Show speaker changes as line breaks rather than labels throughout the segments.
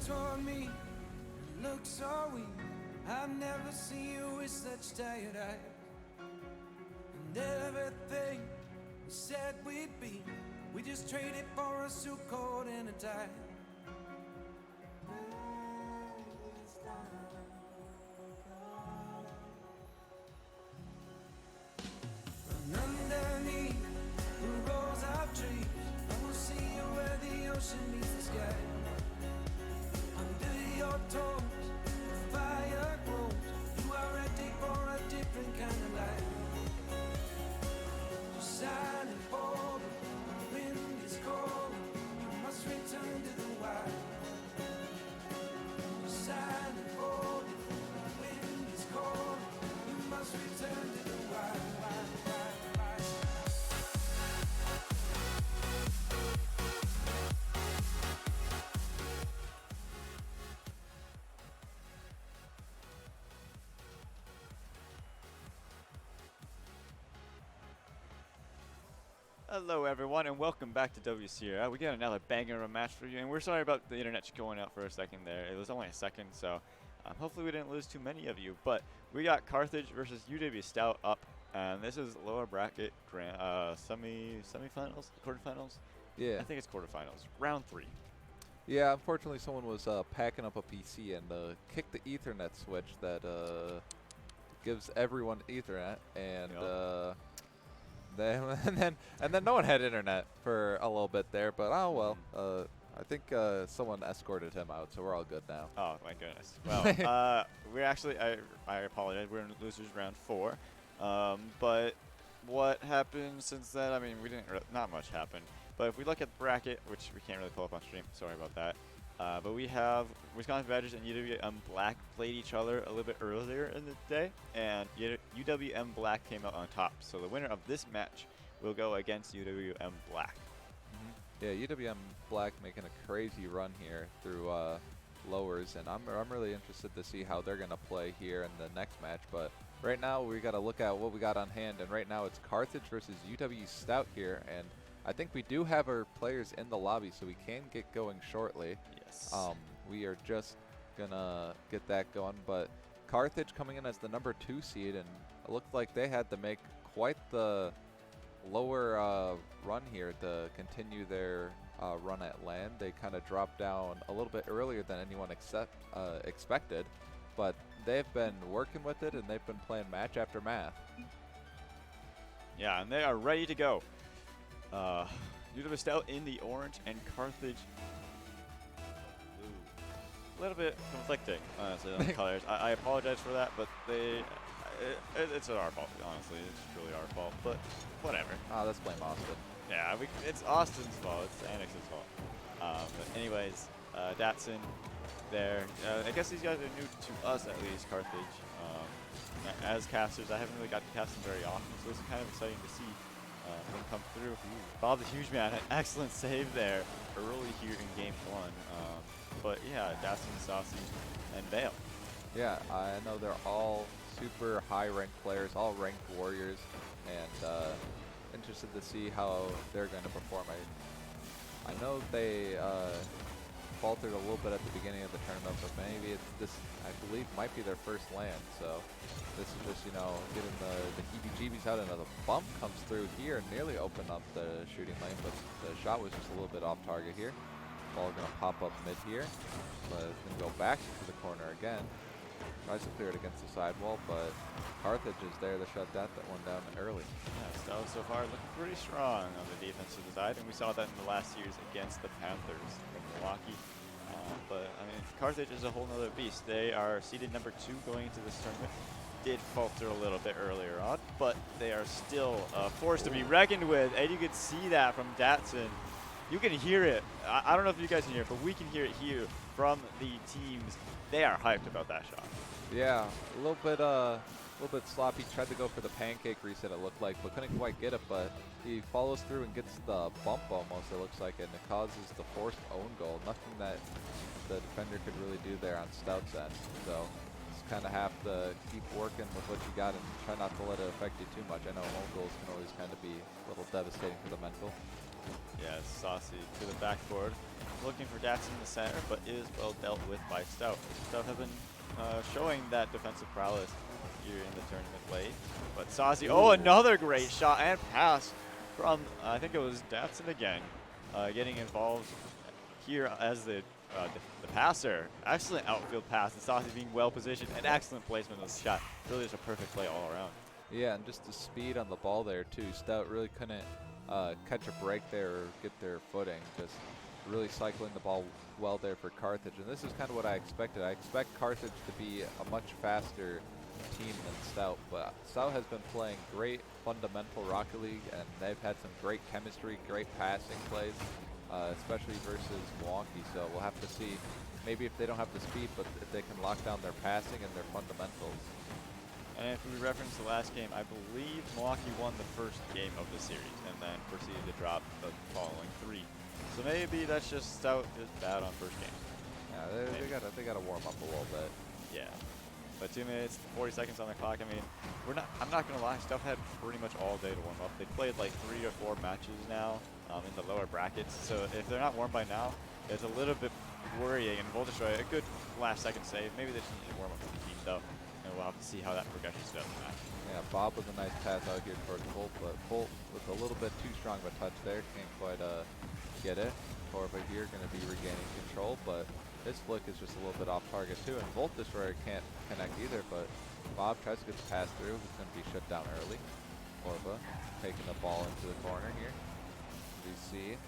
toward me and looked so weak. I've never seen you with such tired eyes. And everything we said we'd be, we just traded for a suit coat and a tie. And underneath the rows of trees, I will see you where the ocean meets the sky. Under your toes, the fire grows. You are ready for a different kind of life. You're silent for the wind is cold. You must return to the wild. You're silent for the wind is cold. You must return to the wild.
Hello everyone and welcome back to WCRL. We got another banger of a match for you, and we're sorry about the internet going out for a second there. It was only a second, so hopefully we didn't lose too many of you. But we got Carthage versus UW Stout up, and this is lower bracket semifinals, quarterfinals.
Yeah.
I think it's quarterfinals, round 3.
Yeah, unfortunately someone was packing up a PC and kicked the Ethernet switch that gives everyone Ethernet, and and then no one had internet for a little bit there, but oh well. I think someone escorted him out, so we're all good now.
Oh my goodness. Well, we're actually, I apologize, we're in losers round 4. But what happened since then? I mean, we didn't, not much happened. But if we look at the bracket, which we can't really pull up on stream, sorry about that. But we have Wisconsin Badgers and UWM Black played each other a little bit earlier in the day, and UWM Black came out on top. So the winner of this match will go against UWM Black.
Yeah, UWM Black making a crazy run here through lowers, and I'm really interested to see how they're going to play here in the next match. But right now we got to look at what we got on hand, and right now it's Carthage versus UW Stout here, and I think we do have our players in the lobby, so we can get going shortly.
Yes.
We are just gonna get that going, but Carthage coming in as the number 2 seed, and it looked like they had to make quite the lower run here to continue their run at LAN. They kind of dropped down a little bit earlier than anyone expected, but they've been working with it, and they've been playing match after match.
Yeah, and they are ready to go. UW Stout in the orange and Carthage blue. A little bit conflicting, honestly, on the colors. I apologize for that, but it's our fault, honestly. It's really our fault, but whatever.
Let's blame Austin.
Yeah, it's Austin's fault. It's Annex's fault. But anyways, Datsun there. I guess these guys are new to us, at least, Carthage. As casters, I haven't really got to cast them very often, so it's kind of exciting to see him come through. Bob the Huge Man, an excellent save there early here in game 1. But yeah, Datsun, Saucy, and Vale.
Yeah, I know they're all super high-ranked players, all ranked warriors, and interested to see how they're going to perform. I know they faltered a little bit at the beginning of the tournament, but maybe this, I believe, might be their first LAN. So this is just, you know, getting the heebie-jeebies out, and the bump comes through here and nearly opened up the shooting lane, but the shot was just a little bit off target here. Ball going to pop up mid here, but it's going to go back to the corner again. Tries to clear it against the sidewall, but Carthage is there to shut that one down early.
Yeah, Stout so far looking pretty strong on the defensive side, and we saw that in the last series against the Panthers from Milwaukee. But I mean, Carthage is a whole nother beast. They are seeded number 2 going into this tournament. Did falter a little bit earlier on, but they are still a force to be reckoned with, and you can see that from Datsun. You can hear it. I don't know if you guys can hear it, but we can hear it here from the teams. They are hyped about that shot.
Yeah, a little bit sloppy. Tried to go for the pancake reset, it looked like, but couldn't quite get it. But he follows through and gets the bump almost, it looks like, and it causes the forced own goal. Nothing that the defender could really do there on Stout's end. So just kind of have to keep working with what you got and try not to let it affect you too much. I know own goals can always kind of be a little devastating for the mental.
Yeah, Saucy to the backboard. looking for Dax in the center, but is well dealt with by Stout. Stout have been showing that defensive prowess here in the tournament late. But Saucy, oh, another great shot and pass from, I think it was Datsun again, getting involved here as the passer. Excellent outfield pass, and Saucy being well positioned, and excellent placement of the shot. Really just a perfect play all around.
Yeah, and just the speed on the ball there too. Stout really couldn't catch a break there or get their footing. Just really cycling the ball well there for Carthage. And this is kind of what I expected. I expect Carthage to be a much faster team than Stout, but Stout has been playing great fundamental Rocket League, and they've had some great chemistry, great passing plays, especially versus Milwaukee. So we'll have to see maybe if they don't have the speed, but if they can lock down their passing and their fundamentals.
And if we reference the last game, I believe Milwaukee won the first game of the series and then proceeded to drop the following 3. So maybe that's just Stout is bad on first game.
Yeah, they gotta warm up a little bit.
Yeah. But 2 minutes, 40 seconds on the clock. I mean, I'm not gonna lie, Stout had pretty much all day to warm up. They played like 3 or 4 matches now in the lower brackets. So if they're not warm by now, it's a little bit worrying. And Voltestroy, a good last second save. Maybe they just need to warm up for the team though. And we'll have to see how that progression goes in the match.
Yeah, Bob with a nice pass out here towards Bolt, but Bolt with a little bit too strong of a touch there. Can't quite get it. Torva here going to be regaining control, but his flick is just a little bit off target too. And Volt Destroyer can't connect either, but Bob tries to get the pass through. He's going to be shut down early. Torva taking the ball into the corner here. We see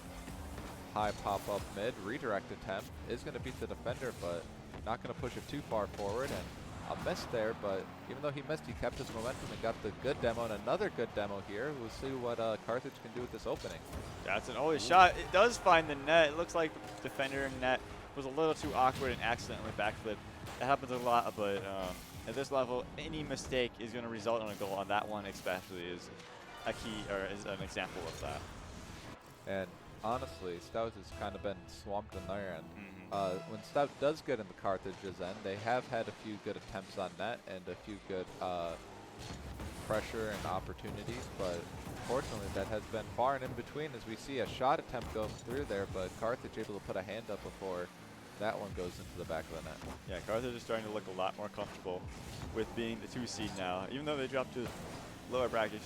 high pop up mid. Redirect attempt is going to beat the defender, but not going to push it too far forward. And a miss there, but even though he missed, he kept his momentum and got the good demo, and another good demo here. We'll see what Carthage can do with this opening. That's
an always shot. It does find the net. It looks like the defender in net was a little too awkward and accidentally backflip. That happens a lot, but at this level, any mistake is going to result in a goal. On that one especially is a key, or is an example of that.
And honestly, Stout has kind of been swamped on their end. When Stout does get in the Carthage's end, they have had a few good attempts on net and a few good pressure and opportunities, but unfortunately that has been far and in between, as we see a shot attempt go through there, but Carthage able to put a hand up before that one goes into the back of the net.
Yeah, Carthage is starting to look a lot more comfortable with being the 2 seed now. Even though they dropped to lower bracket,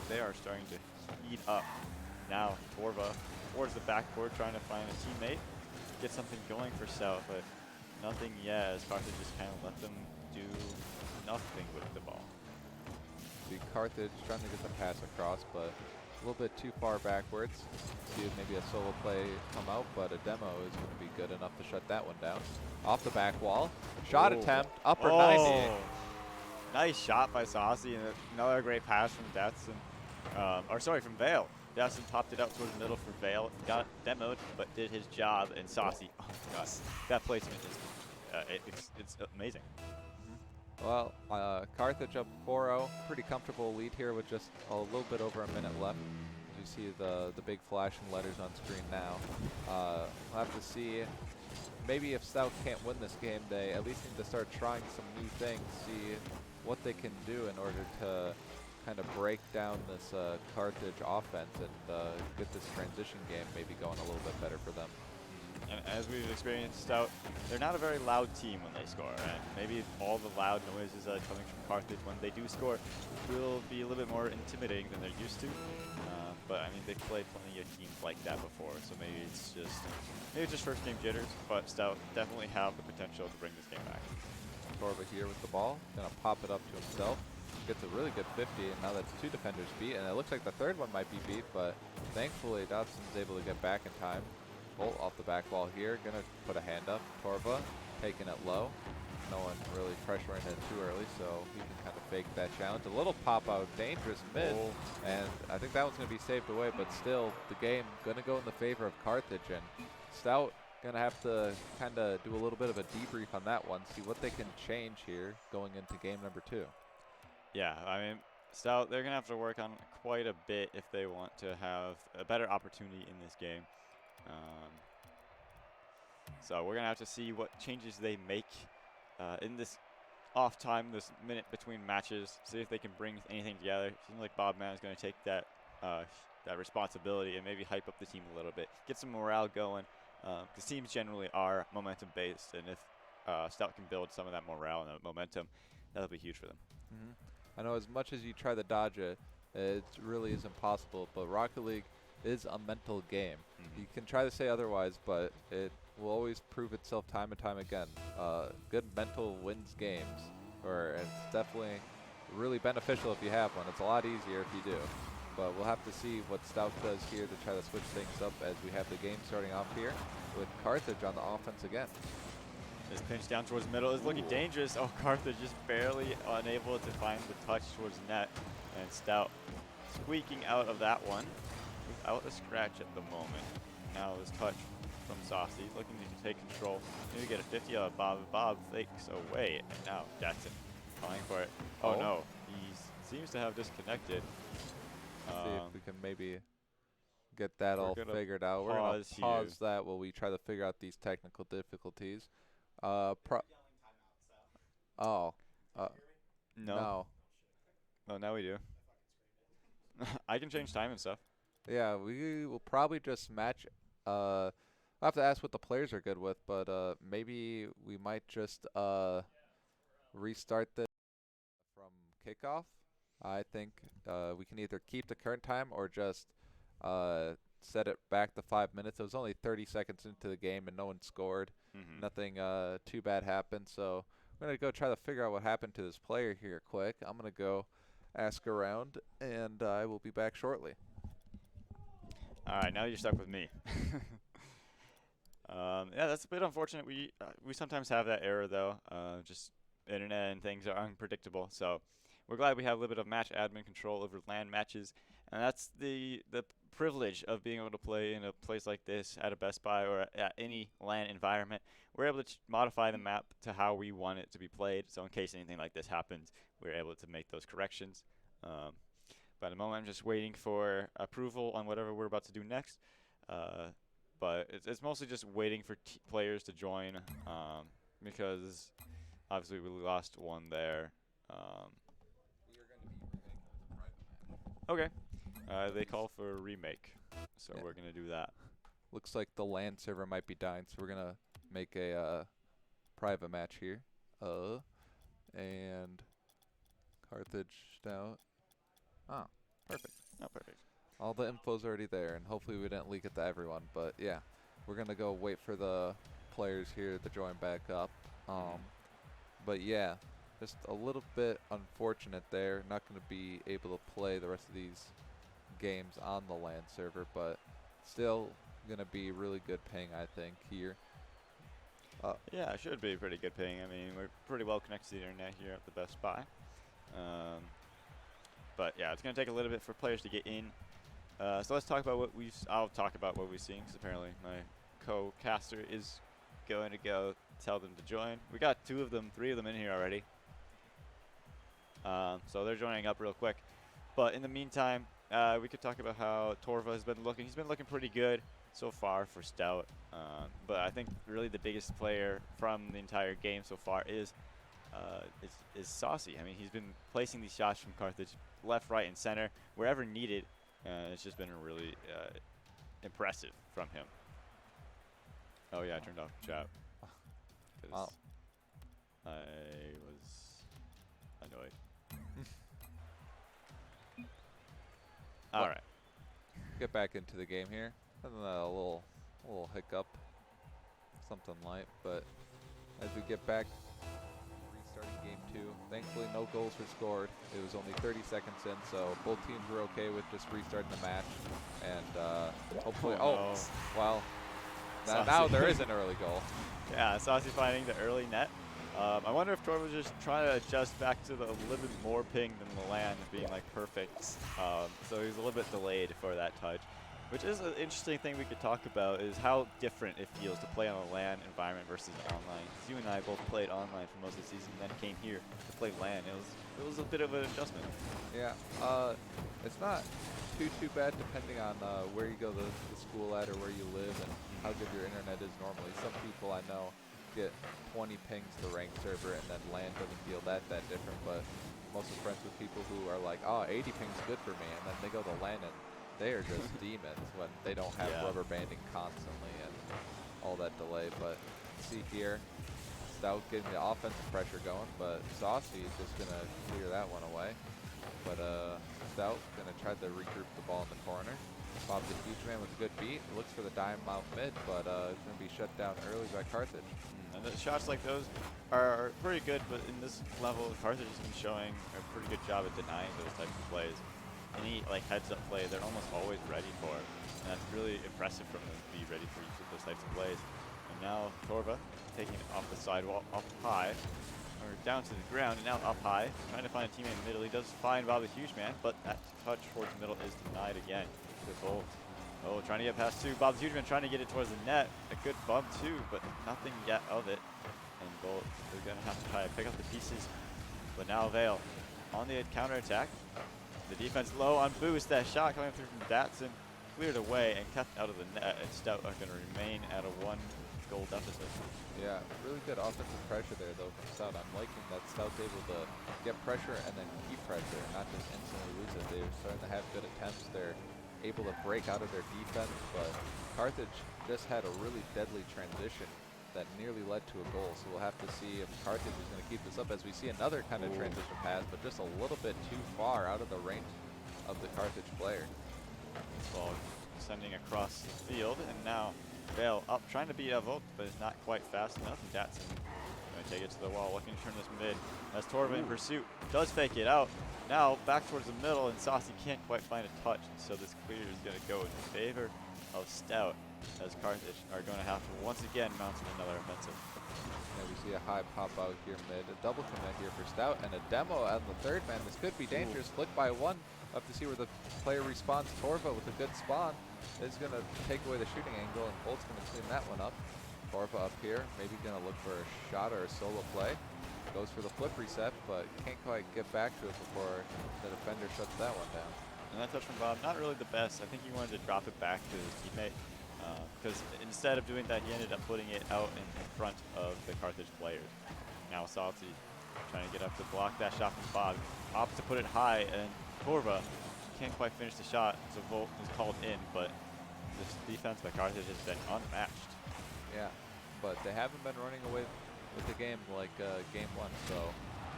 they are starting to heat up. Now Torva towards the backboard trying to find a teammate, get something going for Stout, but nothing yet, as Carthage just kind of let them do nothing with the ball.
See Carthage trying to get the pass across, but a little bit too far backwards. See if maybe a solo play come out, but a demo is going to be good enough to shut that one down. Off the back wall, shot attempt, upper 90.
Nice shot by Saucy, and another great pass from Datsun, from Vale. Datsun popped it up towards the middle for Vale, got demoed, but did his job, and Saucy, oh my god, that placement is, it's amazing.
Well, Carthage up 4-0, pretty comfortable lead here with just a little bit over a minute left. As you see the big flashing letters on screen now. We'll have to see, maybe if Stout can't win this game, they at least need to start trying some new things, see what they can do in order to kind of break down this Carthage offense and get this transition game maybe going a little bit better for them.
And as we've experienced, Stout, they're not a very loud team when they score, and maybe all the loud noises coming from Carthage when they do score will be a little bit more intimidating than they're used to. But I mean, they've played plenty of teams like that before, so maybe it's just first game jitters. But Stout definitely have the potential to bring this game back.
Torva here with the ball, gonna pop it up to himself. Gets a really good 50, and now that's 2 defenders beat, and it looks like the third one might be beat, but thankfully Dotson's able to get back in time. Bolt off the back wall here, gonna put a hand up. Torva taking it low. No one really pressuring it too early, so he can kind of fake that challenge. A little pop out, dangerous mid, and I think that one's gonna be saved away, but still the game gonna go in the favor of Carthage, and Stout gonna have to kind of do a little bit of a debrief on that one, see what they can change here going into game number 2.
Yeah, I mean, Stout, they're going to have to work on quite a bit if they want to have a better opportunity in this game. So we're going to have to see what changes they make in this off time, this minute between matches, see if they can bring anything together. It seems like Bob Mann is going to take that, that responsibility and maybe hype up the team a little bit, get some morale going, Because teams generally are momentum based, and if Stout can build some of that morale and that momentum, that'll be huge for them.
I know as much as you try to dodge it, it really is impossible. But Rocket League is a mental game. You can try to say otherwise, but it will always prove itself time and time again. Good mental wins games, or it's definitely really beneficial if you have one. It's a lot easier if you do. But we'll have to see what Stout does here to try to switch things up as we have the game starting off here with Carthage on the offense again.
This pinch down towards the middle is looking dangerous. Oh, Carthage just barely unable to find the touch towards the net. And Stout squeaking out of that one without a scratch at the moment. Now this touch from Saucy looking to take control. Maybe get a 50 out of Bob. Bob fakes away. And now Datsun calling for it. Oh no, he seems to have disconnected.
See if we can maybe get that all figured out. We're going to pause that while we try to figure out these technical difficulties. No.
Oh, now we do. I can change time and stuff.
Yeah, we will probably just match. I'll have to ask what the players are good with, but maybe we might just restart this from kickoff. I think we can either keep the current time or just set it back to 5 minutes. It was only 30 seconds into the game and no one scored. Nothing too bad happened. So we're going to go try to figure out what happened to this player here quick. I'm going to go ask around, and I will be back shortly.
All right, now you're stuck with me. Yeah, that's a bit unfortunate. We sometimes have that error, though. Just internet and things are unpredictable. So we're glad we have a little bit of match admin control over LAN matches. And that's the privilege of being able to play in a place like this at a Best Buy or at any LAN environment. We're able to modify the map to how we want it to be played. So in case anything like this happens, we're able to make those corrections. But at the moment, I'm just waiting for approval on whatever we're about to do next. But it's mostly just waiting for players to join because obviously we lost one there. Okay. They call for a remake, so we're going to do that.
Looks like the LAN server might be dying, so we're going to make a private match here. And Carthage Stout. Oh, perfect.
Oh, perfect.
All the info's already there, and hopefully we didn't leak it to everyone. But yeah, we're going to go wait for the players here to join back up. But yeah, just a little bit unfortunate there. Not going to be able to play the rest of these games on the LAN server, but still going to be really good ping, I think, here.
Yeah, it should be pretty good ping. I mean, we're pretty well connected to the internet here at the Best Buy. But yeah, it's going to take a little bit for players to get in. So let's talk about what I'll talk about what we've seen, because apparently my co-caster is going to go tell them to join. We got 3 of them in here already. So they're joining up real quick. But in the meantime, we could talk about how Torva has been looking. He's been looking pretty good so far for Stout. But I think really the biggest player from the entire game so far is Saucy. I mean, he's been placing these shots from Carthage left, right, and center, wherever needed. It's just been really impressive from him. Oh yeah, I turned off chat.
Wow.
I was annoyed. All right.
Get back into the game here. And a little hiccup, something light. But as we get back, restarting game 2. Thankfully, no goals were scored. It was only 30 seconds in, so both teams were okay with just restarting the match. And hopefully, well, now there is an early goal.
Yeah, Saucy finding the early net. I wonder if Torva was just trying to adjust back to the little bit more ping than the LAN being like perfect. So he was a little bit delayed for that touch, which is an interesting thing we could talk about, is how different it feels to play on a LAN environment versus online. You and I both played online for most of the season, then came here to play LAN. It was a bit of an adjustment.
Yeah, it's not too bad depending on where you go to school at or where you live and how good your internet is normally. Some people I know get 20 pings to the ranked server, and then LAN doesn't feel that different. But I'm also friends with people who are like, oh, 80 ping's good for me, and then they go to LAN and they are just demons when they don't have rubber banding constantly. And all that delay. But see here, Stout getting the offensive pressure going, but Saucy is just gonna clear that one away. But Stout gonna try to regroup the ball in the corner. Bob the huge man with a good beat. Looks for the dime out mid, but it's gonna be shut down early by Carthage.
And the shots like those are pretty good, but in this level, Carthage has been showing a pretty good job at denying those types of plays. Any like heads-up play, they're almost always ready for it. And that's really impressive from them to be ready for each of those types of plays. And now Torva taking it off the sidewall, up high, or down to the ground, and now up high, trying to find a teammate in the middle. He does find Bob the Huge Man, but that touch towards the middle is denied again to Volt. Oh, trying to get past two. Bob the Huge Man trying to get it towards the net. A good bump too, but nothing yet of it. And Volt, they're going to have to try to pick up the pieces. But now Vale on the counter-attack. The defense low on boost. That shot coming through from Datsun cleared away and kept out of the net. And Stout are going to remain at a 1-goal deficit.
Yeah, really good offensive pressure there though from Stout. I'm liking that Stout's able to get pressure and then keep pressure, not just instantly lose it. They're starting to have good attempts. They're able to break out of their defense, but Carthage just had a really deadly transition that nearly led to a goal. So we'll have to see if Carthage is going to keep this up as we see another kind of transition pass, but just a little bit too far out of the range of the Carthage player.
Ball sending across the field, and now Vale up, trying to beat a Volt, but it's not quite fast enough. And Datsun going to take it to the wall, looking to turn this mid. As Torva in pursuit, does fake it out. Now back towards the middle, and Saucy can't quite find a touch, and so this clear is going to go in favor of Stout, as Carthage are going to have to once again mount another offensive.
Yeah, we see a high pop out here mid, a double commit here for Stout, and a demo on the third man. This could be dangerous. Flick by one. Up to see where the player responds. Torva with a good spawn is going to take away the shooting angle, and Bolt's going to clean that one up. Torva up here, maybe going to look for a shot or a solo play. Goes for the flip reset, but can't quite get back to it before the defender shuts that one down.
And that touch from Bob, not really the best. I think he wanted to drop it back to his teammate, because instead of doing that, he ended up putting it out in front of the Carthage players. Now Salty trying to get up to block that shot from Bob. Opts to put it high, and Torva can't quite finish the shot, so Volt is called in, but this defense by Carthage has been unmatched.
Yeah, but they haven't been running away with the game like game one, so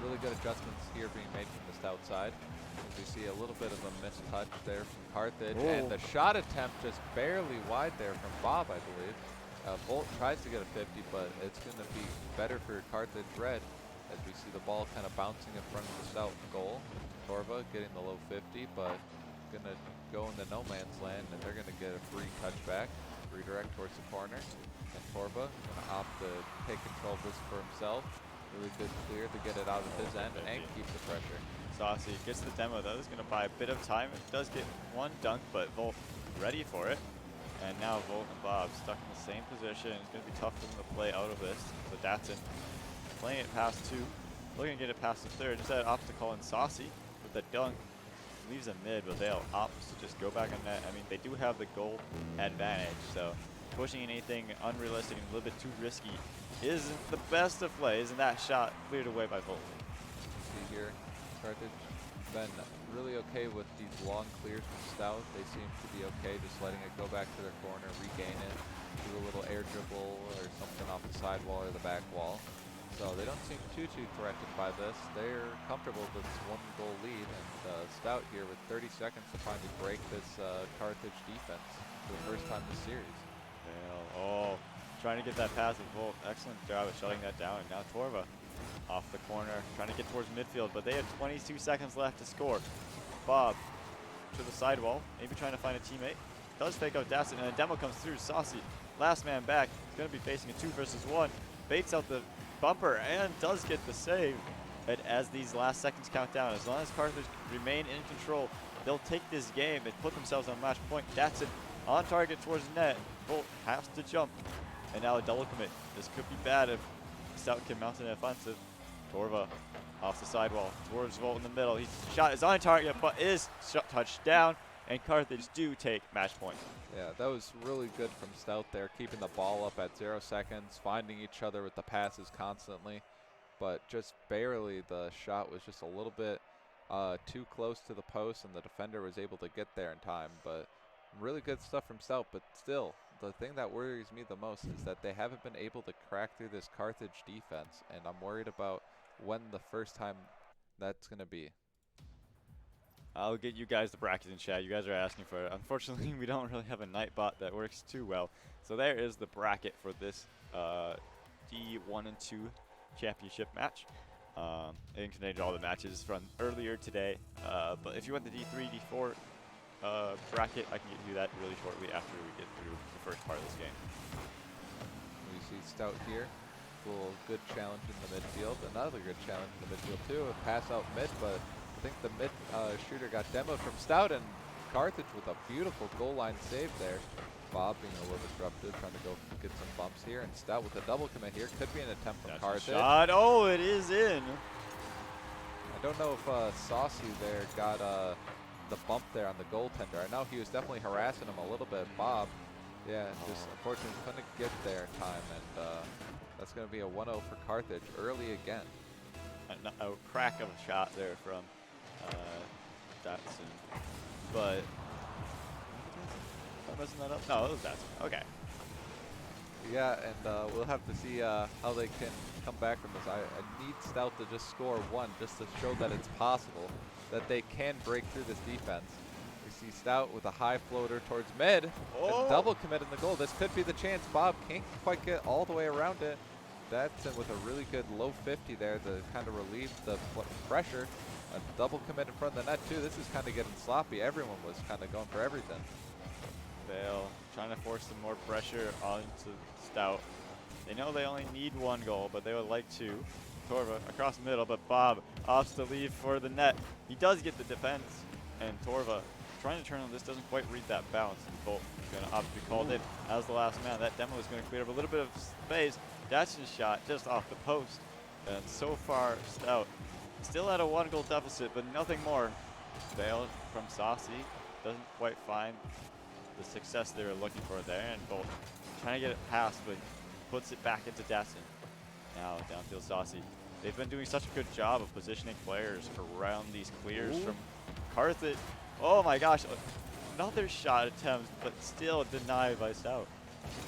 really good adjustments here being made from the Stout side. As we see a little bit of a missed touch there from Carthage, and the shot attempt just barely wide there from Bob, I believe. Volt tries to get a 50, but it's going to be better for Carthage Red as we see the ball kind of bouncing in front of the Stout goal. Torva getting the low 50, but going to go into no man's land, and they're going to get a free touchback, redirect towards the corner. And Torva going to opt to take control of this for himself. Really good clear to get it out of his end and keep the pressure.
Saucy gets the demo though. It's going to buy a bit of time. It does get one dunk, but Volt ready for it. And now Volt and Bob stuck in the same position. It's going to be tough for them to play out of this. So Datsun playing it past two, looking to get it past the third. Instead opts to call in Saucy with the dunk. Leaves a mid, but they'll opt to just go back on net. I mean, they do have the goal advantage, so pushing anything unrealistic and a little bit too risky isn't the best of plays, and that shot cleared away by Volt.
See here, Carthage been really okay with these long clears from Stout. They seem to be okay just letting it go back to their corner, regain it, do a little air dribble or something off the sidewall or the back wall. So they don't seem too threatened by this. They're comfortable with this 1-goal lead, and Stout here with 30 seconds to finally break this Carthage defense for the first time this series.
Oh, trying to get that pass with Volt. Excellent job of shutting that down. And now Torva off the corner, trying to get towards midfield, but they have 22 seconds left to score. Bob to the sidewall, maybe trying to find a teammate. Does fake out Datsun, and a demo comes through. Saucy, last man back, is going to be facing a 2 versus 1. Baits out the bumper and does get the save. And as these last seconds count down, as long as Carthage remain in control, they'll take this game and put themselves on match point. Datsun on target towards the net. Volt has to jump. And now a double commit. This could be bad if Stout can mount an offensive. Torva off the sidewall towards Volt in the middle. His shot is on target, but is touched down. And Carthage do take match point.
Yeah, that was really good from Stout there, keeping the ball up at 0 seconds, finding each other with the passes constantly. But just barely, the shot was just a little bit too close to the post, and the defender was able to get there in time. But really good stuff from Stout, but still, the thing that worries me the most is that they haven't been able to crack through this Carthage defense, and I'm worried about when the first time that's going to be.
I'll get you guys the brackets in chat. You guys are asking for it. Unfortunately, we don't really have a Nightbot that works too well. So there is the bracket for this D1 and 2 championship match. It contains all the matches from earlier today. But if you want the D3, D4 bracket, I can get you that really shortly after we get through the first part of this game.
We see Stout here. A little good challenge in the midfield. Another good challenge in the midfield too. A pass out mid, but I think the mid shooter got demoed from Stout, and Carthage with a beautiful goal line save there. Bob being a little disruptive, trying to go get some bumps here, and Stout with a double commit here. Could be an attempt from Carthage.
Shot. Oh, it is in.
I don't know if Saucy there got the bump there on the goaltender. I know he was definitely harassing him a little bit. Bob, yeah, just unfortunately couldn't get there in time, and that's going to be a 1-0 for Carthage early again.
A crack of a shot there from Datsun, but am I messing that up? No, it was Datsun. Okay.
Yeah, and we'll have to see how they can come back from this. I need Stout to just score one, just to show that it's possible, that they can break through this defense. We see Stout with a high floater towards mid, and double commit in the goal. This could be the chance. Bob can't quite get all the way around it. That's with a really good low 50 there to kind of relieve the pressure. A double commit in front of the net too. This is kind of getting sloppy. Everyone was kind of going for everything.
Bale trying to force some more pressure onto Stout. They know they only need one goal, but they would like two. Torva across the middle, but Bob opts to leave for the net. He does get the defense, and Torva trying to turn on this, doesn't quite read that bounce. And Bolt is going to opt to be called in as the last man. That demo is going to clear up a little bit of space. Datsun's shot just off the post. And so far, Stout still at a 1-goal deficit, but nothing more. Bale from Saucy doesn't quite find the success they were looking for there, and Bolt trying to get it past, but puts it back into Datsun. Now downfield Saucy. They've been doing such a good job of positioning players around these clears from Carthage. Oh my gosh, another shot attempt, but still denied by Stout.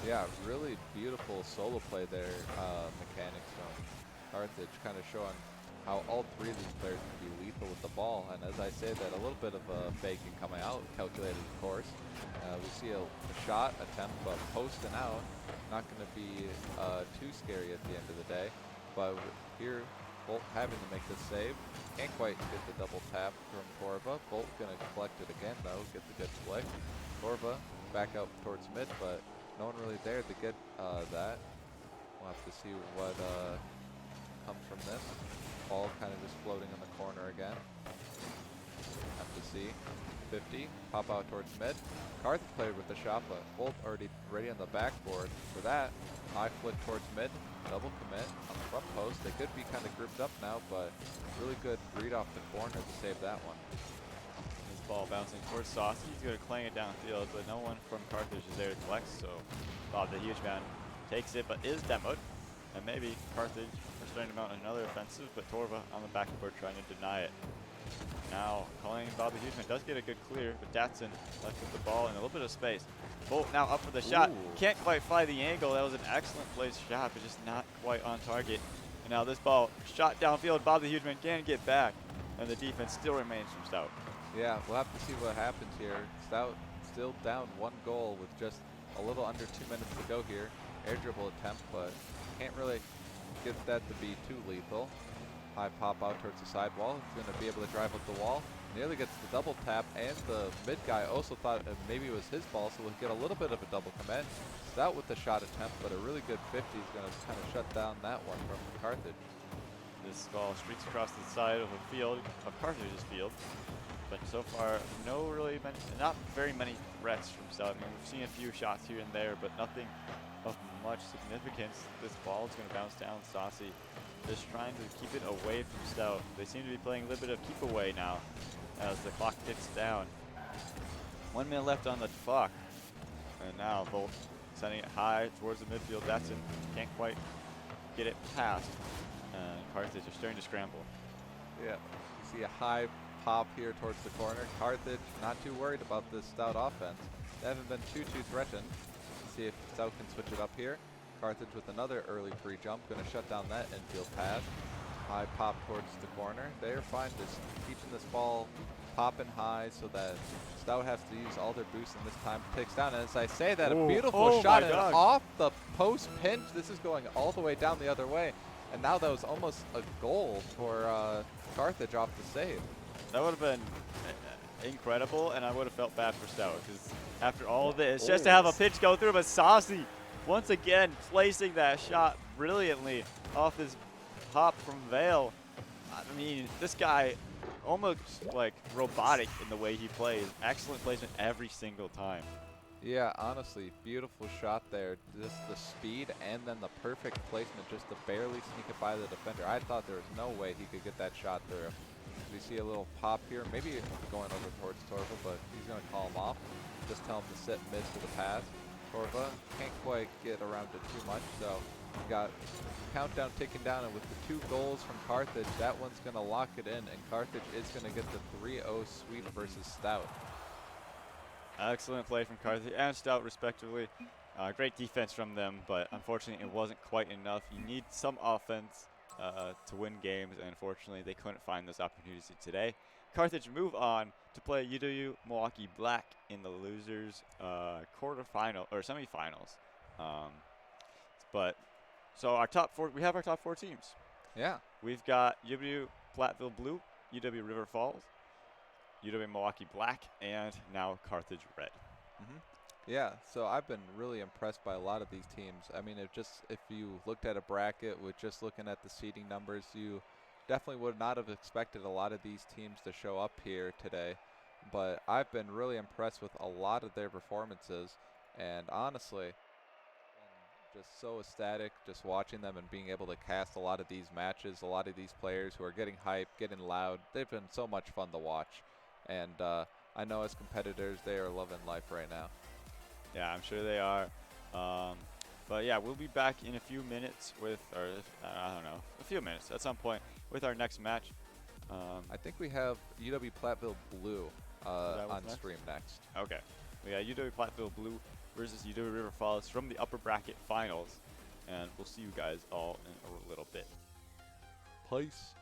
Yeah, really beautiful solo play there, mechanics from Carthage, kind of showing how all three of these players can be lethal with the ball. And as I say that, a little bit of faking coming out, calculated of course. We see a shot attempt, but posting out, not going to be too scary at the end of the day. But here, Bolt having to make this save. Can't quite get the double tap from Torva. Bolt going to collect it again though, get the good flick. Torva back out towards mid, but no one really there to get that. We'll have to see what comes from this. Ball kind of just floating in the corner again. Have to see. 50, pop out towards mid. Carthage played with the shot, but Bolt already ready on the backboard for that. High flick towards mid, double commit on the front post. They could be kind of grouped up now, but really good read off the corner to save that one.
His ball bouncing towards Saucy. He's going to clang it downfield, but no one from Carthage is there to collect, so Bob the Huge Man takes it, but is demoed. And maybe Carthage are starting to mount another offensive, but Torva on the backboard trying to deny it. Now calling Bob the Huge Man does get a good clear, but Datsun left with the ball in a little bit of space. Bolt now up for the shot. Can't quite find the angle. That was an excellent placed shot, but just not quite on target. And now this ball shot downfield. Bob the Huge Man can get back, and the defense still remains from Stout.
Yeah, we'll have to see what happens here. Stout still down 1 goal with just a little under 2 minutes to go here. Air dribble attempt, but can't really get that to be too lethal. High pop out towards the sidewall. He's going to be able to drive up the wall. Nearly gets the double tap, and the mid guy also thought maybe it was his ball, so we'll get a little bit of a double commit. Stout with the shot attempt, but a really good 50 is going to kind of shut down that one from Carthage.
This ball streaks across the side of a field, of Carthage's field. But so far, not very many threats from Stout. I mean, we've seen a few shots here and there, but nothing of much significance. This ball is going to bounce down. Saucy just trying to keep it away from Stout. They seem to be playing a little bit of keep away now as the clock ticks down. 1 minute left on the clock. And now Bolt sending it high towards the midfield. Datsun can't quite get it past. And Carthage are starting to scramble.
Yeah, you see a high pop here towards the corner. Carthage not too worried about this Stout offense. They haven't been too threatened. see if Stout can switch it up here. Carthage with another early free jump, going to shut down that infield pass. High pop towards the corner. They're fine just keeping this ball popping high so that Stout has to use all their boosts and this time takes down. And as I say that, a beautiful shot and off the post pinch. This is going all the way down the other way. And now that was almost a goal for Carthage off the save.
That would have been incredible, and I would have felt bad for Stout because after all of this, just to have a pitch go through, but Saucy once again placing that shot brilliantly off this hop from Vale. I mean, this guy almost like robotic in the way he plays. Excellent placement every single time.
Yeah, honestly, beautiful shot there. Just the speed and then the perfect placement just to barely sneak it by the defender. I thought there was no way he could get that shot through. We see a little pop here, maybe going over towards Torva, but he's going to call him off. Just tell him to sit mid to the pass. Torva can't quite get around it too much, so we got countdown ticking down, and with the 2 goals from Carthage, that one's going to lock it in, and Carthage is going to get the 3-0 sweep versus Stout.
Excellent play from Carthage and Stout, respectively. Great defense from them, but unfortunately it wasn't quite enough. You need some offense to win games, and unfortunately they couldn't find those opportunities today. Carthage move on to play UW Milwaukee Black in the losers quarterfinal or semifinals. But so our top 4, we have our top 4 teams.
Yeah.
We've got UW Platteville Blue, UW River Falls, UW Milwaukee Black, and now Carthage Red.
Yeah, so I've been really impressed by a lot of these teams. I mean, if you looked at a bracket with just looking at the seeding numbers, you definitely would not have expected a lot of these teams to show up here today. But I've been really impressed with a lot of their performances, and honestly, just so ecstatic just watching them and being able to cast a lot of these matches, a lot of these players who are getting hyped, getting loud. They've been so much fun to watch, and I know as competitors they are loving life right now.
Yeah, I'm sure they are. But yeah, we'll be back in a few minutes with, or I don't know, a few minutes at some point with our next match.
I think we have UW Platteville Blue on stream next.
Okay. We got UW Platteville Blue versus UW River Falls from the upper bracket finals. And we'll see you guys all in a little bit.
Peace.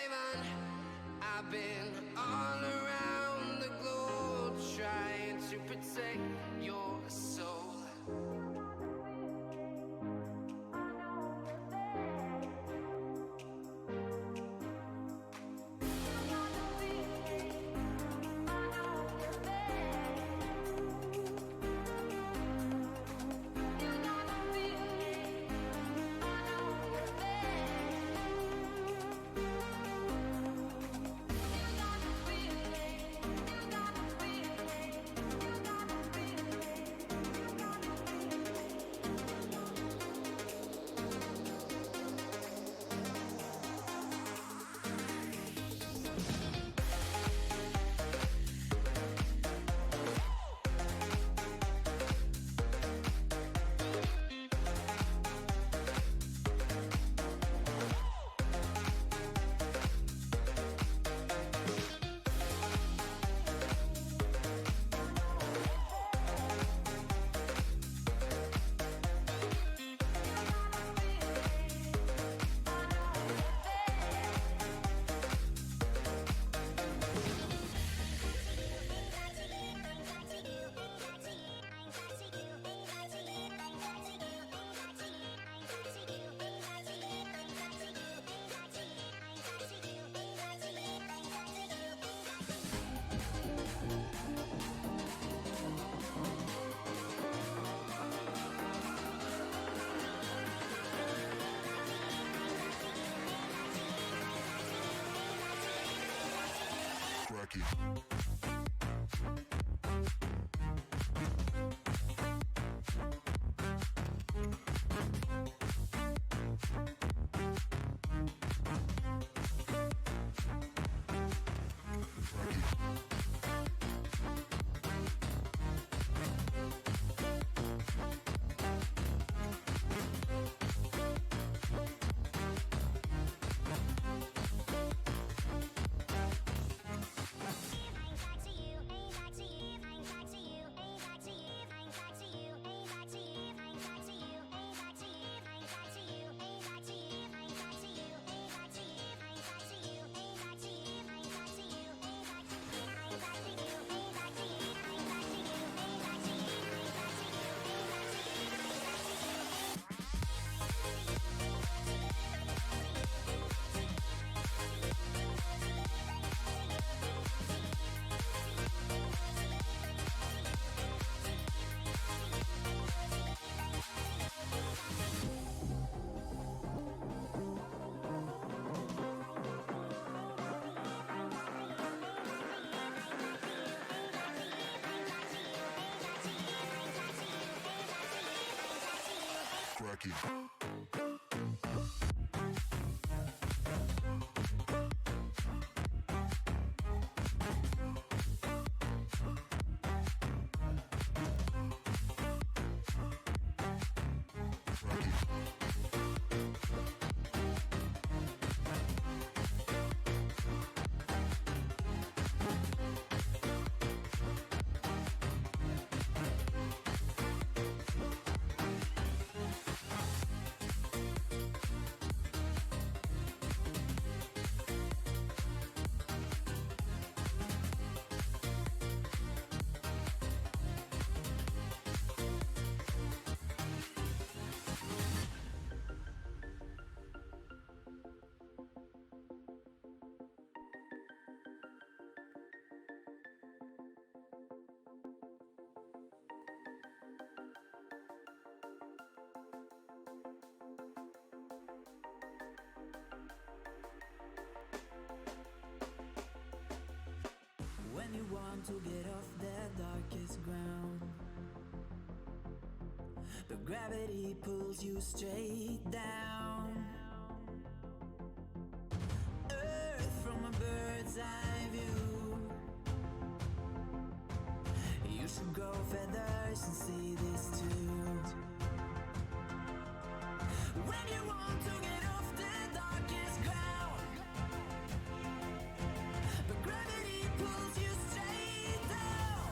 surviving. I've been all around the globe trying to protect your soul.
Cracky.
When you want to get off the darkest ground, but gravity pulls you straight down. Earth from a bird's eye view. You should grow feathers and see this too. When you want to get off the darkest ground, but gravity pulls you straight down.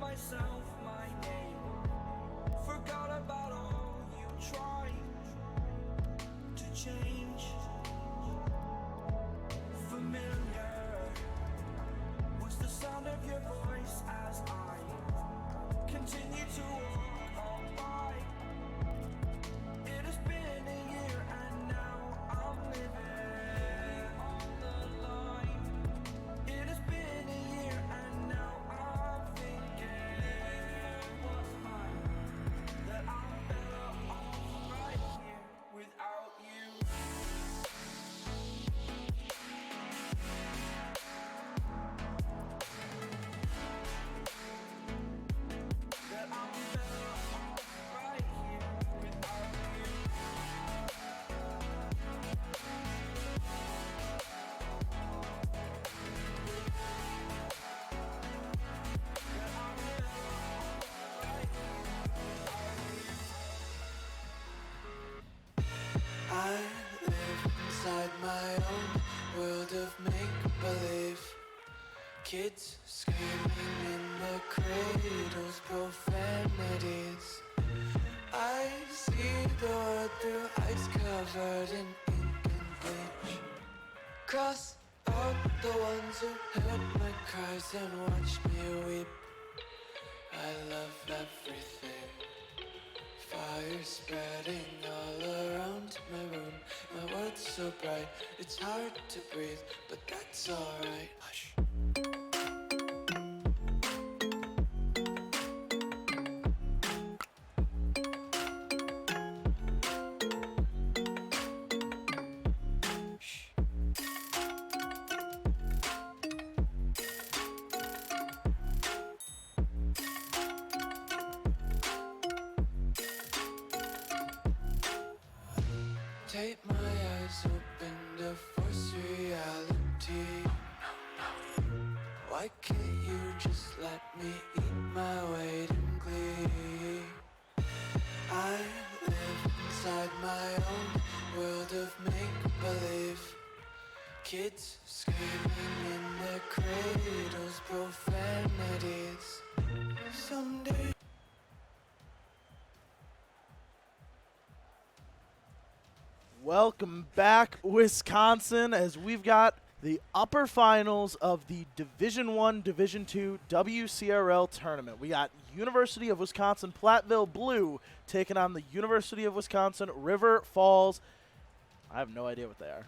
myself my name. Forgot about all you tried to change. Familiar was the sound of your voice as I continue to walk on by. It has been a year and now I'm living on the line. It has been a year and now I'm thinking what's mine, that I'm better off right here without you. That I'm better off right here without you. That I'm better off right here without you. I live inside my own world of make-believe. Kids screaming in the cradles, profanities. I see the world through ice covered in ink and bleach. Cross out the ones who heard my cries and watched me weep. I love everything. Fire spreading all around my room. My world's so bright, it's hard to breathe, but that's alright. Hush. Take my eyes open to force reality. Why can't you just let me eat my weight in glee? I live inside my own world of make-believe. Kids screaming in their cradles, profanities. Someday.
Welcome back, Wisconsin, as we've got the upper finals of the Division I, Division II WCRL tournament. We got University of Wisconsin Platteville Blue taking on the University of Wisconsin River Falls. I have no idea what they are.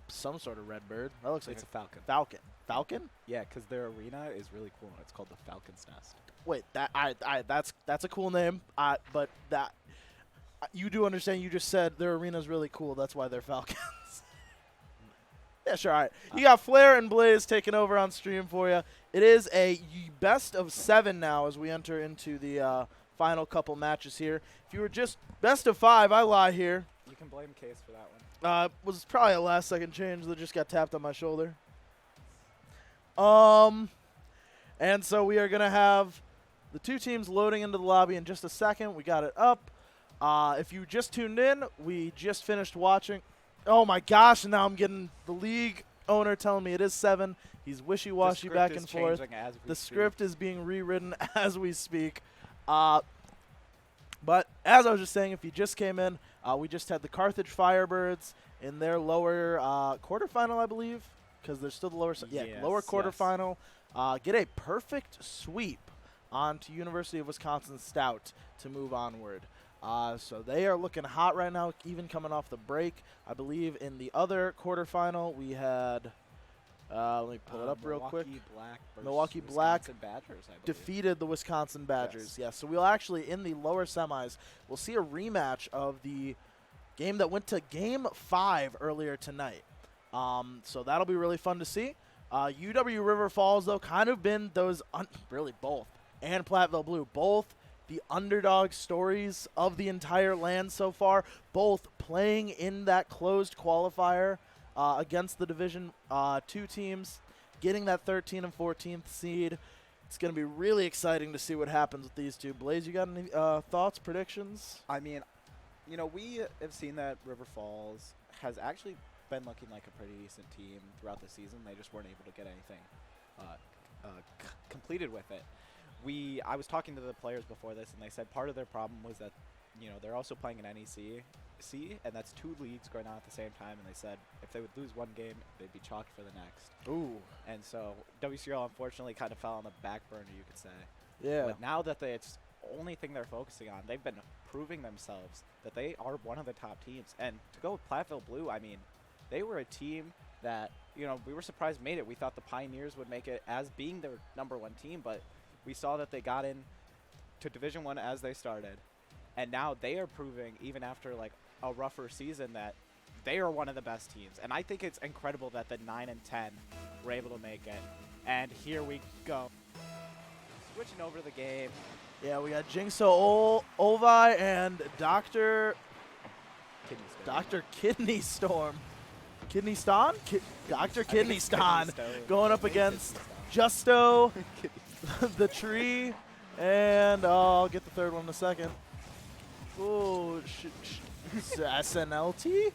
Some sort of red bird. That looks like
It's a falcon.
falcon. Falcon?
Yeah, because their arena is really cool. It's called the Falcon's Nest.
Wait, that's a cool name. But that you do understand. You just said their arena's really cool. That's why they're Falcons. Yeah, sure. All right. You got Flair and Blaze taking over on stream for you. It is a best of 7 now as we enter into the final couple matches here. If you were just best of 5, I lie here.
You can blame Case for that one.
Was probably a last-second change that just got tapped on my shoulder. And so we are going to have the two teams loading into the lobby in just a second. We got it up. If you just tuned in, we just finished watching. Oh, my gosh, and now I'm getting the league owner telling me it is 7. He's wishy-washy back and forth. The script is being rewritten as we speak. But as I was just saying, if you just came in, we just had the Carthage Firebirds in their lower quarterfinal, I believe, because they're still the lower lower quarterfinal. Get a perfect sweep onto University of Wisconsin Stout to move onward. So they are looking hot right now, even coming off the break. I believe in the other quarterfinal we had, let me pull it up real quick. Milwaukee Black
Badgers, I believe.
defeated the Wisconsin Badgers. Yes. So we'll actually, in the lower semis, we'll see a rematch of the game that went to Game 5 earlier tonight. So that'll be really fun to see. UW River Falls, though, kind of been those, really both, and Platteville Blue, both the underdog stories of the entire LAN so far, both playing in that closed qualifier against the Division 2 teams, getting that 13th and 14th seed. It's going to be really exciting to see what happens with these two. Blaze, you got any thoughts, predictions?
I mean, you know, we have seen that River Falls has actually been looking like a pretty decent team throughout the season. They just weren't able to get anything completed with it. I was talking to the players before this, and they said part of their problem was that, they're also playing an NEC, and that's 2 leagues going on at the same time. And they said if they would lose one game, they'd be chalked for the next.
Ooh.
And so WCRL unfortunately kind of fell on the back burner, you could say.
Yeah.
But now that it's only thing they're focusing on, they've been proving themselves that they are one of the top teams. And to go with Platteville Blue, I mean, they were a team that, we were surprised made it. We thought the Pioneers would make it as being their #1 team, but we saw that they got in to Division 1 as they started. And now they are proving, even after like a rougher season, that they are one of the best teams. And I think it's incredible that the 9 and 10 were able to make it. And here we go. Switching over the game.
Yeah, we got Jingso Olvi and Dr. Kidney Storm. Kidney Stone? Dr. Kidney Stone going up against Justo, the Tree, and I'll get the third one in a second. Ooh, SNLT?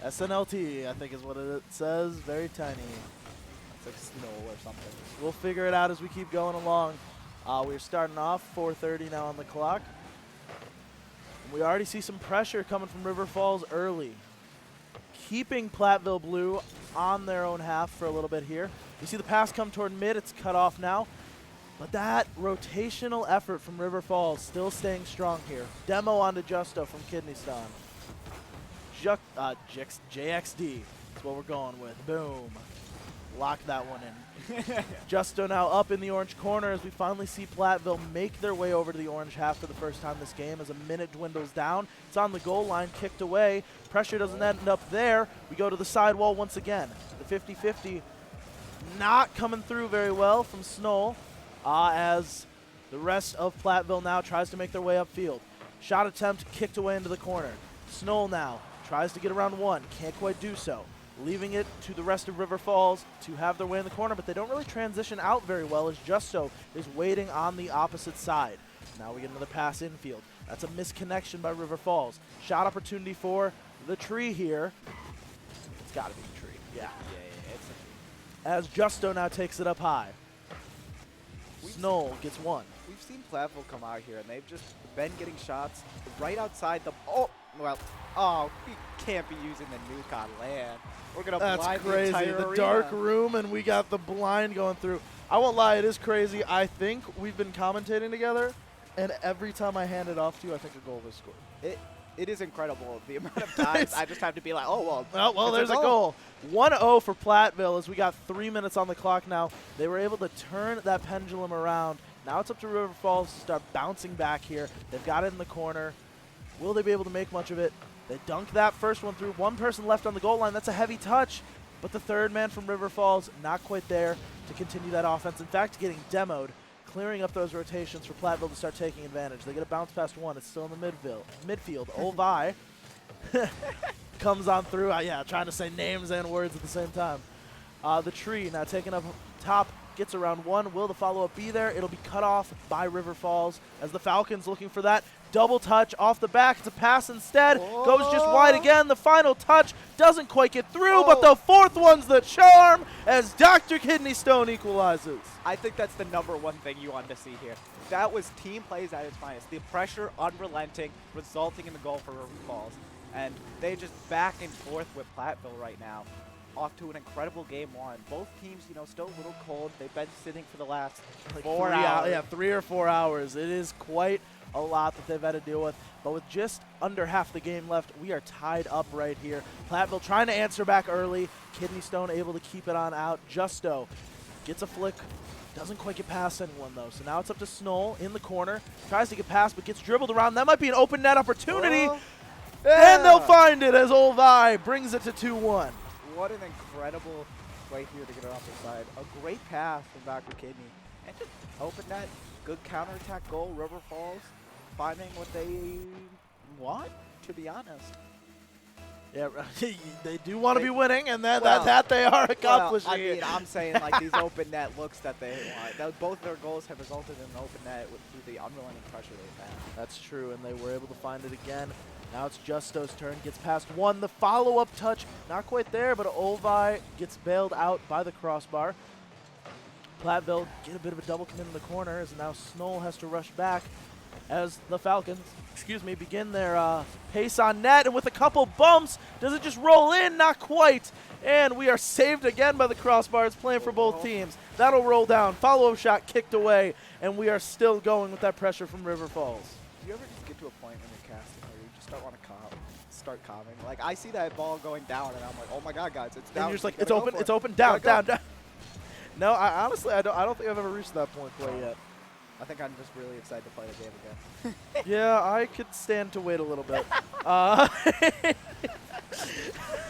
SNLT, I think is what it says. Very tiny.
It's like snow or something.
We'll figure it out as we keep going along. We're starting off 4:30 now on the clock. We already see some pressure coming from River Falls early, keeping Platteville Blue on their own half for a little bit here. You see the pass come toward mid. It's cut off now. But that rotational effort from River Falls still staying strong here. Demo onto Justo from Kidney Stone. JXD. That's what we're going with. Boom. Lock that one in. Justo now up in the orange corner as we finally see Platteville make their way over to the orange half for the first time this game as a minute dwindles down. It's on the goal line, kicked away. Pressure doesn't end up there. We go to the sidewall once again. The 50-50 not coming through very well from Snow as the rest of Platteville now tries to make their way upfield. Shot attempt kicked away into the corner. Snow now tries to get around one, can't quite do so. Leaving it to the rest of River Falls to have their way in the corner, but they don't really transition out very well as Justo is waiting on the opposite side. Now we get another pass infield. That's a misconnection by River Falls. Shot opportunity for the Tree here. It's got to be the Tree. Yeah.
It's
As Justo now takes it up high. Snow gets one.
We've seen Platteville come out here, and they've just been getting shots right outside the. We can't be using the nuke on LAN. We're gonna blind
That's
the
crazy.
entire
The
arena.
dark room, and we got the blind going through. I won't lie, it is crazy. I think we've been commentating together, and every time I hand it off to you, I think a goal is scored.
It is incredible the amount of times I just have to be like, oh
well, there's a goal. 1-0 for Platteville as we got 3 minutes on the clock now. They were able to turn that pendulum around. Now it's up to River Falls to start bouncing back here. They've got it in the corner. Will they be able to make much of it? They dunk that first one through. One person left on the goal line. That's a heavy touch. But the third man from River Falls not quite there to continue that offense. In fact, getting demoed, clearing up those rotations for Platteville to start taking advantage. They get a bounce past one. It's still in the midfield. Olvi comes on through. Trying to say names and words at the same time. The Tree now taking up top. Gets around one. Will the follow-up be there? It'll be cut off by River Falls as the Falcons looking for that. Double touch off the back. It's a pass instead. Goes just wide again. The final touch doesn't quite get through, but the fourth one's the charm as Dr. Kidney Stone equalizes.
I think that's the #1 thing you wanted to see here. That was team plays at its finest. The pressure unrelenting, resulting in the goal for River Falls. And they just back and forth with Platteville right now. Off to an incredible game one. Both teams, still a little cold. They've been sitting for the last 4 hours.
Yeah, 3 or 4 hours. It is quite a lot that they've had to deal with. But with just under half the game left, we are tied up right here. Platteville trying to answer back early. Kidney Stone able to keep it on out. Justo gets a flick. Doesn't quite get past anyone, though. So now it's up to Snow in the corner. Tries to get past, but gets dribbled around. That might be an open net opportunity. And they'll find it as Olvi brings it to 2-1.
What an incredible way here to get it off the side. A great pass from Dr. Kidney. And just open net. Good counterattack goal. River Falls finding what they want, to be honest.
Yeah, they do want to be winning, and that they are accomplishing.
Well, I mean, I'm saying like these open net looks that they want. Both their goals have resulted in an open net through the unrelenting pressure they've had.
That's true, and they were able to find it again. Now it's Justo's turn, gets past one. The follow-up touch, not quite there, but Olvi gets bailed out by the crossbar. Platteville get a bit of a double commit in the corner as now Snow has to rush back as the Falcons, begin their pace on net, and with a couple bumps, does it just roll in? Not quite. And we are saved again by the crossbars, playing for both teams. That'll roll down. Follow-up shot kicked away, and we are still going with that pressure from River Falls.
Do you ever just get to a point when you're casting where you just don't want to start calming? Like, I see that ball going down, and I'm like, oh my god, guys, it's down.
And you're just like,
Gotta
it's
go
open,
for
it's
it.
open, down,
Gotta
down, down. No, honestly, I don't think I've ever reached that point quite yet.
I think I'm just really excited to play the game again.
Yeah, I could stand to wait a little bit.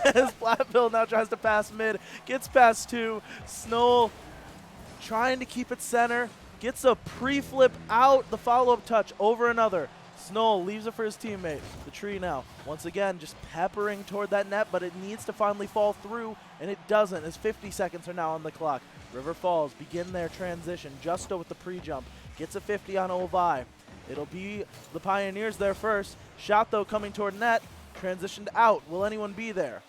As Platteville now tries to pass mid, gets past two. Snow trying to keep it center, gets a pre-flip out, the follow-up touch over another. Snow leaves it for his teammate. The tree now, once again, just peppering toward that net, but it needs to finally fall through, and it doesn't, as 50 seconds are now on the clock. River Falls begin their transition. Justo with the pre-jump. Gets a 50 on Ovi. It'll be the Pioneers there first. Shot, though, coming toward net. Transitioned out. Will anyone be there?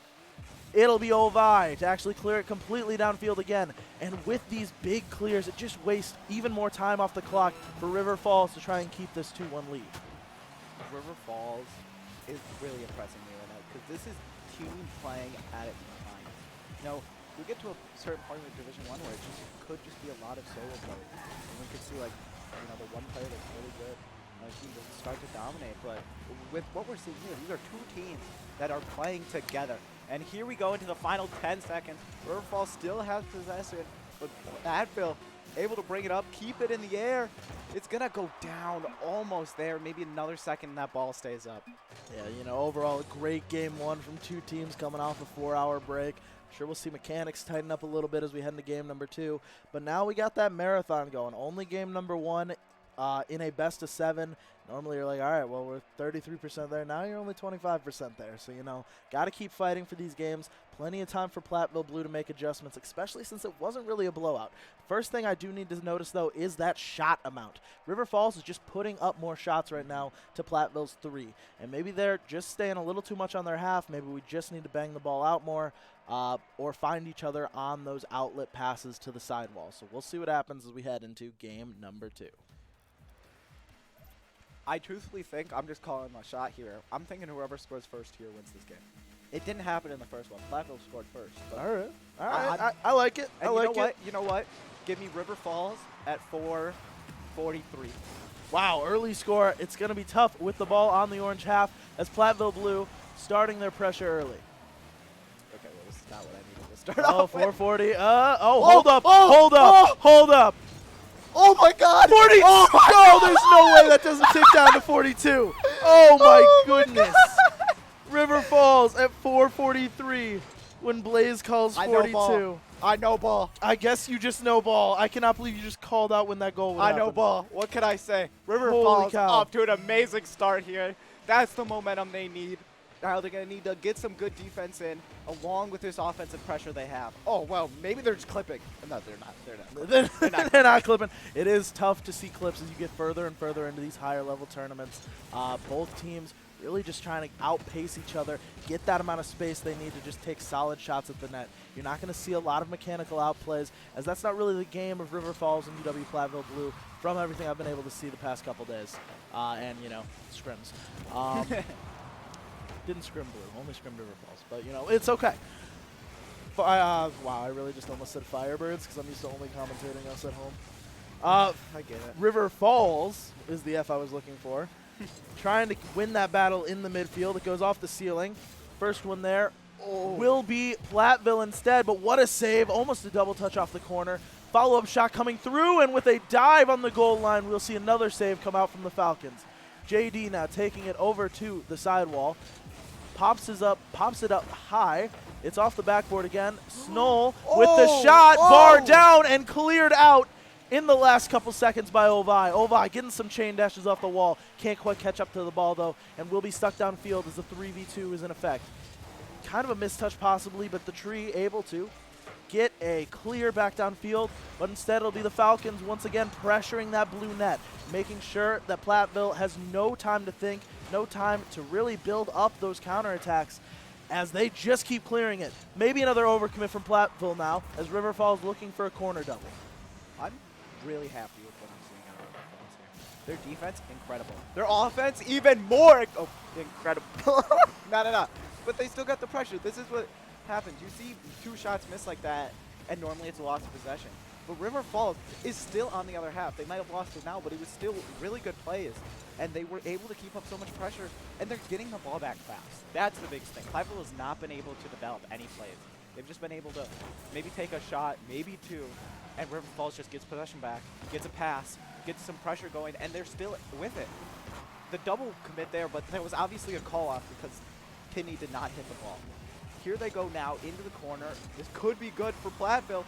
It'll be Ovi to actually clear it completely downfield again. And with these big clears, it just wastes even more time off the clock for River Falls to try and keep this 2-1 lead.
River Falls is really impressing me right now because this is team playing at its finest. You know, we get to a certain part of the Division 1 where it just could just be a lot of solo players. And we could see, like, you know, the one player that's really good, team will start to dominate. But with what we're seeing here, these are two teams that are playing together. And here we go into the final 10 seconds. River Falls still has possession, but Advil able to bring it up, keep it in the air. It's gonna go down almost there. Maybe another second and that ball stays up.
Yeah, you know, overall a great game one from two teams coming off a 4-hour break. Sure, we'll see mechanics tighten up a little bit as we head into game number 2. But now we got that marathon going. Only game number 1 in a best of 7. Normally you're like, all right, well, we're 33% there. Now you're only 25% there. So, you know, got to keep fighting for these games. Plenty of time for Platteville Blue to make adjustments, especially since it wasn't really a blowout. First thing I do need to notice, though, is that shot amount. River Falls is just putting up more shots right now to Platteville's 3. And maybe they're just staying a little too much on their half. Maybe we just need to bang the ball out more or find each other on those outlet passes to the sidewall. So we'll see what happens as we head into game number 2.
I truthfully think, I'm just calling my shot here, I'm thinking whoever scores first here wins this game. It didn't happen in the first one. Platteville scored first.
All right. I like it.
And
I like it.
You know what? Give me River Falls at 4:43.
Wow, early score. It's going to be tough with the ball on the orange half as Platteville Blue starting their pressure early.
Okay, well, this is not what I needed to start off with.
440. Hold up.
Oh my god!
40! Oh, there's no way that doesn't tick down to 42. Oh my goodness. River Falls at 4:43 when Blaze calls 42.
I know ball.
I guess you just know ball. I cannot believe you just called out when that goal would happen.
I know ball. What can I say? River
Holy
Falls
cow.
off to an amazing start here. That's the momentum they need. Now they're going to need to get some good defense in along with this offensive pressure they have. Oh, well, maybe they're just clipping. No, they're not.
They're not clipping. It is tough to see clips as you get further and further into these higher level tournaments. Both teams really just trying to outpace each other, get that amount of space they need to just take solid shots at the net. You're not going to see a lot of mechanical outplays, as that's not really the game of River Falls and UW Platteville Blue from everything I've been able to see the past couple days. And, you know, scrims. Didn't scrim Blue, only scrimmed River Falls, but, you know, it's okay. Wow, I really just almost said Firebirds because I'm used to only commentating us at home.
I get it.
River Falls is the F I was looking for. Trying to win that battle in the midfield. It goes off the ceiling. First one there will be Platteville instead, but what a save. Almost a double touch off the corner. Follow-up shot coming through, and with a dive on the goal line, we'll see another save come out from the Falcons. JD now taking it over to the sidewall. Pops it up high. It's off the backboard again. Snow with the shot, bar down and cleared out in the last couple seconds by Ovi. Ovi getting some chain dashes off the wall. Can't quite catch up to the ball though, and will be stuck downfield as the 3v2 is in effect. Kind of a mistouch possibly, but the tree able to get a clear back downfield, but instead it'll be the Falcons once again pressuring that blue net, making sure that Platteville has no time to think, no time to really build up those counterattacks as they just keep clearing it. Maybe another overcommit from Platteville now as River Falls looking for a corner double.
I'm really happy with what I'm seeing out of River Falls here. Their defense, incredible. Their offense, even more incredible. No. But they still got the pressure. This is what happens. You see 2 shots missed like that, and normally it's a loss of possession. But River Falls is still on the other half. They might have lost it now, but it was still really good plays. And they were able to keep up so much pressure, and they're getting the ball back fast. That's the biggest thing. Platteville has not been able to develop any plays. They've just been able to maybe take a shot, maybe 2, and River Falls just gets possession back, gets a pass, gets some pressure going, and they're still with it. The double commit there, but there was obviously a call-off because Kidney did not hit the ball. Here they go now into the corner. This could be good for Platteville.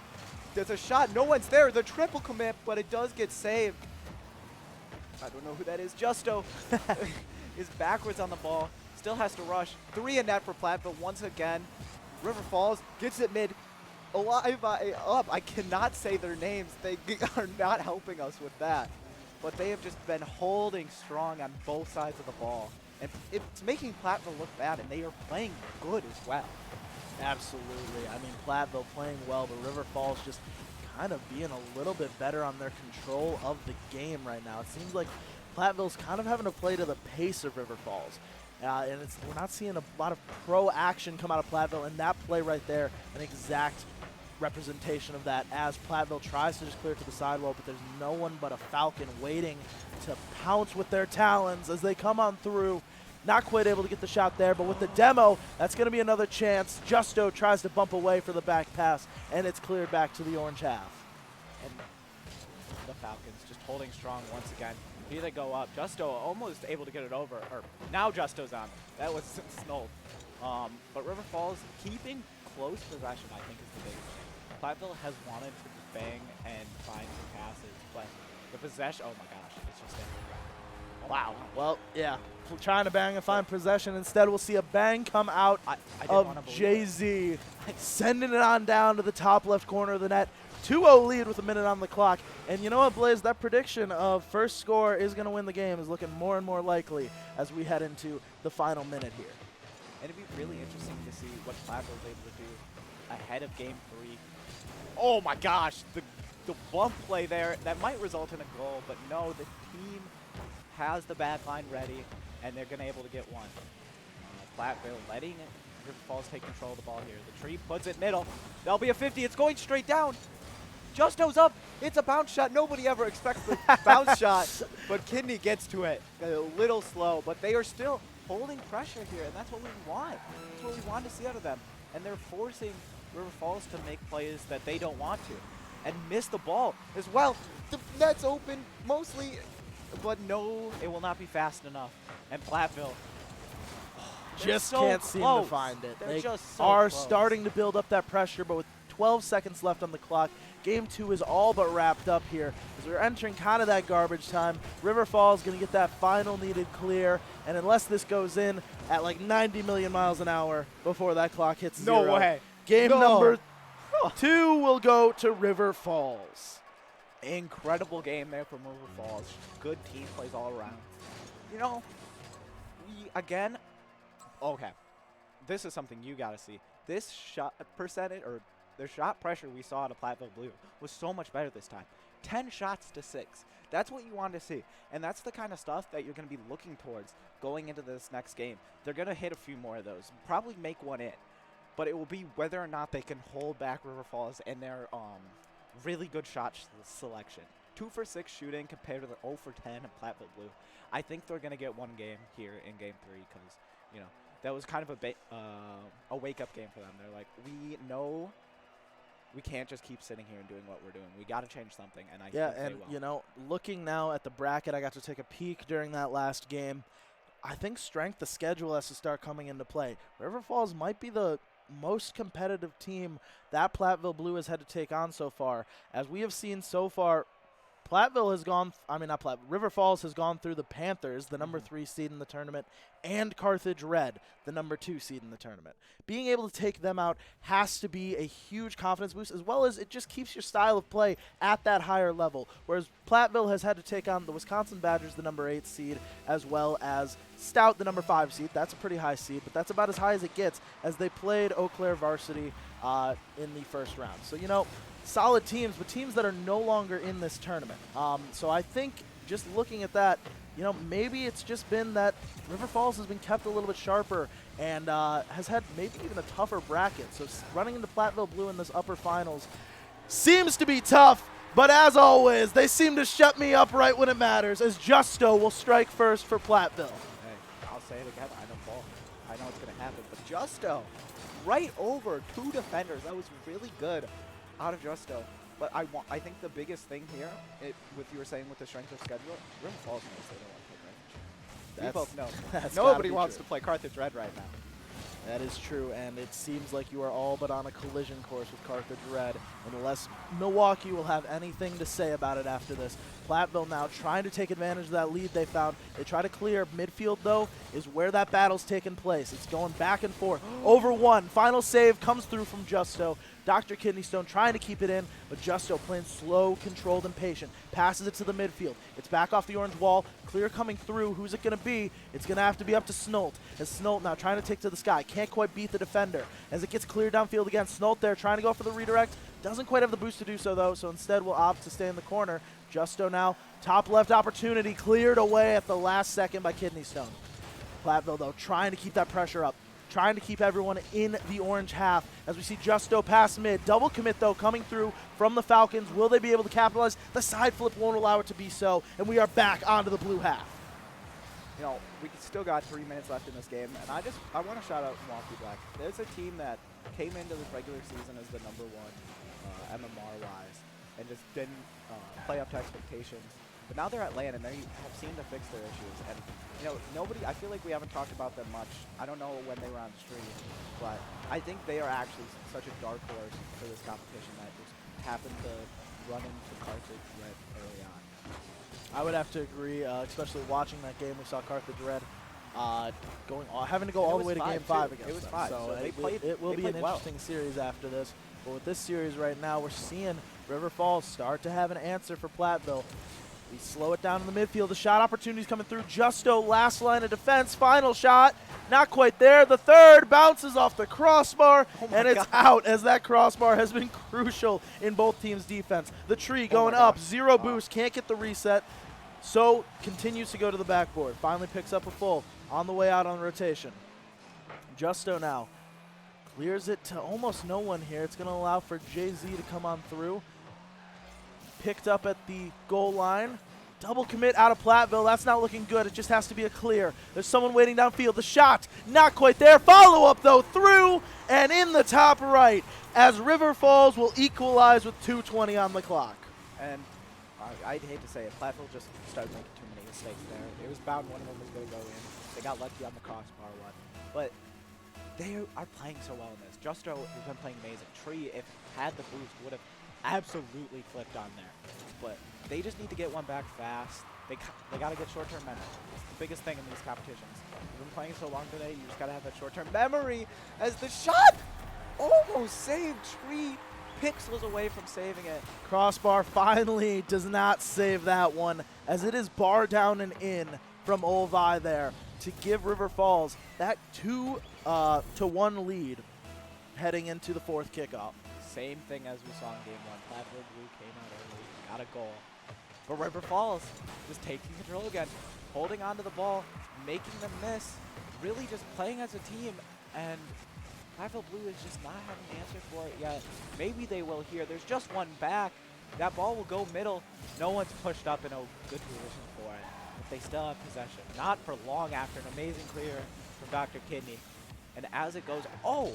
There's a shot. No one's there. The triple commit, but it does get saved. I don't know who that is. Justo is backwards on the ball. Still has to rush. 3 in net for Platteville once again. River Falls gets it mid. Alive up. I cannot say their names. They are not helping us with that. But they have just been holding strong on both sides of the ball. And it's making Platteville look bad, and they are playing good as well.
Absolutely. I mean, Platteville playing well, but River Falls just kind of being a little bit better on their control of the game right now. It seems like Platteville's kind of having to play to the pace of River Falls. And we're not seeing a lot of pro action come out of Platteville, and that play right there, an exact representation of that as Platteville tries to just clear to the sidewall, but there's no one but a Falcon waiting to pounce with their talons as they come on through. Not quite able to get the shot there, but with the demo, that's going to be another chance. Justo tries to bump away for the back pass, and it's cleared back to the orange half.
And the Falcons just holding strong once again. Here they go up. Justo almost able to get it over. Or now Justo's on. That was snolled. But River Falls keeping close possession, I think, is the biggest thing. Platteville has wanted to just bang and find some passes, but the possession, oh my gosh, it's just there.
Wow. Well, yeah. Trying to bang and find possession. Instead, we'll see a bang come out of Jay-Z, sending it on down to the top left corner of the net. 2-0 lead with a minute on the clock. And you know what, Blaze? That prediction of first score is going to win the game is looking more and more likely as we head into the final minute here.
And it'd be really interesting to see what Platteville is able to do ahead of Game 3. Oh my gosh, the bump play there, that might result in a goal, but no, the team has the bad line ready, and they're going to be able to get one. Platteville letting River Falls take control of the ball here. The tree puts it middle. That'll be a 50. It's going straight down. Justo's up. It's a bounce shot. Nobody ever expects the bounce shot, but Kidney gets to it a little slow, but they are still holding pressure here, and that's what we want. That's what we want to see out of them. And they're forcing River Falls to make plays that they don't want to and miss the ball as well. The net's open mostly, but no, it will not be fast enough. And Platteville
just
so
can't seem to find it.
They're
They
just so
are
close.
starting to build up that pressure, but with 12 seconds left on the clock, Game 2 is all but wrapped up here as we're entering kind of that garbage time. River Falls going to get that final needed clear, and unless this goes in at like 90 million miles an hour before that clock hits zero,
No way.
game
No.
number 2 will go to River Falls.
Incredible game there from River Falls. Good team plays all around. You know, again, okay, this is something you got to see. This shot percentage, or the shot pressure we saw out of Platteville Blue was so much better this time. 10 shots to 6. That's what you want to see. And that's the kind of stuff that you're going to be looking towards going into this next game. They're going to hit a few more of those, probably make one in. But it will be whether or not they can hold back River Falls in their really good shot selection. 2 for 6 shooting compared to the 0 for 10 in Platteville Blue. I think they're going to get one game here in Game 3 because, you know, that was kind of a wake-up game for them. They're like, we know we can't just keep sitting here and doing what we're doing. We got to change something, and I think they will.
You know, looking now at the bracket, I got to take a peek during that last game. I think strength of schedule has to start coming into play. River Falls might be the most competitive team that Platteville Blue has had to take on so far. As we have seen so far, Platteville has gone, River Falls has gone through the Panthers, the number 3 seed in the tournament, and Carthage Red, the number 2 seed in the tournament. Being able to take them out has to be a huge confidence boost, as well as it just keeps your style of play at that higher level. Whereas Platteville has had to take on the Wisconsin Badgers, the number 8 seed, as well as Stout, the number 5 seed. That's a pretty high seed, but that's about as high as it gets as they played Eau Claire varsity in the first round. So, you know, solid teams, but teams that are no longer in this tournament. So I think just looking at that, you know, maybe it's just been that River Falls has been kept a little bit sharper and has had maybe even a tougher bracket. So running into Platteville Blue in this upper finals seems to be tough, but as always, they seem to shut me up right when it matters, as Justo will strike first for Platteville.
Hey, I'll say it again. I know Paul. I know it's going to happen, but Justo, right over 2 defenders. That was really good out of Justo. But I think the biggest thing here, with you were saying with the strength of schedule, River Falls knows they don't want to play Carthage. We both know. Nobody wants to play Carthage Red right now.
That is true, and it seems like you are all but on a collision course with Carthage Red, unless Milwaukee will have anything to say about it after this. Platteville now trying to take advantage of that lead they found. They try to clear. Midfield, though, is where that battle's taking place. It's going back and forth. Over 1. Final save comes through from Justo. Dr. Kidney Stone trying to keep it in, but Justo playing slow, controlled, and patient. Passes it to the midfield. It's back off the orange wall. Clear coming through. Who's it going to be? It's going to have to be up to Snolt. As Snolt now trying to take to the sky. Can't quite beat the defender. As it gets cleared downfield again, Snolt there trying to go for the redirect. Doesn't quite have the boost to do so, though, so instead will opt to stay in the corner. Justo now, top left opportunity, cleared away at the last second by Kidney Stone. Platteville, though, trying to keep that pressure up. Trying to keep everyone in the orange half as we see Justo pass mid. Double commit, though, coming through from the Falcons. Will they be able to capitalize? The side flip won't allow it to be so, and we are back onto the blue half.
You know, we still got 3 minutes left in this game, and I want to shout out Milwaukee Black. There's a team that came into this regular season as the #1 MMR-wise and just didn't play up to expectations. But now they're at LAN, and they have seemed to fix their issues. And, you know, I feel like we haven't talked about them much. I don't know when they were on stream, but I think they are actually such a dark horse for this competition that just happened to run into Carthage Red early on.
I would have to agree, especially watching that game. We saw Carthage Red having to go all the way to Game 5 against them.
It was 5, so
it will be an interesting series after this. But with this series right now, we're seeing River Falls start to have an answer for Platteville. We slow it down in the midfield. The shot opportunities coming through. Justo, last line of defense. Final shot. Not quite there. The third bounces off the crossbar, and it's out as that crossbar has been crucial in both teams' defense. The tree going up. Zero boost. Can't get the reset. So continues to go to the backboard. Finally picks up a full on the way out on rotation. Justo now clears it to almost no one here. It's going to allow for JZ to come on through. Picked up at the goal line. Double commit out of Platteville. That's not looking good. It just has to be a clear. There's someone waiting downfield. The shot, not quite there. Follow-up, though, through and in the top right as River Falls will equalize with 2:20 on the clock.
And I'd hate to say it, Platteville just started making too many mistakes there. It was bound one of them was going to go in. They got lucky on the crossbar one. But they are playing so well in this. Justo has been playing amazing. Tree, if had the boost, would have absolutely flipped on there. But they just need to get one back fast. They got to get short-term memory. It's the biggest thing in these competitions. You've been playing so long today, you just got to have that short-term memory as the shot almost saved. Tree pixels away from saving it.
Crossbar finally does not save that one as it is bar down and in from Olvi there to give River Falls that 2-1 lead heading into the 4th kickoff.
Same thing as we saw in Game 1. Platteville Blue came out early, got a goal. But River Falls just taking control again, holding onto the ball, making them miss, really just playing as a team. And Platteville Blue is just not having an answer for it yet. Maybe they will here. There's just one back. That ball will go middle. No one's pushed up in a good position for it. But they still have possession. Not for long after an amazing clear from Dr. Kidney. And as it goes, oh!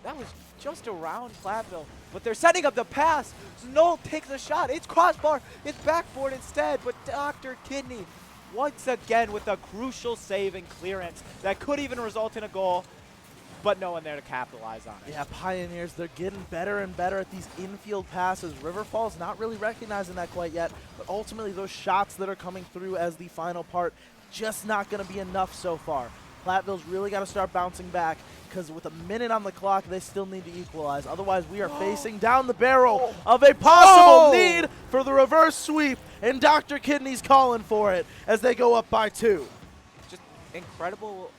That was just around Platteville, but they're setting up the pass. Snow takes a shot. It's crossbar. It's backboard instead, but Dr. Kidney once again with a crucial save and clearance that could even result in a goal, but no one there to capitalize on it.
Yeah, Pioneers, they're getting better and better at these infield passes. River Falls not really recognizing that quite yet, but ultimately those shots that are coming through as the final part, just not going to be enough so far. Platteville's really got to start bouncing back because with a minute on the clock, they still need to equalize. Otherwise, we are facing down the barrel of a possible need for the reverse sweep, and Dr. Kidney's calling for it as they go up by 2.
Just incredible,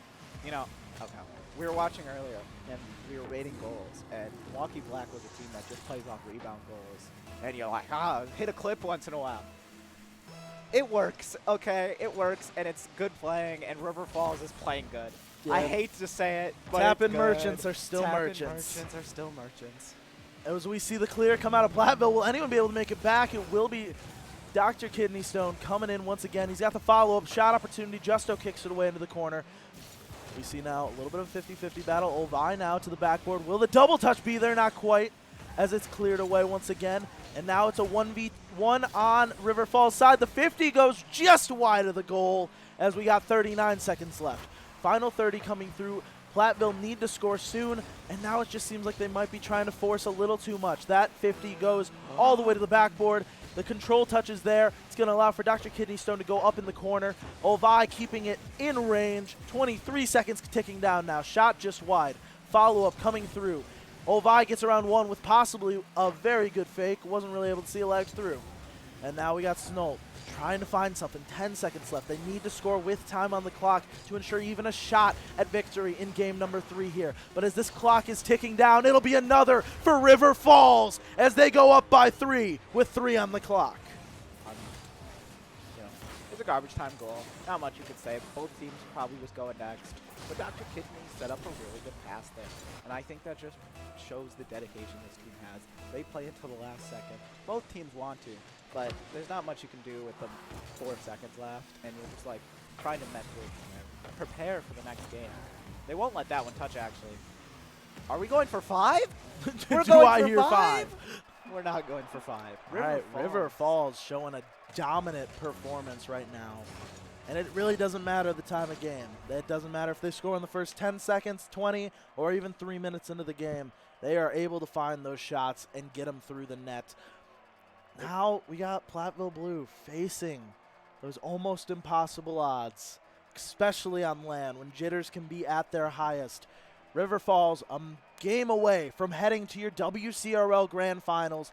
you know, okay. we were watching earlier, and we were rating goals, and Milwaukee Black was a team that just plays off rebound goals. And you're like, hit a clip once in a while. It works, okay? It works, and it's good playing, and River Falls is playing good.
Yeah.
I hate to say it, but
Tap-in
it's good.
merchants are still
Tap-in
merchants.
merchants are still merchants.
As we see the clear come out of Platteville, will anyone be able to make it back? It will be Dr. Kidney Stone coming in once again. He's got the follow-up shot opportunity. Justo kicks it away into the corner. We see now a little bit of a 50-50 battle. Ovi now to the backboard. Will the double touch be there? Not quite, as it's cleared away once again. And now it's a 1v1 on River Falls side. The 50 goes just wide of the goal as we got 39 seconds left. Final 30 coming through. Platteville need to score soon, and now it just seems like they might be trying to force a little too much. That 50 goes all the way to the backboard. The control touch is there. It's going to allow for Dr. Kidney Stone to go up in the corner. Ovi keeping it in range. 23 seconds ticking down now. Shot just wide. Follow-up coming through. Ovi gets around one with possibly a very good fake. Wasn't really able to see a legs through. And now we got Snolt trying to find something. 10 seconds left. They need to score with time on the clock to ensure even a shot at victory in game number 3 here. But as this clock is ticking down, it'll be another for River Falls as they go up by 3 with 3 on the clock.
You know, it's a garbage time goal. Not much you could say. Both teams probably was going next. But Dr. Kidney set up a really good pass there. And I think that just shows the dedication this team has. They play until the last second. Both teams want to, but there's not much you can do with them 4 seconds left. And you're just like trying to mentally prepare for the next game. They won't let that one touch, actually. Are we going for 5? We're
Do
going
I
for
hear
5? We're not going for 5.
River Falls showing a dominant performance right now. And it really doesn't matter the time of game. It doesn't matter if they score in the first 10 seconds, 20, or even 3 minutes into the game. They are able to find those shots and get them through the net. Now we got Platteville Blue facing those almost impossible odds, especially on LAN when jitters can be at their highest. River Falls a game away from heading to your WCRL Grand Finals.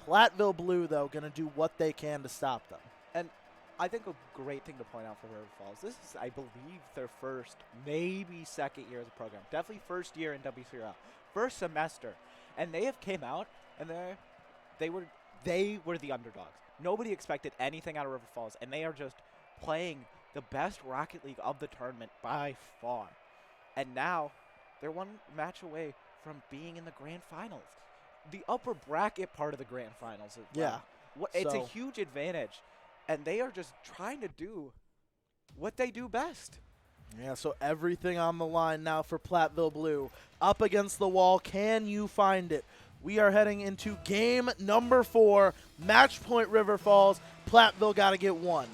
Platteville Blue, though, going to do what they can to stop them.
And I think a great thing to point out for River Falls, this is, I believe, their first, maybe second year of the program. Definitely first year in WCRL. First semester. And they have came out, and they were the underdogs. Nobody expected anything out of River Falls, and they are just playing the best Rocket League of the tournament by far. And now they're one match away from being in the Grand Finals. The upper bracket part of the Grand Finals as well.
Yeah.
It's a huge advantage. And they are just trying to do what they do best.
Yeah, so everything on the line now for Platteville Blue. Up against the wall. Can you find it? We are heading into game number 4. Match point River Falls. Platteville got to get 1.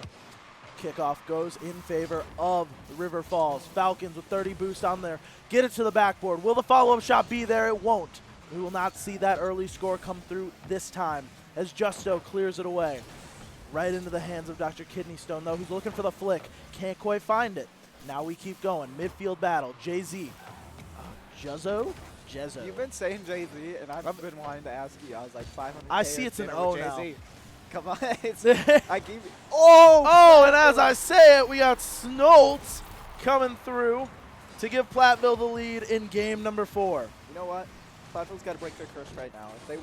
Kickoff goes in favor of River Falls. Falcons with 30 boost on there. Get it to the backboard. Will the follow-up shot be there? It won't. We will not see that early score come through this time as Justo clears it away. Right into the hands of Dr. Kidney Stone, though, who's looking for the flick. Can't quite find it. Now we keep going. Midfield battle. Jay-Z. Jezzo?
You've been saying Jay-Z, and I've been wanting to ask you. I was like 500.
I see it's an O now.
Come on. I keep.
Oh, and as I say it, we got Snoltz coming through to give Platteville the lead in game number 4.
You know what? Platteville's got to break their curse right now. If they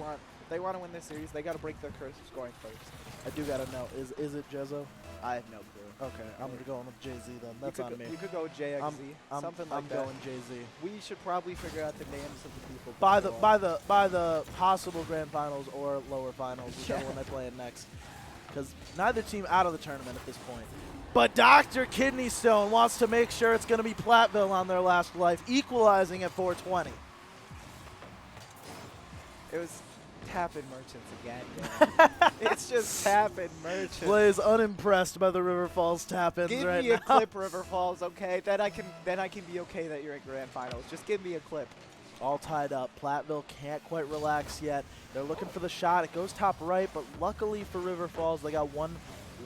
want to win this series, they got to break their curse of scoring first.
I do got to know. Is it Jezzo?
I have no clue.
Okay, I'm going with Jay-Z then. That's on me.
You could go JXZ, something like that.
I'm going Jay-Z.
We should probably figure out the names of the people.
By the possible grand finals or lower finals, whichever one they play in next. Because neither team out of the tournament at this point. But Dr. Kidney Stone wants to make sure it's going to be Platteville on their last life, equalizing at 420.
It was tap-in merchants again. It's just tap-in merchants.
Blaze unimpressed by the River Falls tap-ins right now.
Give me a clip, River Falls, okay? Then I can be okay that you're in grand finals. Just give me a clip.
All tied up. Platteville can't quite relax yet. They're looking for the shot. It goes top right, but luckily for River Falls, they got one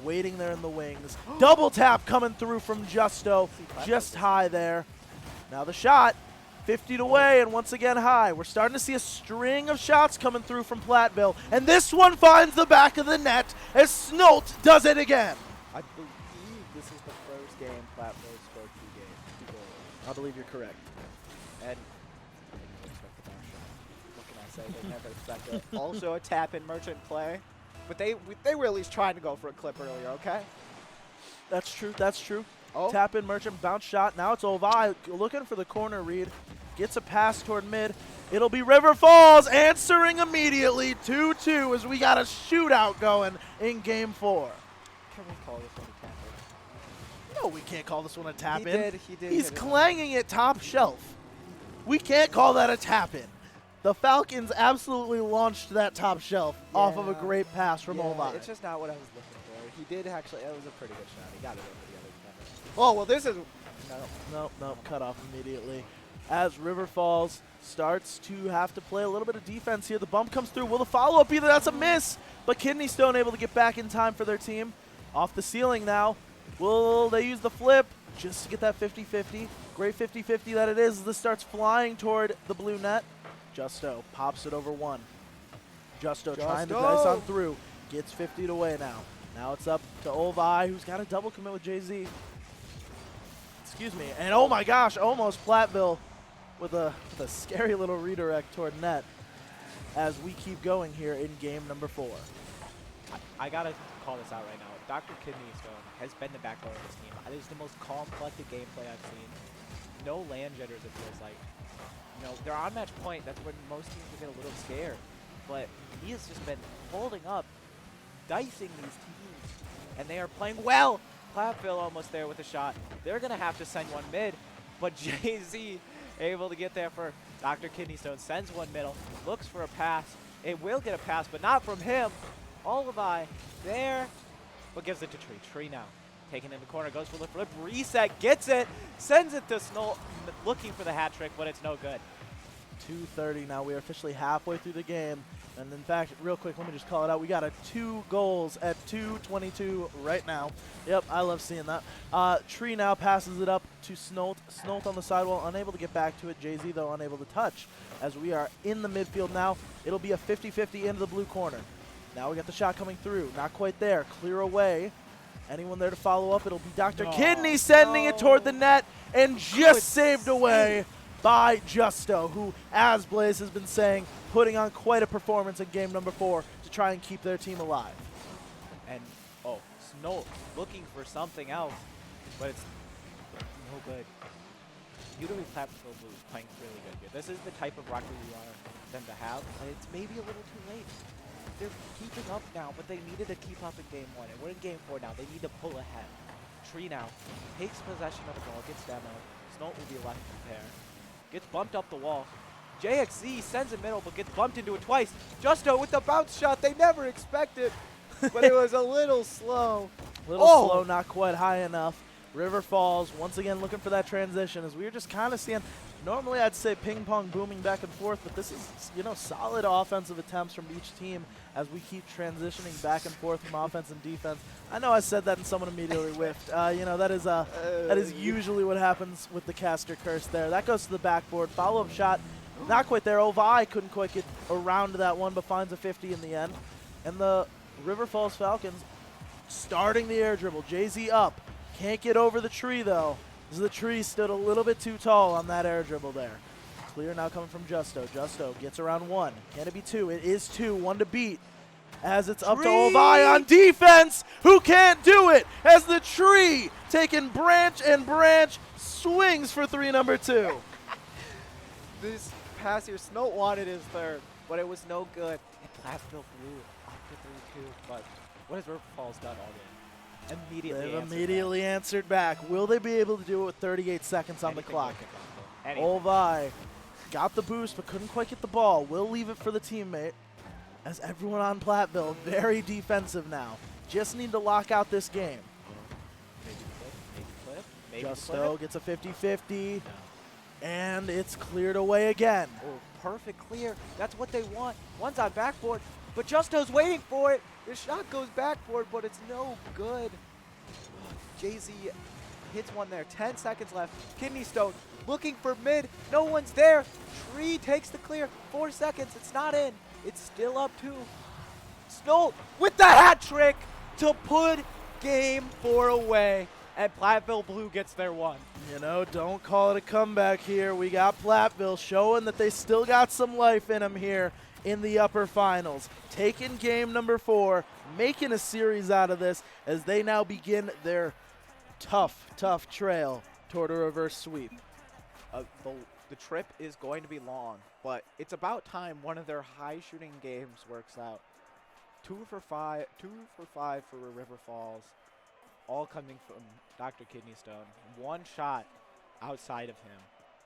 waiting there in the wings. Double tap coming through from Justo. Just high there. Now the shot. 50 away and once again high. We're starting to see a string of shots coming through from Platteville. And this one finds the back of the net as Snolt does it again.
I believe this is the first game Platteville scored 2 goals.
I believe you're correct.
And they never expect the bar shot. What can I say? They never expect it. Also a tap-in merchant play. But they were at least trying to go for a clip earlier, okay?
That's true. That's true.
Oh.
Tap in merchant, bounce shot. Now it's Ovi looking for the corner read. Gets a pass toward mid. It'll be River Falls answering immediately. 2-2 as we got a shootout going in game 4.
Can we call this one a tap-in?
No, we can't call this one a tap
He
in.
did
He's
hit it.
clanging it top shelf. We can't call that a tap in. The Falcons absolutely launched that top shelf off of a
Yeah.
great pass from
Yeah,
Ovi.
it's just not what I was looking for. He did actually, it was a pretty good shot. He got it over the other defender. Oh, well, this is, no.
Nope, cut off immediately. As River Falls starts to have to play a little bit of defense here. The bump comes through. Will the follow-up be there? That's a miss. But Kidney Stone able to get back in time for their team. Off the ceiling now. Will they use the flip just to get that 50-50? Great 50-50 that it is as this starts flying toward the blue net. Justo pops it over one. Justo trying to dice on through. Gets 50 away now. Now it's up to Ovi, who's got a double commit with Jay-Z. Excuse me. And oh my gosh, almost Platteville with a scary little redirect toward net as we keep going here in game number 4.
I gotta call this out right now. Dr. Kidney Stone has been the backbone of this team. It is the most calm, collected gameplay I've seen. No LAN jitters, it feels like. You know, they're on match point. That's when most teams will get a little scared. But he has just been holding up, dicing these teams, and they are playing well. Platteville almost there with a shot. They're gonna have to send one mid, but Jay-Z able to get there for Dr. Kidney Stone. Sends one middle, looks for a pass. It will get a pass, but not from him. Olivi there, but gives it to Tree. Tree now taken in the corner, goes for the flip, reset, gets it, sends it to Snow, looking for the hat trick, but it's no good.
2:30 now. We are officially halfway through the game. And in fact, real quick, let me just call it out. We got 2 goals at 2:22 right now. Yep, I love seeing that. Tree now passes it up to Snolt. Snolt on the sidewall, unable to get back to it. Jay-Z, though, unable to touch. As we are in the midfield now, it'll be a 50-50 into the blue corner. Now we got the shot coming through. Not quite there. Clear away. Anyone there to follow up? It'll be Dr. Kidney sending it toward the net and just saved away by Justo, who, as Blaze has been saying, putting on quite a performance in game number 4 to try and keep their team alive.
And, oh, Snow looking for something else, but it's no good. UW Platteville Blue is playing really good here. This is the type of rocket we want them to have, but it's maybe a little too late. They're keeping up now, but they needed to keep up in game 1. And we're in game 4 now. They need to pull ahead. Tree now takes possession of the ball, gets demo. Snow will be left in pair. Gets bumped up the wall. JXZ sends it middle, but gets bumped into it twice. Justo with the bounce shot they never expected, but it was a little slow.
Slow, not quite high enough. River Falls once again looking for that transition as we were just kind of seeing. Normally I'd say ping pong booming back and forth, but this is, you know, solid offensive attempts from each team as we keep transitioning back and forth from offense and defense. I know I said that and someone immediately whiffed. You know, that is usually what happens with the caster curse there. That goes to the backboard. Follow-up shot, not quite there. Ovi couldn't quite get around to that one, but finds a 50 in the end. And the River Falls Falcons starting the air dribble. Jay-Z up. Can't get over the tree, though. The tree stood a little bit too tall on that air dribble there. Clear now coming from Justo. Justo gets around 1. Can it be 2? It is 2. 1 to beat. As it's up to Ovi on defense, who can't do it. As the tree taking branch and branch swings for 3 number 2.
This pass here, Snow wanted his third, but it was no good. And Platteville Blue up to 3-2. But what has River Falls done all game?
Immediately answered back. Will they be able to do it with 38 seconds on the clock? Ovi got the boost but couldn't quite get the ball. Will leave it for the teammate as everyone on Platteville very defensive now. Just need to lock out this game.
Maybe
Justo gets a 50-50 and it's cleared away again.
Oh, perfect clear. That's what they want. One's on backboard, but Justo's waiting for it. The shot goes backboard, but it's no good. Jay-Z hits one there. 10 seconds left. Kidney Stone looking for mid. No one's there. Tree takes the clear. 4 seconds. It's not in. It's still up 2. Snow with the hat trick to put game 4 away and Platteville Blue gets their one.
You know, don't call it a comeback here. We got Platteville showing that they still got some life in them here in the upper finals. Taking game number 4, making a series out of this as they now begin their tough trail toward a reverse sweep.
The trip is going to be long, but it's about time one of their high-shooting games works out. 2 for 5 for River Falls, all coming from Dr. Kidney Stone. 1 shot outside of him,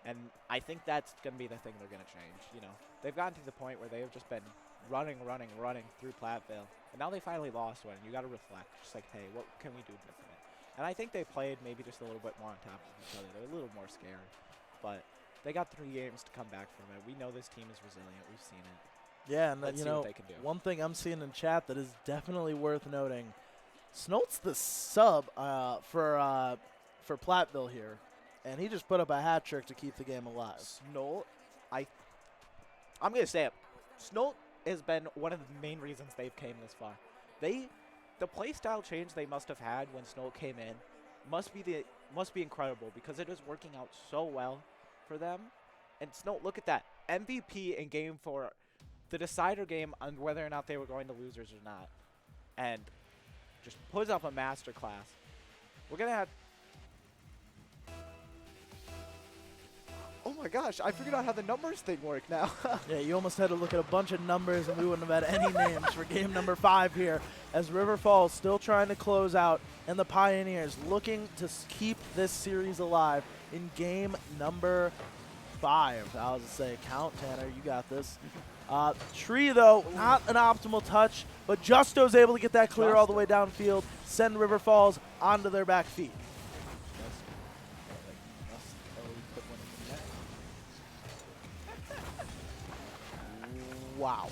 and I think that's going to be the thing they're going to change. You know, they've gotten to the point where they have just been running through Platteville, and now they finally lost one. You got to reflect, just like, hey, what can we do different? And I think they played maybe just a little bit more on top of each other. They're a little more scared, but they got 3 games to come back from it. We know this team is resilient. We've seen it.
Yeah, and
Let's
you
see
know,
what they can do.
one thing I'm seeing in chat that is definitely worth noting, Snolt's the sub for Platteville here, and he just put up a hat trick to keep the game alive.
Snolt, I'm going to say it. Snolt has been one of the main reasons they've came this far. The play style change they must have had when Snolt came in must be incredible because it is working out so well for them. And Snolt, look at that. MVP in game 4, the decider game on whether or not they were going to losers or not. And just puts up a masterclass. We're going to have... Oh my gosh, I figured out how the numbers thing work now.
Yeah, you almost had to look at a bunch of numbers and we wouldn't have had any names for game number 5 here as River Falls still trying to close out and the Pioneers looking to keep this series alive in game number 5. I was to say, count, Tanner, you got this. Tree, though, not an optimal touch, but Justo's able to get that clear all the way downfield, send River Falls onto their back feet. Wow.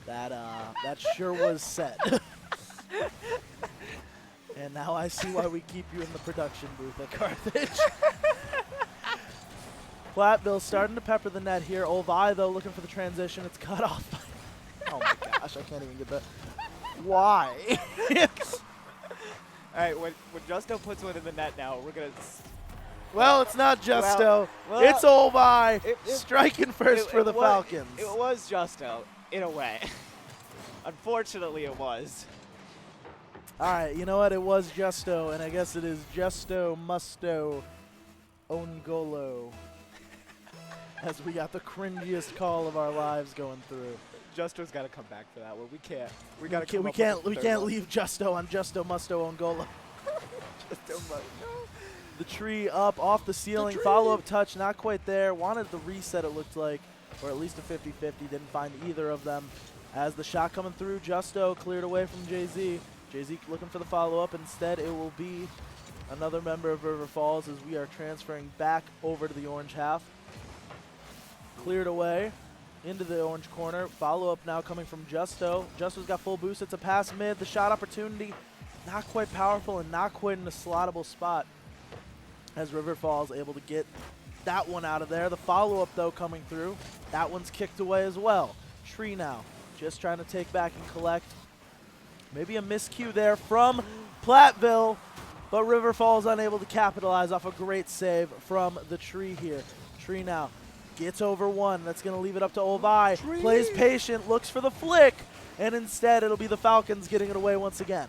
That sure was set. And now I see why we keep you in the production booth at Carthage. Platteville starting to pepper the net here. Olvi, though, looking for the transition. It's cut off. Oh, my gosh. I can't even get that. Why?
All right, when Justo puts one in the net now, we're going to...
Well, it's not Justo.
Well,
it's Olvi striking first for the Falcons.
It was Justo, in a way. Unfortunately, it was.
All right, you know what? It was Justo, and I guess it is Justo Musto Ongolo. As we got the cringiest call of our lives going through.
Justo's got to come back for that one. We can't. We
can't leave Justo on Justo Musto Ongolo. The tree up off the ceiling. Follow-up touch, not quite there. Wanted the reset, it looked like, or at least a 50-50. Didn't find either of them. As the shot coming through, Justo cleared away from Jay-Z. Jay-Z looking for the follow-up. Instead, it will be another member of River Falls as we are transferring back over to the orange half. Cleared away into the orange corner. Follow-up now coming from Justo. Justo's got full boost. It's a pass mid. The shot opportunity not quite powerful and not quite in a slottable spot as River Falls able to get that one out of there. The follow-up, though, coming through. That one's kicked away as well. Tree now just trying to take back and collect. Maybe a miscue there from Platteville, but River Falls unable to capitalize off a great save from the Tree here. Tree now gets over one. That's going to leave it up to Olvi. Plays patient, looks for the flick, and instead it'll be the Falcons getting it away once again.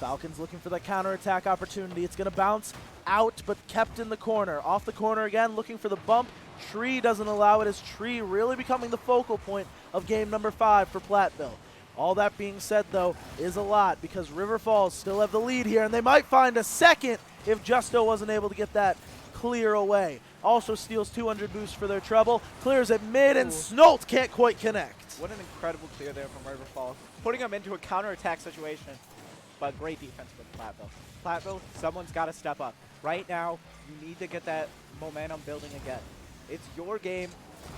Falcons looking for that counterattack opportunity. It's going to bounce out, but kept in the corner. Off the corner again, looking for the bump. Tree doesn't allow it as Tree really becoming the focal point of game number 5 for Platteville. All that being said, though, is a lot because River Falls still have the lead here, and they might find a second if Justo wasn't able to get that clear away. Also steals 200 boost for their trouble. Clears it mid, and Snolt can't quite connect.
What an incredible clear there from River Falls. Putting them into a counterattack situation, but great defense from Platteville. Platteville, someone's got to step up. Right now, you need to get that momentum building again. It's your game.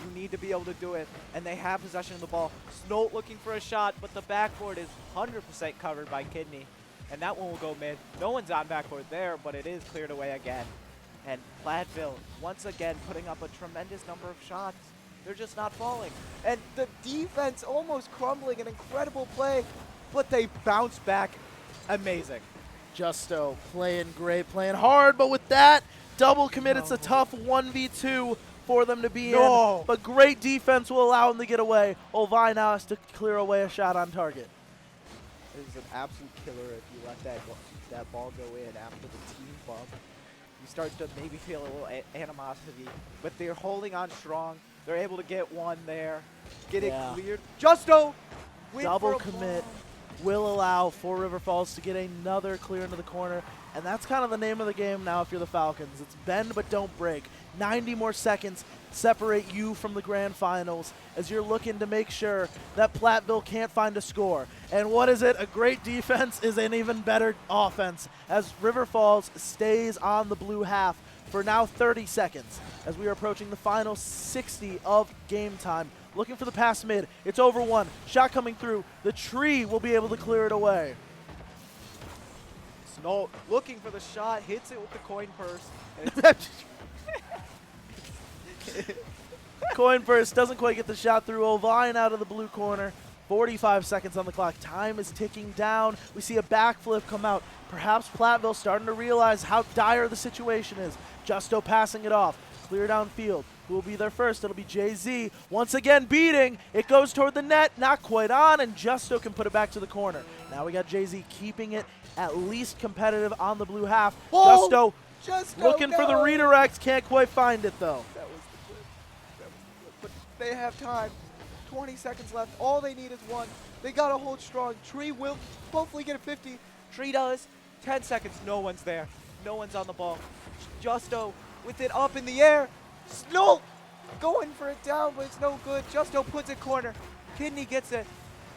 You need to be able to do it, and they have possession of the ball. Snolt looking for a shot, but the backboard is 100% covered by Kidney, and that one will go mid. No one's on backboard there, but it is cleared away again. And Platteville, once again, putting up a tremendous number of shots. They're just not falling. And the defense almost crumbling, an incredible play, but they bounce back amazing.
Justo playing great, playing hard, but with that double commit, it's a tough 1v2 for them to be in. But great defense will allow him to get away. Olvi now has to clear away a shot on target.
It is an absolute killer if you let that ball go in after the team bump. You start to maybe feel a little animosity, but they're holding on strong. They're able to get one there, get it cleared. Justo!
Double commit will allow for River Falls to get another clear into the corner, and that's kind of the name of the game now if you're the Falcons. It's bend but don't break. 90 more seconds separate you from the grand finals as you're looking to make sure that Platteville can't find a score. And what is it? A great defense is an even better offense as River Falls stays on the blue half for now 30 seconds as we are approaching the final 60 of game time. Looking for the pass mid. It's over one. Shot coming through. The tree will be able to clear it away.
Snow looking for the shot, hits it with the coin purse. And
Coin purse doesn't quite get the shot through. Ovine out of the blue corner. 45 seconds on the clock. Time is ticking down. We see a backflip come out. Perhaps Platteville starting to realize how dire the situation is. Justo passing it off. Clear downfield. Who will be there first? It'll be Jay-Z. Once again beating. It goes toward the net. Not quite on, and Justo can put it back to the corner. Now we got Jay-Z keeping it at least competitive on the blue half.
Whoa!
Justo looking for the redirect. Can't quite find it, though.
That was the clip. But they have time. 20 seconds left. All they need is one. They got to hold strong. Tree will hopefully get a 50. Tree does. 10 seconds. No one's there. No one's on the ball. Justo with it up in the air. Snow going for it down, but it's no good. Justo puts it corner. Kidney gets it.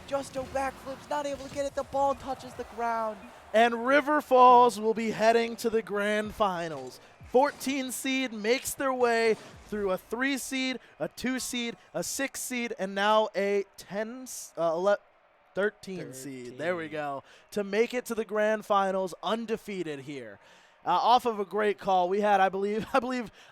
Justo backflips, not able to get it. The ball touches the ground.
And River Falls will be heading to the grand finals. 14 seed makes their way through a 3 seed, a 2 seed, a 6 seed, and now a 13 seed. There we go. To make it to the grand finals undefeated here. Off of a great call, we had, I believe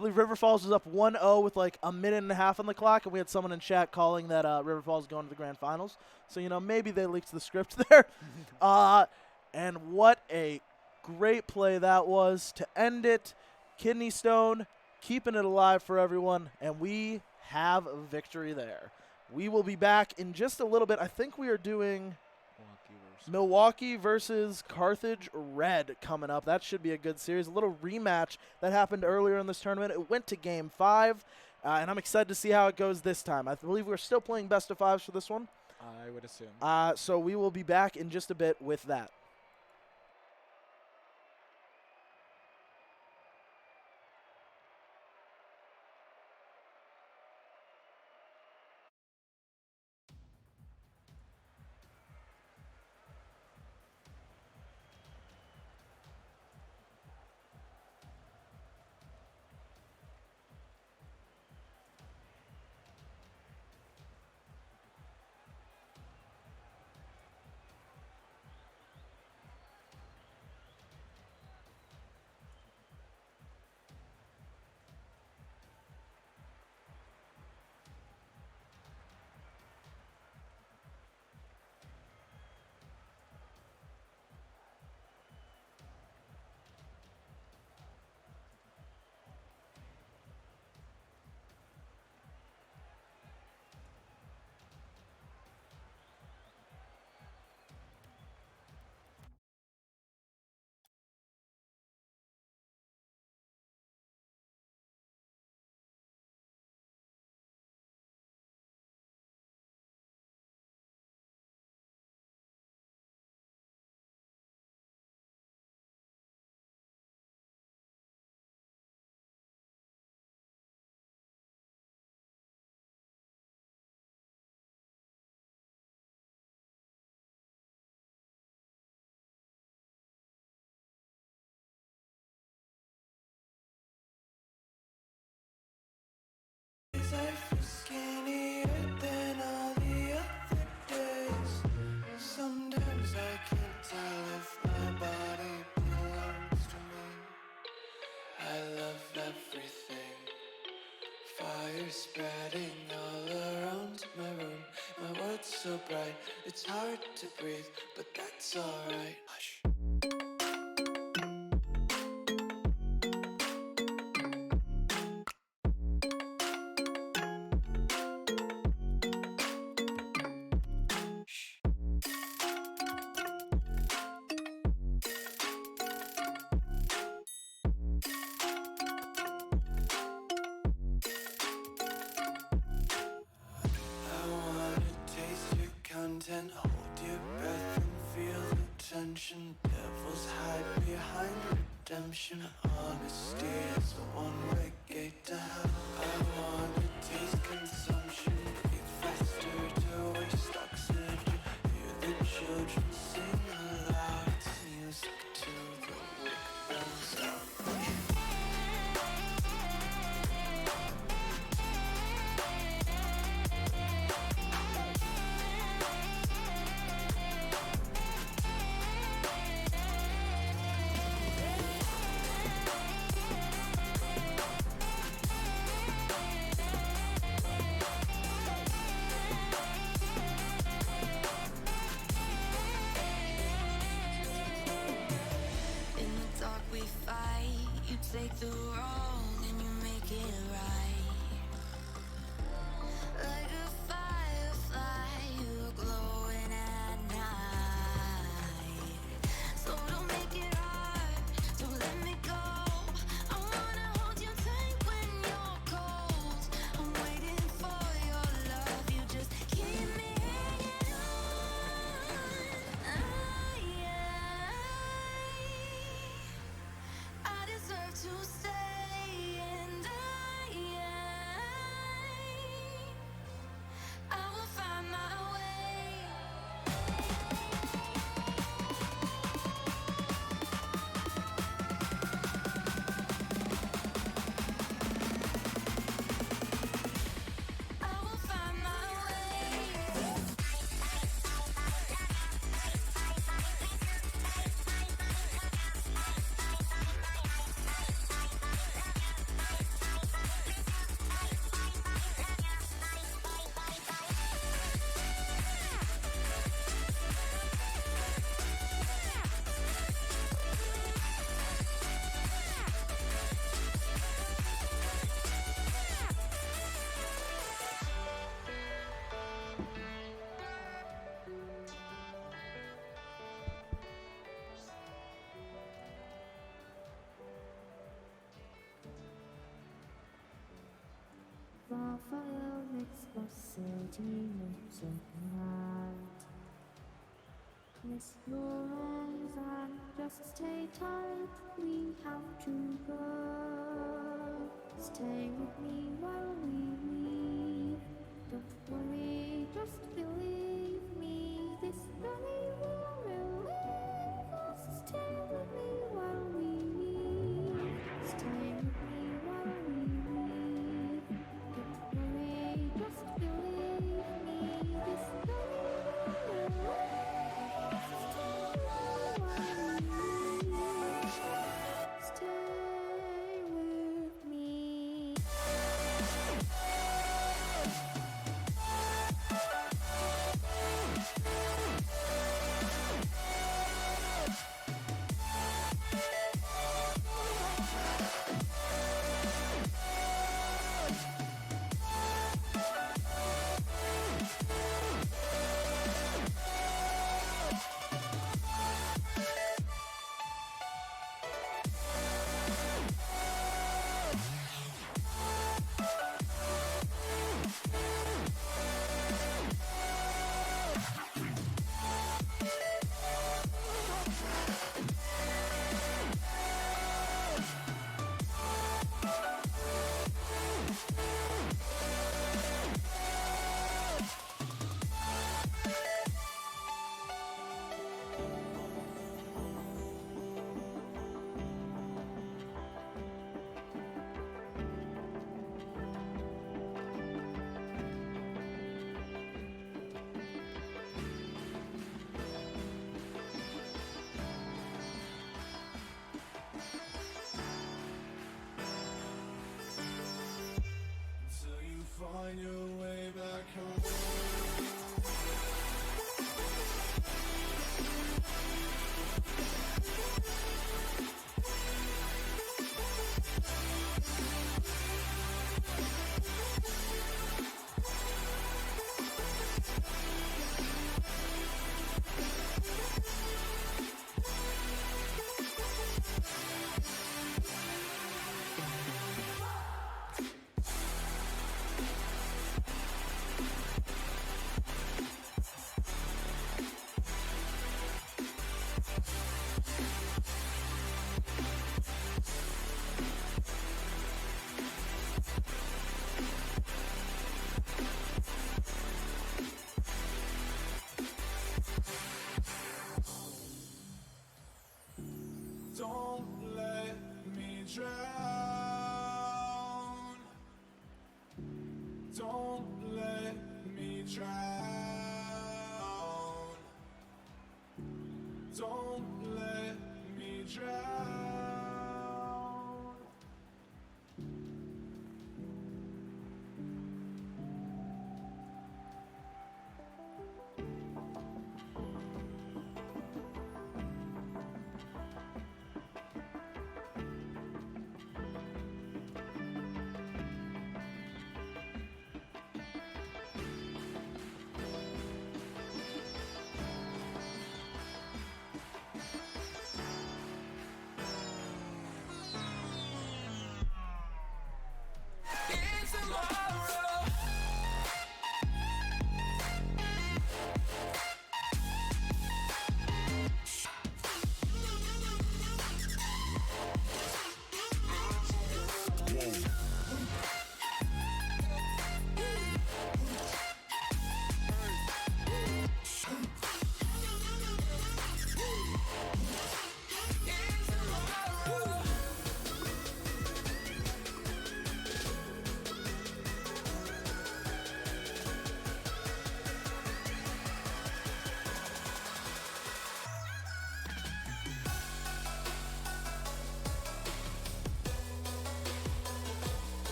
River Falls was up 1-0 with like a minute and a half on the clock, and we had someone in chat calling that River Falls going to the grand finals. So maybe they leaked the script there. And what a great play that was to end it. Kidney Stone keeping it alive for everyone, and we have a victory there. We will be back in just a little bit. I think we are doing Milwaukee versus Carthage Red coming up. That should be a good series. A little rematch that happened earlier in this tournament. It went to game 5, and I'm excited to see how it goes this time. I believe we're still playing best of 5s for this one.
I would assume.
So we will be back in just a bit with that.
Sometimes I can't tell if my body belongs to me. I love everything. Fire spreading all around my room. My world's so bright, it's hard to breathe, but that's alright. Hush. intent. Hold your breath and feel the tension. Devils hide behind redemption. Honesty is a one-way gate to hell. I wanna taste consumption. Breathe faster to waste oxygen. Hear the children sing aloud. It's music till the wick burns out.
In the dark we fight, you take the wrong and you make it right. Like a firefly, you're glowing at night. So don't make it hard, don't let me go. I wanna hold you tight when you're cold. I'm waiting for your love, you just keep me hanging on. I deserve to stay, and I will find my way. I will find my way.
Raphael makes city moves at night. Miss Flores and just stay tight, we have to go. Stay with me while we leave. Don't worry, just believe me. This journey will relieve us. Stay with me while we leave. Stay with me while we leave. Don't worry, just believe me. This journey will relieve us. Stay with me.
Don't let me drown. It's tomorrow.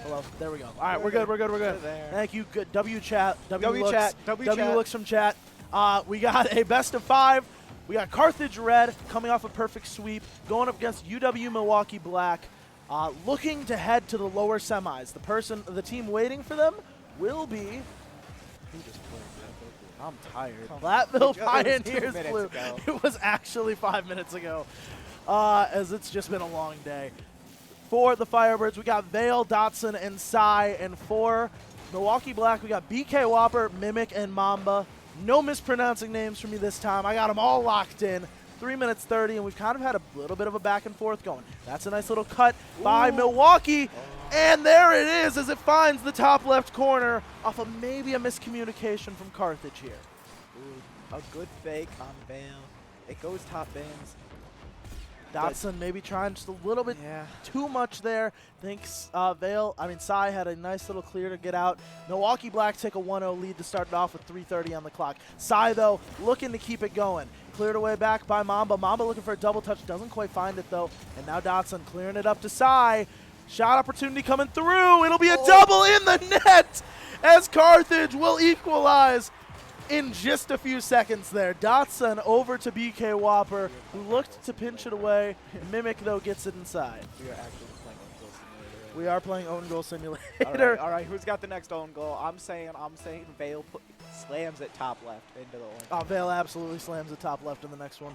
Hello. There we go. All right, we're good. We're good.
There.
Thank you. Good. W chat.
W chat.
W looks from chat. We got a best of 5. We got Carthage Red coming off a perfect sweep, going up against UW Milwaukee Black, looking to head to the lower semis. The team waiting for them will be. Who just played that? I'm tired. Platteville Pioneers Blue. It was actually 5 minutes ago, as it's just been a long day. For the Firebirds, we got Vale, Dotson, and Psy. And for Milwaukee Black, we got BK Whopper, Mimic, and Mamba. No mispronouncing names for me this time. I got them all locked in. 3 minutes 30, and we've kind of had a little bit of a back and forth going. That's a nice little cut by Milwaukee. And there it is as it finds the top left corner off of maybe a miscommunication from Carthage here.
Ooh, a good fake on Vale. It goes top bins.
Dotson maybe trying just a little bit too much there. Thinks Psy had a nice little clear to get out. Milwaukee Black take a 1-0 lead to start it off with 3:30 on the clock. Psy, though, looking to keep it going. Cleared away back by Mamba. Mamba looking for a double touch. Doesn't quite find it, though. And now Dotson clearing it up to Psy. Shot opportunity coming through. It'll be a double in the net as Carthage will equalize in just a few seconds there. Dotson over to BK Whopper, who looked to pinch it away. Mimic, though, gets it inside.
We are actually playing own goal simulator.
We are playing own goal simulator.
All right, who's got the next own goal? I'm saying Vale slams it top left into the orange.
Oh, Vale absolutely slams the top left in the next one.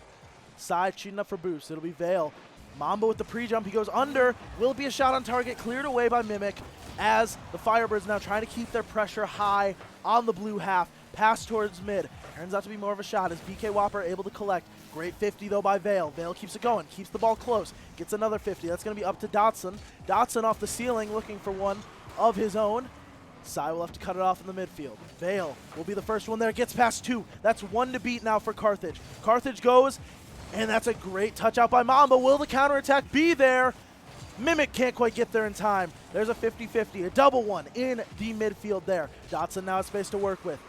Side cheating up for boost. It'll be Vale. Mamba with the pre-jump. He goes under. Will it be a shot on target? Cleared away by Mimic as the Firebirds now trying to keep their pressure high on the blue half. Pass towards mid. Turns out to be more of a shot as BK Whopper able to collect. Great 50, though, by Vale. Vale keeps it going. Keeps the ball close. Gets another 50. That's going to be up to Dotson. Dotson off the ceiling looking for one of his own. Sai will have to cut it off in the midfield. Vale will be the first one there. Gets past 2. That's 1 to beat now for Carthage. Carthage goes, and that's a great touch out by Mamba. Will the counterattack be there? Mimic can't quite get there in time. There's a 50-50, a double one in the midfield there. Dotson now has space to work with.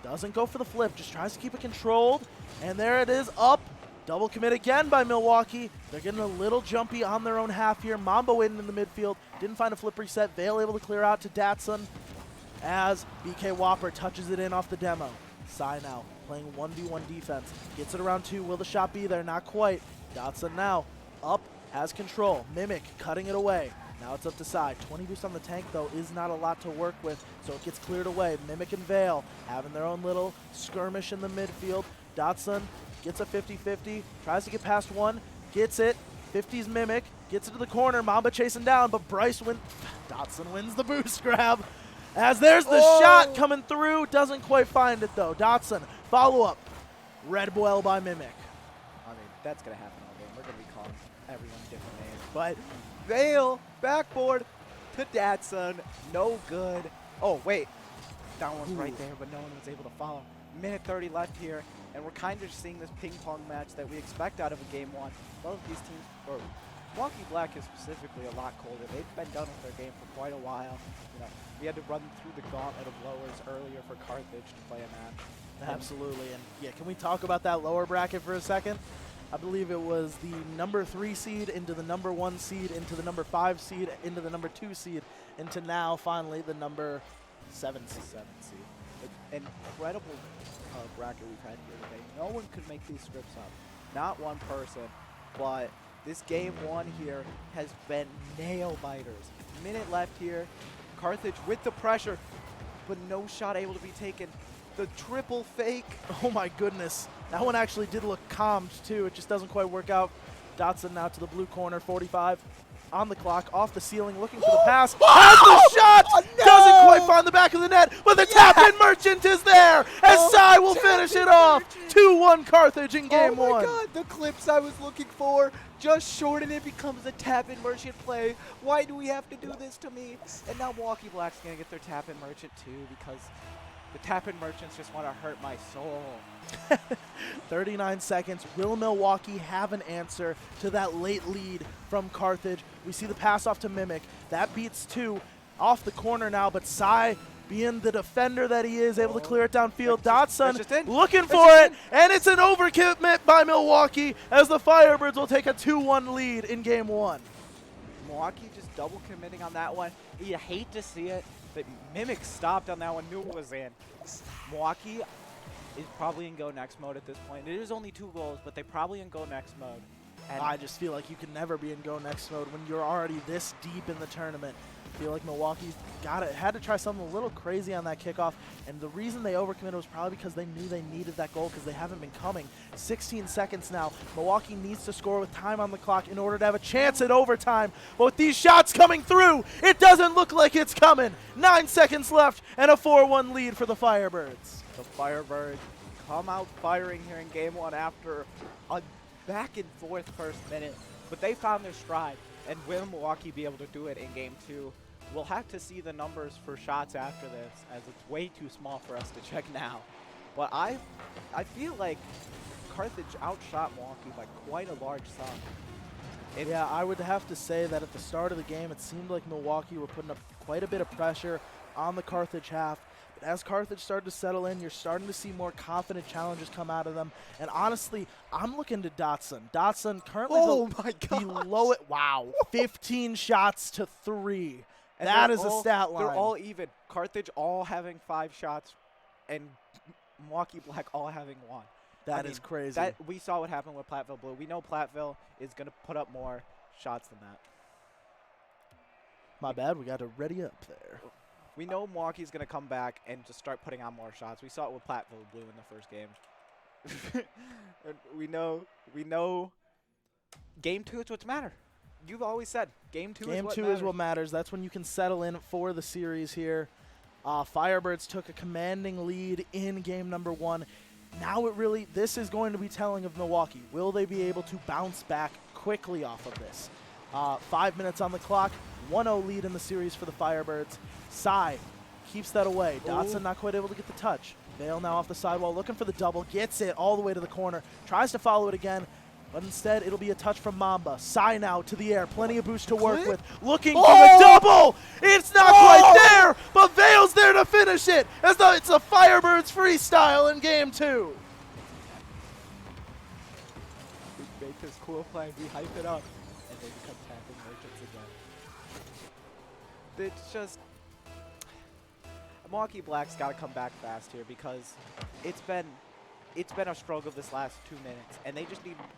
Doesn't go for the flip, just tries to keep it controlled. And there it is, up. Double commit again by Milwaukee. They're getting a little jumpy on their own half here. Mamba waiting in the midfield. Didn't find a flip reset. Vale able to clear out to Datsun as BK Whopper touches it in off the demo. Sai now playing 1v1 defense. Gets it around 2. Will the shot be there? Not quite. Datsun now up, has control. Mimic cutting it away. Now it's up to Sai. 20 boost on the tank, though, is not a lot to work with, so it gets cleared away. Mimic and Vale having their own little skirmish in the midfield. Datsun gets a 50-50, tries to get past 1, gets it. 50's Mimic, gets it to the corner. Mamba chasing down, but Datsun wins the boost grab. As there's the shot coming through, doesn't quite find it, though. Datsun, follow-up. Red Boil by Mimic.
I mean, that's going to happen all game. We're going to be calling everyone different names. But Vale, backboard to Datsun. No good. Oh, wait. That one's right there, but no one was able to follow. Minute 30 left here, and we're kind of seeing this ping-pong match that we expect out of a game one. Both of these teams, or Milwaukee Black is specifically a lot colder. They've been done with their game for quite a while. You know, we had to run through the gauntlet of lowers earlier for Carthage to play a match.
Absolutely, and yeah, can we talk about that lower bracket for a second? I believe it was the number 3 seed into the number 1 seed into the number 5 seed into the number 2 seed into now finally the number 7 seed.
An incredible bracket we've had here today. No one could make these scripts up. Not one person, but this game one here has been nail biters. Minute left here. Carthage with the pressure, but no shot able to be taken. The triple fake.
Oh my goodness. That one actually did look calmed too. It just doesn't quite work out. Datsun now to the blue corner, 45 on the clock, off the ceiling, looking for the pass. Has the shot!
No!
Doesn't quite find the back of the net, but the tap-in merchant is there, as Sai will finish it off. 2-1 Carthage in game one.
Oh my god, the clips I was looking for. Just short and it becomes a tap-in merchant play. Why do we have to do this to me? And now Milwaukee Black's gonna get their tap-in merchant too, because the tap-in merchants just want to hurt my soul.
39 seconds. Will Milwaukee have an answer to that late lead from Carthage? We see the pass off to Mimic. That beats 2 off the corner now, but Sai, being the defender that he is, able to clear it downfield. Datsun looking for it, and it's an overcommit by Milwaukee as the Firebirds will take a 2-1 lead in game one.
Milwaukee just double committing on that one. You hate to see it, but Mimic stopped on that one, knew it was in. Milwaukee is probably in go next mode at this point. It is only 2 goals, but they probably in go next mode. And
I just feel like you can never be in go next mode when you're already this deep in the tournament. I feel like Milwaukee's had to try something a little crazy on that kickoff, and the reason they overcommitted was probably because they knew they needed that goal because they haven't been coming. 16 seconds now. Milwaukee needs to score with time on the clock in order to have a chance at overtime. But with these shots coming through, it doesn't look like it's coming. 9 seconds left and a 4-1 lead for the Firebirds.
the Firebirds come out firing here in game one after a back and forth first minute, but they found their stride. And will Milwaukee be able to do it in game two? We'll have to see the numbers for shots after this, as it's way too small for us to check now. But I feel like Carthage outshot Milwaukee by quite a large sum.
Yeah, I would have to say that at the start of the game, it seemed like Milwaukee were putting up quite a bit of pressure on the Carthage half. But as Carthage started to settle in, you're starting to see more confident challenges come out of them. And honestly, I'm looking to Datsun. Datsun currently below it. Wow, 15 shots to 3.
And
that is a stat line.
They're all even. Carthage all having 5 shots, and Milwaukee Black all having 1.
That is crazy.
We saw what happened with Platteville Blue. We know Platteville is going to put up more shots than that.
My bad. We got to ready up there.
We know Milwaukee's going to come back and just start putting on more shots. We saw it with Platteville Blue in the first game. And we know game 2 is what's matter. You've always said game 2 is what matters.
Is what matters. That's when you can settle in for the series here. Firebirds took a commanding lead in game number 1. Now this is going to be telling of Milwaukee. Will they be able to bounce back quickly off of this? 5 minutes on the clock, 1-0 lead in the series for the Firebirds. Sai keeps that away. Dotson not quite able to get the touch. Vale now off the sidewall, looking for the double, gets it all the way to the corner, tries to follow it again, but instead it'll be a touch from Mamba. Sai now to the air, plenty of boost to work with, looking for the double! It's not quite there, but Vale's there to finish it, as though it's a Firebirds freestyle in game 2.
We make this cool play, we hype it up, and they become tapping merchants again. It's just, Milwaukee Black's got to come back fast here because it's been a struggle this last 2 minutes, and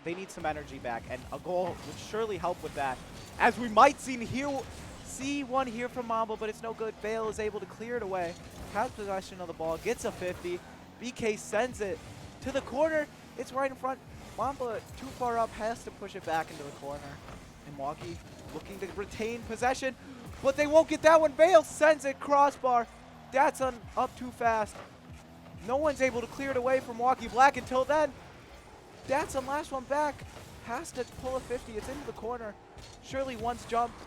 they need some energy back, and a goal would surely help with that. As we might see one here from Mamba, but it's no good. Vale is able to clear it away, has possession of the ball, gets a 50. BK sends it to the corner. It's right in front. Mamba too far up, has to push it back into the corner. And Milwaukee looking to retain possession, but they won't get that one. Vale sends it crossbar. That's up too fast. No one's able to clear it away from Milwaukee Black until then. That's last one back. Has to pull a 50. It's into the corner. Surely once jumped,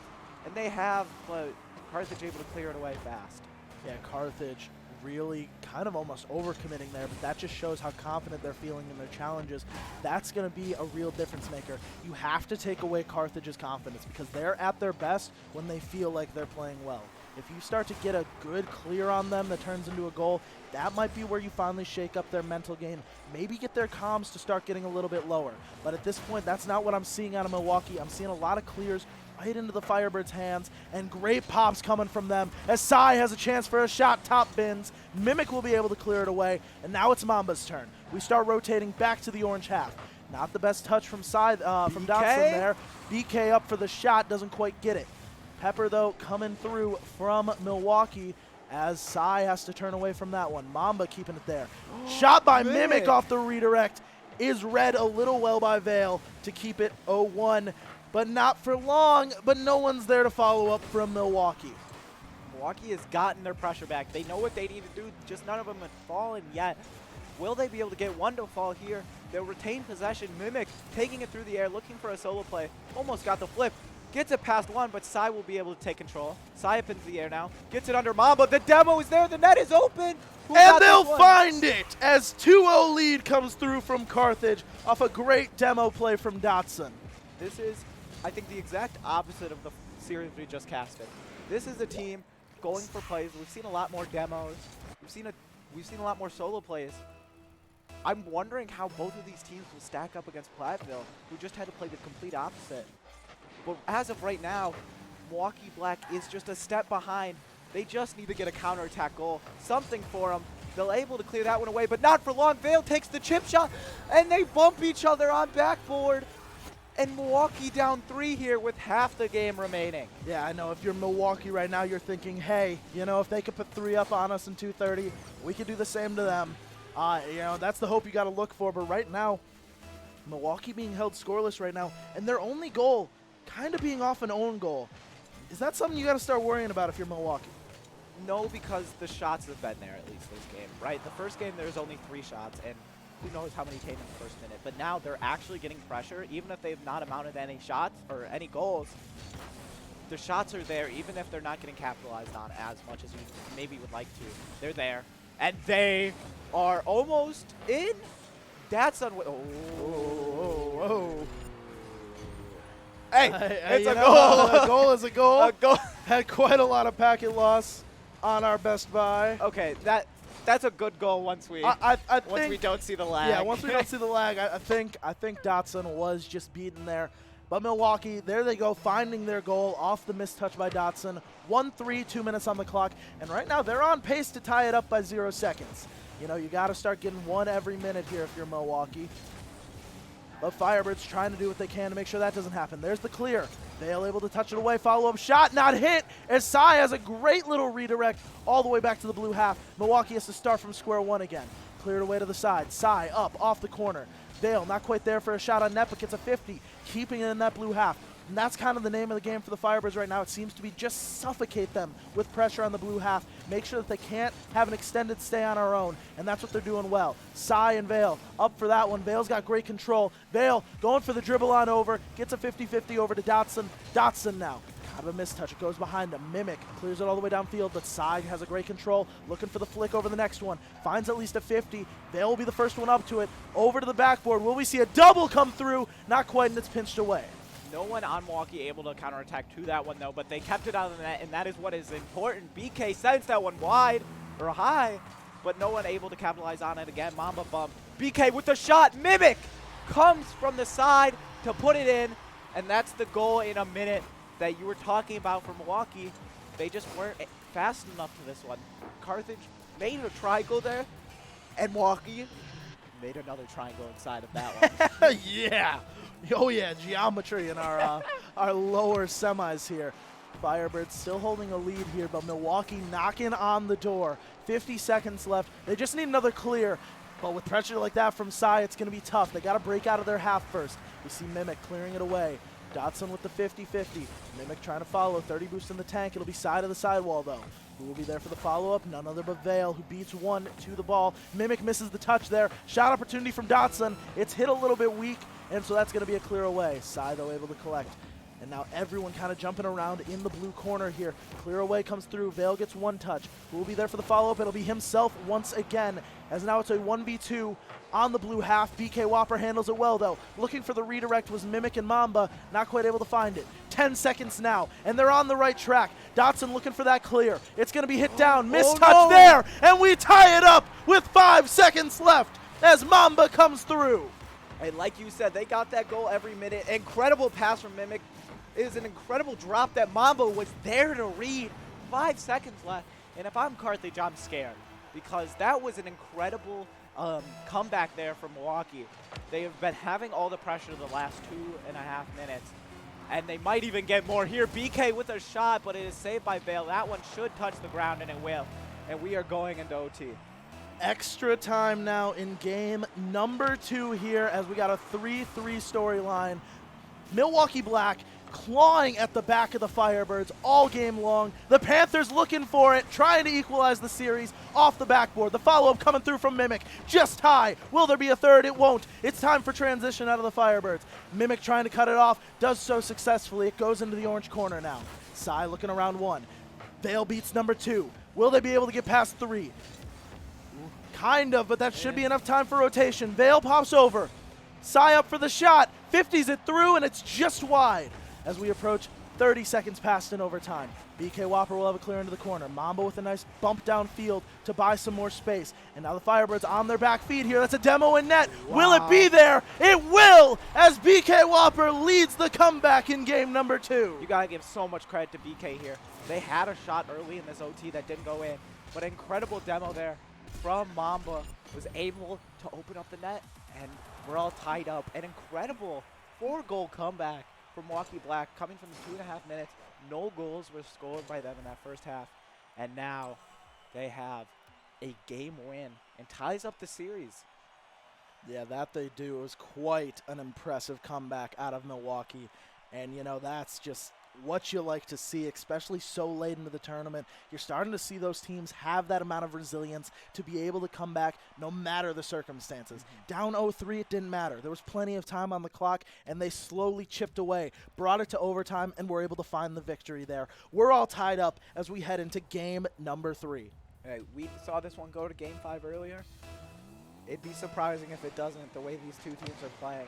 and they have, but Carthage able to clear it away fast.
Yeah, Carthage really kind of almost overcommitting there, but that just shows how confident they're feeling in their challenges. That's going to be a real difference maker. You have to take away Carthage's confidence because they're at their best when they feel like they're playing well. If you start to get a good clear on them that turns into a goal, that might be where you finally shake up their mental game. Maybe get their comms to start getting a little bit lower. But at this point, that's not what I'm seeing out of Milwaukee. I'm seeing a lot of clears right into the Firebirds' hands, and great pops coming from them as Sai has a chance for a shot, top bins. Mimic will be able to clear it away, and now it's Mamba's turn. We start rotating back to the orange half. Not the best touch from Sai, from Dotson there. BK up for the shot, doesn't quite get it. Pepper, though, coming through from Milwaukee as Sai has to turn away from that one. Mamba keeping it there. Shot by Mimic off the redirect is read a little well by Vale to keep it 0-1, but not for long, but no one's there to follow up from Milwaukee.
Milwaukee has gotten their pressure back. They know what they need to do, just none of them have fallen yet. Will they be able to get one to fall here? They'll retain possession. Mimic taking it through the air, looking for a solo play. Almost got the flip. Gets it past one, but Sai will be able to take control. Sai up into the air now. Gets it under Mamba. The demo is there. The net is open.
And they'll find it as 2-0 lead comes through from Carthage off a great demo play from Dotson.
This is, I think, the exact opposite of the series we just casted. This is a team going for plays. We've seen a lot more demos. We've seen a lot more solo plays. I'm wondering how both of these teams will stack up against Platteville, who just had to play the complete opposite. But as of right now, Milwaukee Black is just a step behind. They just need to get a counterattack goal, something for them. They're able to clear that one away, but not for long. Vale takes the chip shot, and they bump each other on backboard. And Milwaukee down 3 here with half the game remaining.
Yeah, I know. If you're Milwaukee right now, you're thinking, hey, you know, if they could put 3 up on us in 2:30, we could do the same to them. You know, that's the hope you got to look for. But right now, Milwaukee being held scoreless right now, and their only goal kind of being off an own goal. Is that something you got to start worrying about if you're Milwaukee?
No, because the shots have been there at least this game, right? The first game, there was only 3 shots, and who knows how many came in the first minute. But now they're actually getting pressure, even if they've not amounted to any shots or any goals. The shots are there, even if they're not getting capitalized on as much as you maybe would like to. They're there, and they are almost in. That's on. Oh. Hey, it's a goal.
A goal is a goal.
A goal.
Had quite a lot of packet loss on our best buy.
Okay, that's a good goal once we once we don't see the lag.
Yeah, once we don't see the lag, I think Dotson was just beaten there. But Milwaukee, there they go, finding their goal off the missed touch by Dotson. 1-3, 2 minutes on the clock, and right now they're on pace to tie it up by 0 seconds. You know, you got to start getting one every minute here if you're Milwaukee. But Firebirds trying to do what they can to make sure that doesn't happen. There's the clear. Vale able to touch it away. Follow-up shot, not hit. As Sai has a great little redirect all the way back to the blue half. Milwaukee has to start from square one again. Cleared away to the side. Sai up off the corner. Vale not quite there for a shot on net, but gets a 50, keeping it in that blue half. And that's kind of the name of the game for the Firebirds right now. It seems to be just suffocate them with pressure on the blue half. Make sure that they can't have an extended stay on our own, and that's what they're doing well. Sai and Vale up for that one. Vale's got great control. Vale going for the dribble on over, gets a 50-50 over to Dotson. Dotson now Out of a mistouch, it goes behind him. Mimic clears it all the way downfield, but Sai has a great control. Looking for the flick over the next one. Finds at least a 50. Vale will be the first one up to it. Over to the backboard. Will we see a double come through? Not quite, and it's pinched away.
No one on Milwaukee able to counterattack to that one, though, but they kept it out of the net, and that is what is important. BK sends that one wide or high, but no one able to capitalize on it again. Mamba bump. BK with the shot. Mimic comes from the side to put it in, and that's the goal in a minute that you were talking about for Milwaukee. They just weren't fast enough to this one. Carthage made a triangle there, and Milwaukee made another triangle inside of that one.
Yeah. Oh yeah, geometry in our our lower semis here. Firebirds still holding a lead here, but Milwaukee knocking on the door. 50 seconds left. They just need another clear. But with pressure like that from Sai, it's going to be tough. They got to break out of their half first. We see Mimic clearing it away. Dotson with the 50-50. Mimic trying to follow. 30 boost in the tank. It'll be side of the sidewall, though. Who will be there for the follow-up? None other but Vale, who beats one to the ball. Mimic misses the touch there. Shot opportunity from Dotson. It's hit a little bit weak, and so that's going to be a clear away. Sai, though, able to collect. And now everyone kind of jumping around in the blue corner here. Clear away comes through. Vale gets one touch. Who will be there for the follow-up? It'll be himself once again, as now it's a 1v2 on the blue half. BK Whopper handles it well, though. Looking for the redirect was Mimic and Mamba. Not quite able to find it. 10 seconds now, and they're on the right track. Dotson looking for that clear. It's going to be hit down. Mistouch there, and we tie it up with 5 seconds left as Mamba comes through.
And like you said, they got that goal every minute. Incredible pass from Mimic. It is an incredible drop that Mamba was there to read. 5 seconds left. And if I'm Carthage, I'm scared, because that was an incredible comeback there from Milwaukee. They have been having all the pressure the last 2.5 minutes, and they might even get more here. BK with a shot, but it is saved by Vale. That one should touch the ground, and it will. And we are going into OT.
Extra time now in game number 2 here, as we got a 3-3 storyline. Milwaukee Black clawing at the back of the Firebirds all game long. The Panthers looking for it, trying to equalize the series off the backboard. The follow-up coming through from Mimic, just high. Will there be a third? It won't. It's time for transition out of the Firebirds. Mimic trying to cut it off, does so successfully. It goes into the orange corner now. Sai looking around 1. Vale beats number 2. Will they be able to get past 3? Kind of, but that should be enough time for rotation. Vale pops over. Sai up for the shot. 50s it through, and it's just wide. As we approach 30 seconds past in overtime. BK Whopper will have a clear into the corner. Mamba with a nice bump downfield to buy some more space. And now the Firebirds on their back feet here. That's a demo in net. Wow. Will it be there? It will, as BK Whopper leads the comeback in game number 2.
You got to give so much credit to BK here. They had a shot early in this OT that didn't go in, but incredible demo there from Mamba. Was able to open up the net, and we're all tied up. An incredible 4-goal comeback from Milwaukee Black, coming from the 2.5 minutes. No goals were scored by them in that first half, and now they have a game win and ties up the series.
Yeah, that they do. It was quite an impressive comeback out of Milwaukee, and you know, that's just what you like to see, especially so late into the tournament. You're starting to see those teams have that amount of resilience to be able to come back no matter the circumstances. Down 0-3, it didn't matter. There was plenty of time on the clock, and they slowly chipped away, brought it to overtime, and were able to find the victory there. We're all tied up as we head into game number 3.
Hey, we saw this one go to game 5 earlier. It'd be surprising if it doesn't, the way these two teams are playing.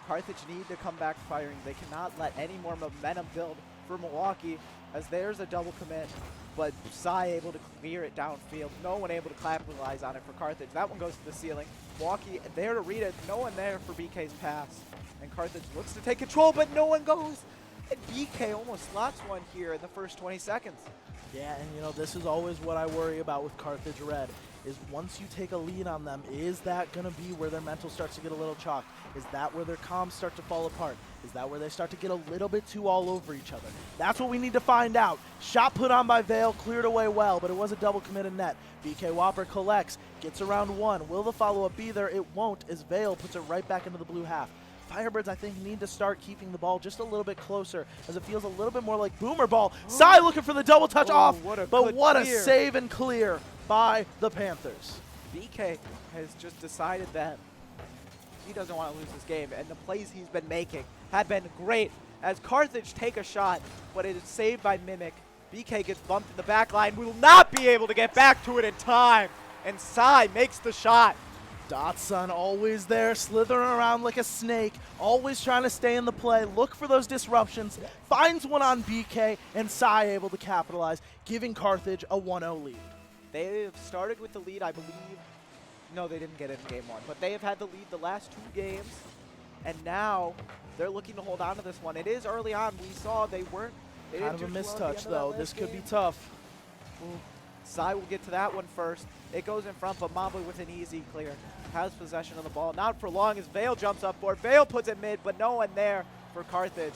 Carthage need to come back firing. They cannot let any more momentum build for Milwaukee, as there's a double commit, but Sai able to clear it downfield. No one able to capitalize on it for Carthage. That one goes to the ceiling. Milwaukee there to read it. No one there for BK's pass. And Carthage looks to take control, but no one goes. And BK almost slots one here in the first 20 seconds.
Yeah, and you know, this is always what I worry about with Carthage Red, is once you take a lead on them, is that going to be where their mental starts to get a little chalked? Is that where their comms start to fall apart? Is that where they start to get a little bit too all over each other? That's what we need to find out. Shot put on by Vale, cleared away well, but it was a double committed net. BK Whopper collects, gets around 1. Will the follow-up be there? It won't, as Vale puts it right back into the blue half. Firebirds, I think, need to start keeping the ball just a little bit closer, as it feels a little bit more like boomer ball. Sai looking for the double touch off, but what a save and clear by the Panthers.
BK has just decided that he doesn't want to lose this game, and the plays he's been making have been great, as Carthage take a shot, but it is saved by Mimic. BK gets bumped in the back line, will not be able to get back to it in time, and Sai makes the shot.
Dotson always there, slithering around like a snake, always trying to stay in the play, look for those disruptions, finds one on BK, and Sai able to capitalize, giving Carthage a 1-0 lead.
They have started with the lead, I believe. No, they didn't get it in game 1, but they have had the lead the last 2 games, and now they're looking to hold on to this one. It is early on. We saw they
Kind
didn't
of a
do too well at the
mistouch,
end of that
though.
last
This could be
game.
tough.
Sai will get to that one first. It goes in front, but Mamba with an easy clear. Has possession of the ball. Not for long as Vale jumps up for it. Vale puts it mid, but no one there for Carthage.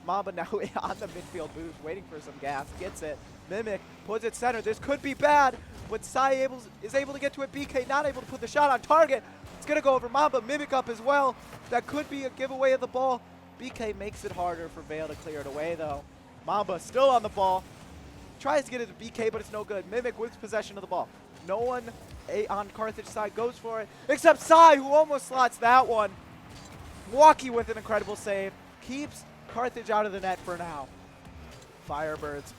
Mamba now on the midfield boost, waiting for some gas. Gets it. Mimic puts it center. This could be bad, but Sai is able to get to it. BK not able to put the shot on target. It's going to go over Mamba. Mimic up as well. That could be a giveaway of the ball. BK makes it harder for Vale to clear it away, though. Mamba still on the ball. Tries to get it to BK, but it's no good. Mimic with possession of the ball. No one on Carthage side goes for it, except Sai, who almost slots that one. Milwaukee with an incredible save. Keeps Carthage out of the net for now.
Firebirds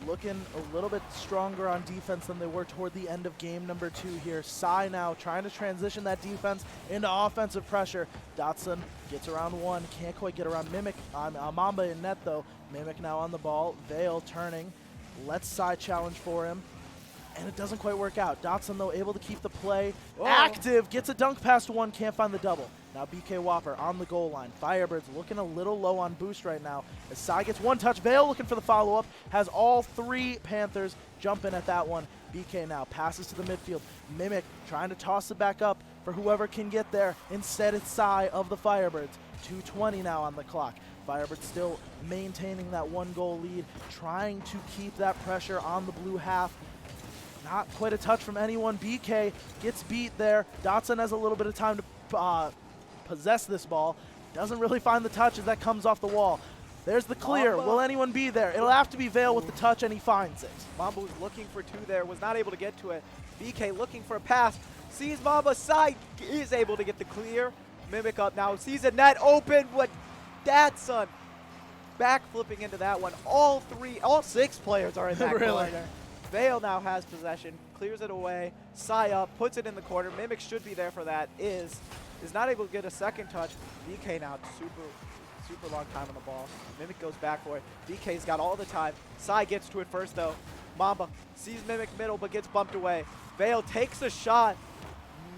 looking a little bit stronger on defense than they were toward the end of game number 2 here. Sai now trying to transition that defense into offensive pressure. Dotson gets around one, can't quite get around Mimic. Mamba in net though. Mimic now on the ball. Vale turning, lets Sai challenge for him, and it doesn't quite work out. Dotson though able to keep the play active, gets a dunk past one, can't find the double. Now BK Whopper on the goal line. Firebirds looking a little low on boost right now. As Sai gets one touch, Vale looking for the follow-up, has all 3 Panthers jumping at that one. BK now passes to the midfield. Mimic trying to toss it back up for whoever can get there. Instead it's Sai of the Firebirds. 2:20 now on the clock. Firebirds still maintaining that 1-goal lead, trying to keep that pressure on the blue half. Not quite a touch from anyone. BK gets beat there. Dotson has a little bit of time to possess this ball. Doesn't really find the touch as that comes off the wall. There's the clear.
Mamba.
Will anyone be there? It'll have to be Vale with the touch, and he finds it.
Mamba was looking for 2 there, was not able to get to it. BK looking for a pass, sees Mamba, Sai is able to get the clear. Mimic up now, sees a net open, what Dadson back flipping into that one. All 6 players are in that
Really?
corner. Vale now has possession, clears it away. Sai up, puts it in the corner. Mimic should be there for that. Is not able to get a second touch. BK now super long time on the ball. Mimic goes back for it. BK's got all the time. Sai gets to it first though. Mamba sees Mimic middle but gets bumped away. Vale takes a shot.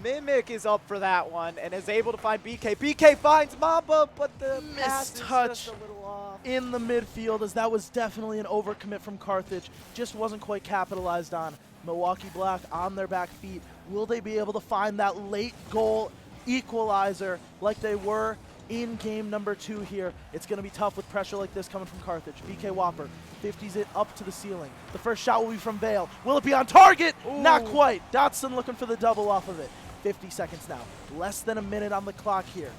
Mimic is up for that one and is able to find BK. BK finds Mamba, but the pass is
Mistouch
just a little off.
in the midfield, as that was definitely an overcommit from Carthage. Just wasn't quite capitalized on. Milwaukee Black on their back feet. Will they be able to find that late goal equalizer like they were in game number 2 here? It's going to be tough with pressure like this coming from Carthage. BK Whopper 50s it up to the ceiling. The first shot will be from Vale. Will it be on target?
Ooh.
Not quite. Dotson looking for the double off of it. 50 seconds now. Less than a minute on the clock here.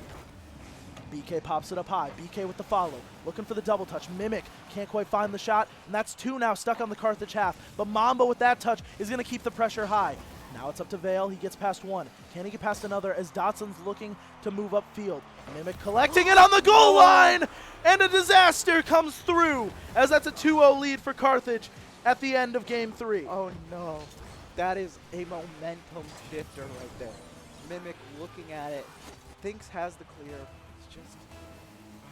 BK pops it up high. BK with the follow. Looking for the double touch. Mimic can't quite find the shot. And that's 2 now stuck on the Carthage half. But Mamba with that touch is going to keep the pressure high. Now it's up to Vale. He gets past 1. Can he get past another as Dotson's looking to move upfield? Mimic collecting it on the goal line! And a disaster comes through as that's a 2-0 lead for Carthage at the end of game 3.
Oh no, that is a momentum shifter right there. Mimic looking at it, thinks has the clear.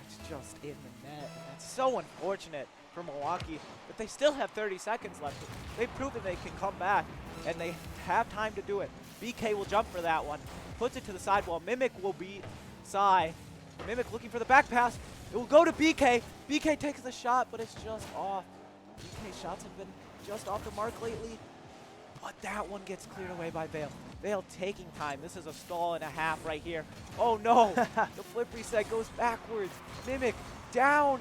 It's just in the net. And that's so unfortunate for Milwaukee, but they still have 30 seconds left. They've proven they can come back, and they have time to do it. BK will jump for that one, puts it to the sidewall. Mimic will beat Sai. Mimic looking for the back pass. It will go to BK. BK takes the shot, but it's just off. BK's shots have been just off the mark lately, but that one gets cleared away by Vale. Vale taking time. This is a stall and a half right here. Oh no, the flip reset goes backwards. Mimic down.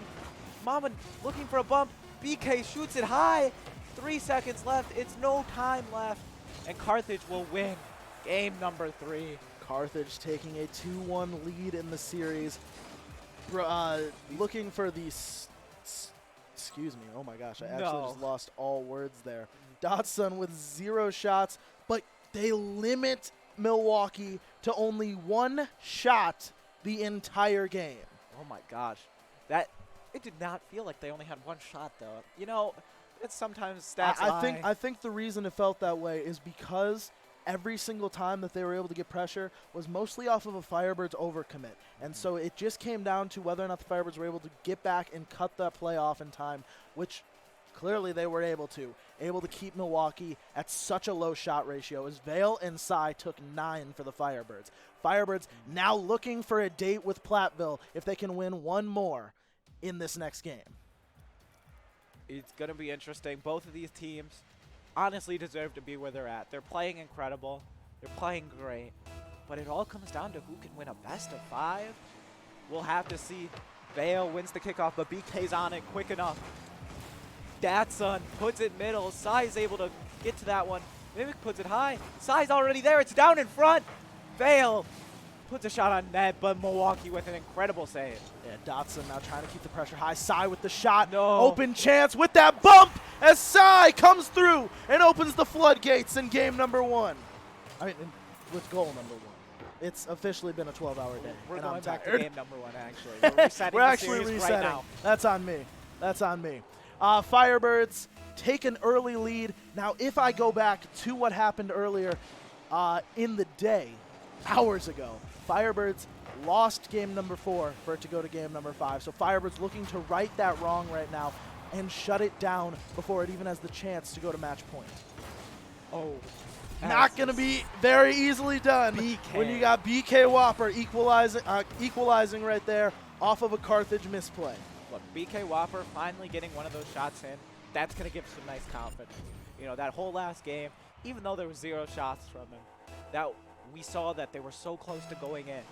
Mama looking for a bump. BK shoots it high. 3 seconds left. It's no time left. And Carthage will win game number 3.
Carthage taking a 2-1 lead in the series. Looking for the... excuse me. Oh my gosh. I actually
No.
just lost all words there. Dotson with 0 shots, but they limit Milwaukee to only 1 shot the entire game.
Oh my gosh. That It did not feel like they only had one shot, though. You know, it's sometimes stats
I think the reason it felt that way is because every single time that they were able to get pressure was mostly off of a Firebirds overcommit. And so it just came down to whether or not the Firebirds were able to get back and cut that play off in time, which clearly they were able to keep Milwaukee at such a low shot ratio as Vale and Psy took 9 for the Firebirds. Firebirds now looking for a date with Platteville if they can win one more in this next game.
It's going to be interesting. Both of these teams honestly deserve to be where they're at. They're playing incredible. They're playing great. But it all comes down to who can win a best of 5. We'll have to see. Vale wins the kickoff, but BK's on it quick enough. Datsun puts it middle. Psy's able to get to that one. Mimic puts it high. Psy's already there. It's down in front. Vale puts a shot on net, but Milwaukee with an incredible save.
Yeah, Datsun now trying to keep the pressure high. Psy with the shot.
No.
Open chance with that bump as Psy comes through and opens the floodgates in game number 1. I mean, with goal number 1. It's officially been a 12-hour day.
We're
and
going
I'm
back
tired.
to game number 1, actually. We're resetting
We're
the
actually
series
resetting.
right now.
That's on me. That's on me. Firebirds take an early lead. Now, if I go back to what happened earlier in the day, hours ago, Firebirds lost game number 4 for it to go to game number 5. So Firebirds looking to right that wrong right now and shut it down before it even has the chance to go to match point.
Oh.
Not going to be very easily done
BK.
when you got BK Whopper equalizing right there off of a Carthage misplay.
Look, BK Whopper finally getting one of those shots in. That's going to give some nice confidence. You know, that whole last game, even though there was 0 shots from him, we saw that they were so close to going in,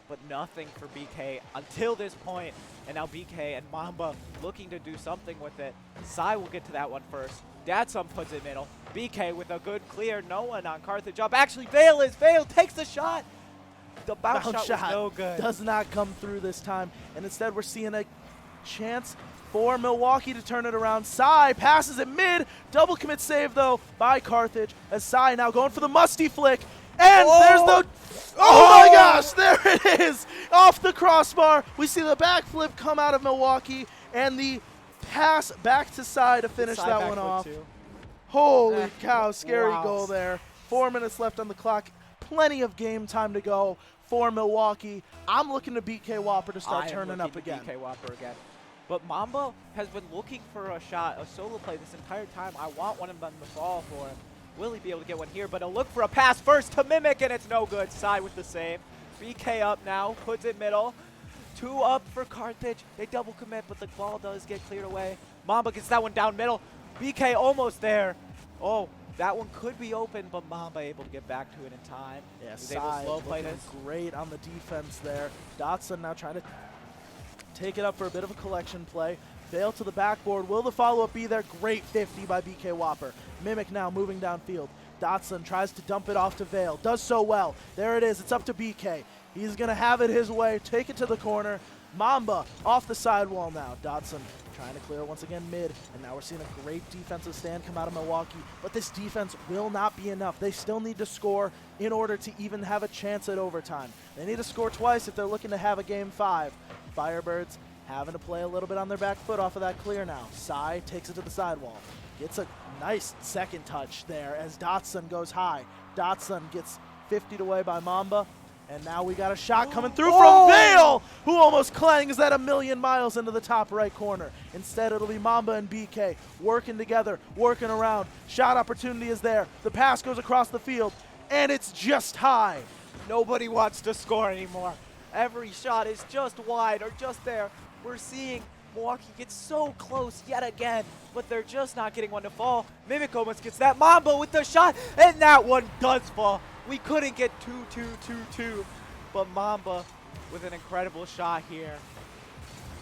but nothing for BK until this point. And now BK and Mamba looking to do something with it. Psy will get to that one first. Datsun puts it middle. BK with a good clear. No one on Carthage up. Actually, Vale takes the shot. The bounce shot was no good.
Does not come through this time. And instead, we're seeing a chance for Milwaukee to turn it around. Psy passes it mid. Double commit save, though, by Carthage. As Psy now going for the musty flick. And there's the... Oh my gosh, there it is. Off the crossbar. We see the backflip come out of Milwaukee. And the pass back to Psy to finish that one off. Holy cow, scary goal there. 4 minutes left on the clock. Plenty of game time to go for Milwaukee. I'm looking to BK Whopper to start turning up again.
BK Whopper again. But Mamba has been looking for a shot, a solo play this entire time. I want one of them to fall for him. Will he be able to get one here? But he'll look for a pass first to Mimic, and it's no good. Psy with the save. BK up now, puts it middle. 2 up for Carthage. They double commit, but the ball does get cleared away. Mamba gets that one down middle. BK almost there. Oh, that one could be open, but Mamba able to get back to it in time.
Yeah,
He's able to slow play
looking
this.
great on the defense there. Datsun now trying to take it up for a bit of a collection play. Vale to the backboard. Will the follow-up be there? Great 50 by BK Whopper. Mimic now moving downfield. Datsun tries to dump it off to Vale. Does so well. There it is. It's up to BK. He's going to have it his way. Take it to the corner. Mamba off the sidewall now. Datsun trying to clear once again mid. And now we're seeing a great defensive stand come out of Milwaukee. But this defense will not be enough. They still need to score in order to even have a chance at overtime. They need to score twice if they're looking to have a game 5. Firebirds having to play a little bit on their back foot off of that clear now. Psy takes it to the sidewall. Gets a nice second touch there as Datsun goes high. Datsun gets 50'd away by Mamba. And now we got a shot coming through from Vale, who almost clangs that a million miles into the top right corner. Instead, it'll be Mamba and BK working together, working around. Shot opportunity is there. The pass goes across the field, and it's just high.
Nobody wants to score anymore. Every shot is just wide or just there. We're seeing Milwaukee get so close yet again, but they're just not getting one to fall. Mimic almost gets that. Mamba with the shot, and that one does fall. We couldn't get 2-2-2-2, but Mamba with an incredible shot here.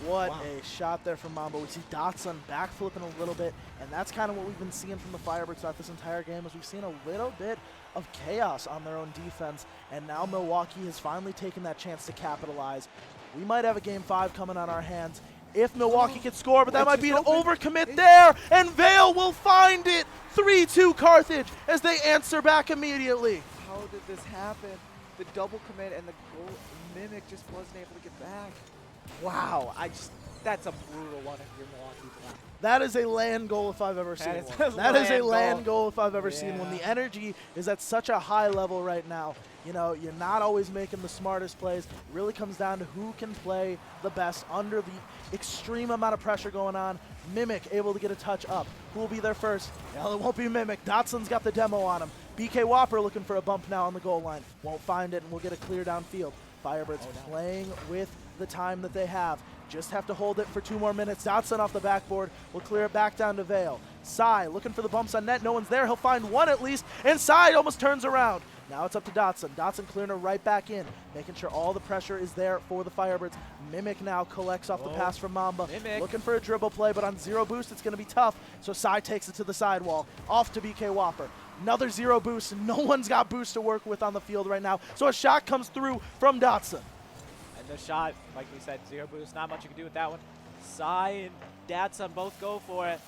What a shot there from Mamba. We see Datsun backflipping a little bit, and that's kind of what we've been seeing from the Firebirds throughout this entire game, is we've seen a little bit of chaos on their own defense, and now Milwaukee has finally taken that chance to capitalize. We might have a game 5 coming on our hands if Milwaukee can score, but that might be an overcommit there, and Vale will find it. 3-2 Carthage as they answer back immediately.
How did this happen? The double commit and the goal, Mimic just wasn't able to get back.
Wow, That's a brutal one if you're Milwaukee Black.
That is a LAN goal if I've ever seen
That is
one.
a
That is a
LAN
LAN
goal.
goal if I've ever seen one.
Yeah.
The energy is at such a high level right now. You know, you're not always making the smartest plays. It really comes down to who can play the best under the extreme amount of pressure going on. Mimic able to get a touch up. Who will be there first? Well, it won't be Mimic. Dotson's got the demo on him. BK Whopper looking for a bump now on the goal line. Won't find it, and we'll get a clear downfield. Firebirds playing with the time that they have. Just have to hold it for 2 more minutes. Dotson off the backboard will clear it back down to Vale. Sai looking for the bumps on net. No one's there. He'll find one at least. And Sai almost turns around. Now it's up to Dotson. Dotson clearing her right back in, making sure all the pressure is there for the Firebirds. Mimic now collects off the pass from Mamba.
Mimic.
Looking for a dribble play, but on 0 boost, it's going to be tough. So Sai takes it to the sidewall. Off to BK Whopper. Another 0 boost. No one's got boost to work with on the field right now. So a shot comes through from Dotson.
And the shot, like we said, 0 boost. Not much you can do with that one. Sai and Datsun both go for it.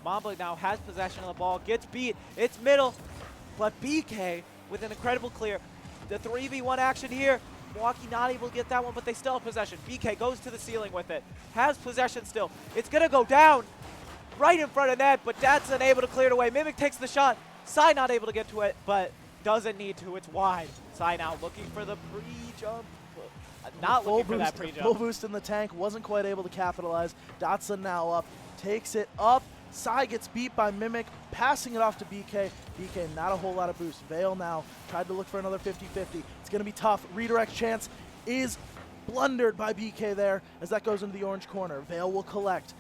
Mamba now has possession of the ball. Gets beat. It's middle. But BK with an incredible clear. The 3v1 action here. Milwaukee not able to get that one, but they still have possession. BK goes to the ceiling with it. Has possession still. It's going to go down right in front of net, but Datsun able to clear it away. Mimic takes the shot. Sai not able to get to it, but doesn't need to. It's wide. Sai now looking for the pre-jump. Not looking for that pre-jump.
Full boost in the tank. Wasn't quite able to capitalize. Dotson now up. Takes it up. Sai gets beat by Mimic, passing it off to BK. BK, not a whole lot of boost. Vale now tried to look for another 50-50. It's going to be tough. Redirect chance is blundered by BK there as that goes into the orange corner. Vale will collect.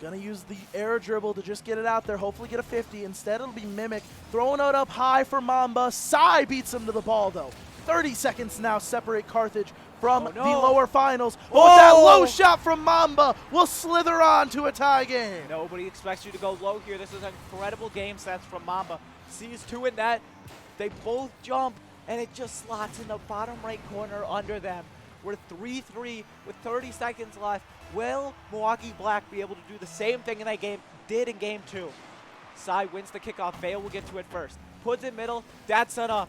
Going to use the air dribble to just get it out there, hopefully get a 50. Instead, it'll be Mimic throwing it up high for Mamba. Sai beats him to the ball, though. 30 seconds now separate Carthage from the lower finals. But with that low shot from Mamba, will slither on to a tie game.
Nobody expects you to go low here. This is an incredible game sense from Mamba. Sees 2 in net. They both jump, and it just slots in the bottom right corner under them. We're 3-3 with 30 seconds left. Will Milwaukee Black be able to do the same thing in that game did in game 2? Sai wins the kickoff. Vale will get to it first. Puts it middle. Datsun up.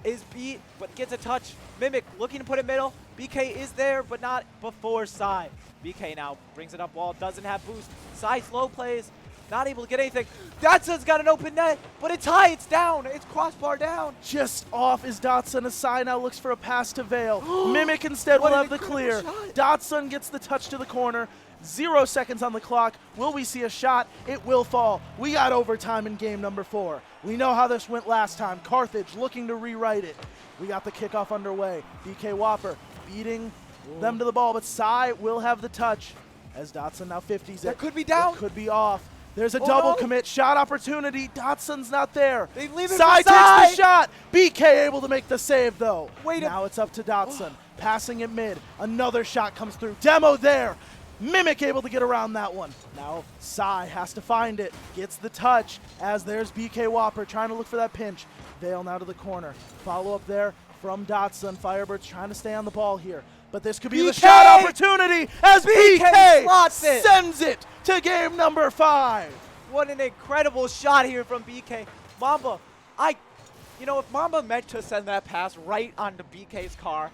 Is beat, but gets a touch. Mimic looking to put it middle. BK is there, but not before Sai. BK now brings it up wall, doesn't have boost. Sai slow plays, not able to get anything. Datsun's got an open net, but it's high, it's down, it's crossbar down.
Just off is Dotson. Sai now looks for a pass to Vale. Mimic instead will
What an
have the
incredible
clear.
shot.
Dotson gets the touch to the corner. 0 seconds on the clock. Will we see a shot? It will fall. We got overtime in game number 4. We know how this went last time. Carthage looking to rewrite it. We got the kickoff underway. BK Whopper beating them to the ball, but Sai will have the touch as Dotson now 50s it.
That could be down.
It could be off. There's a
Oh,
double
no.
commit. Shot opportunity. Dotson's not there.
They leave it
Sai
for Sai.
takes the shot. BK able to make the save, though.
Wait a-
now it's up to Dotson. Passing it mid. Another shot comes through. Demo there. Mimic able to get around that one. Now Sai has to find it. Gets the touch as there's BK Whopper trying to look for that pinch. Vale now to the corner. Follow up there from Dotson. Firebirds trying to stay on the ball here. But this could be the
BK!
shot opportunity as BK
slots it.
sends it to game number 5.
What an incredible shot here from BK. Mamba, if Mamba meant to send that pass right onto BK's car,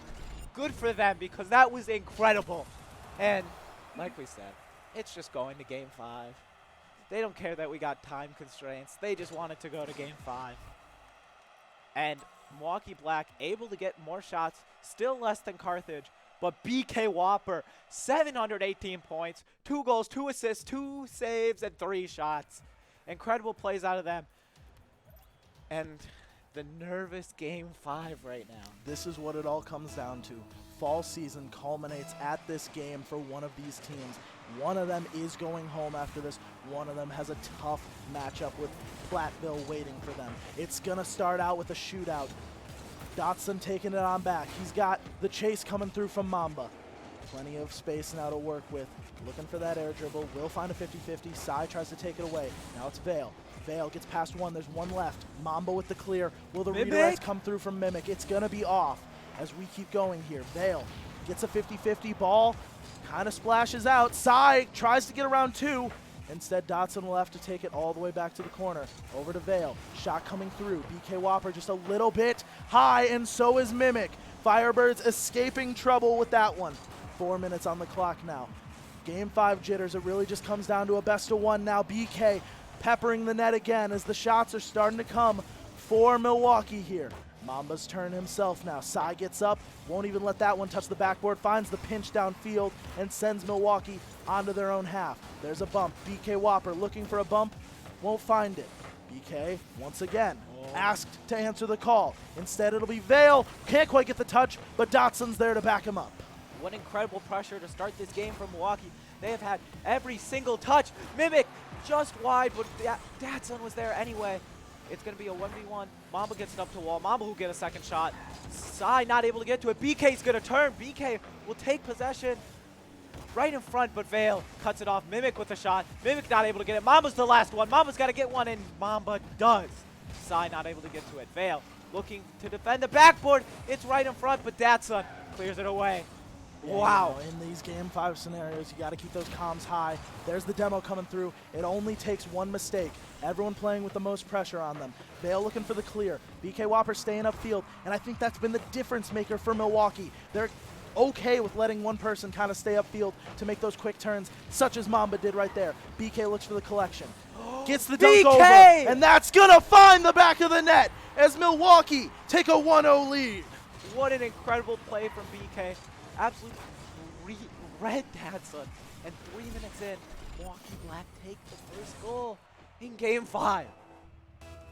good for them because that was incredible. And like we said, it's just going to game 5. They don't care that we got time constraints. They just wanted to go to game 5. And Milwaukee Black able to get more shots, still less than Carthage. But BK Whopper, 718 points, 2 goals, 2 assists, 2 saves, and 3 shots. Incredible plays out of them. And the nervous game 5 right now.
This is what it all comes down to. Fall season culminates at this game for one of these teams. One of them is going home after this. One of them has a tough matchup with Platteville waiting for them. It's going to start out with a shootout. Dotson taking it on back. He's got the chase coming through from Mamba. Plenty of space now to work with. Looking for that air dribble. Will find a 50-50. Sai tries to take it away. Now it's Vale. Vale gets past one. There's one left. Mamba with the clear. Will the
Mimic?
redirect come through from Mimic? It's going to be off as we keep going here. Vale gets a 50-50 ball. Kind of splashes out. Sai tries to get around 2. Instead, Dotson will have to take it all the way back to the corner. Over to Vale. Shot coming through. BK Whopper just a little bit high, and so is Mimic. Firebirds escaping trouble with that one. 4 minutes on the clock now. Game 5 jitters. It really just comes down to a best of one now. BK peppering the net again as the shots are starting to come for Milwaukee here. Mamba's turn himself now. Sai gets up, won't even let that one touch the backboard, finds the pinch downfield and sends Milwaukee onto their own half. There's a bump. BK Whopper looking for a bump, won't find it. BK, once again, asked to answer the call. Instead, it'll be Vale. Can't quite get the touch, but Dotson's there to back him up.
What incredible pressure to start this game from Milwaukee. They have had every single touch. Mimic just wide, but Datsun was there anyway. It's going to be a 1v1. Mamba gets it up to wall. Mamba will get a second shot. Sai not able to get to it. BK's going to turn. BK will take possession right in front, but Vale cuts it off. Mimic with a shot. Mimic not able to get it. Mamba's the last one. Mamba's got to get one, and Mamba does. Sai not able to get to it. Vale looking to defend the backboard. It's right in front, but Datsun clears it away.
Yeah,
Wow.
you know, in these Game 5 scenarios, you got to keep those comms high. There's the demo coming through. It only takes one mistake. Everyone playing with the most pressure on them. Vale looking for the clear. BK Whopper staying upfield, and I think that's been the difference maker for Milwaukee. They're okay with letting one person kind of stay upfield to make those quick turns, such as Mamba did right there. BK looks for the collection. Gets the dunk over, and that's going to find the back of the net as Milwaukee take a 1-0 lead.
What an incredible play from BK. Absolutely red Datsun. And 3 minutes in, Milwaukee Black take the first goal in Game 5.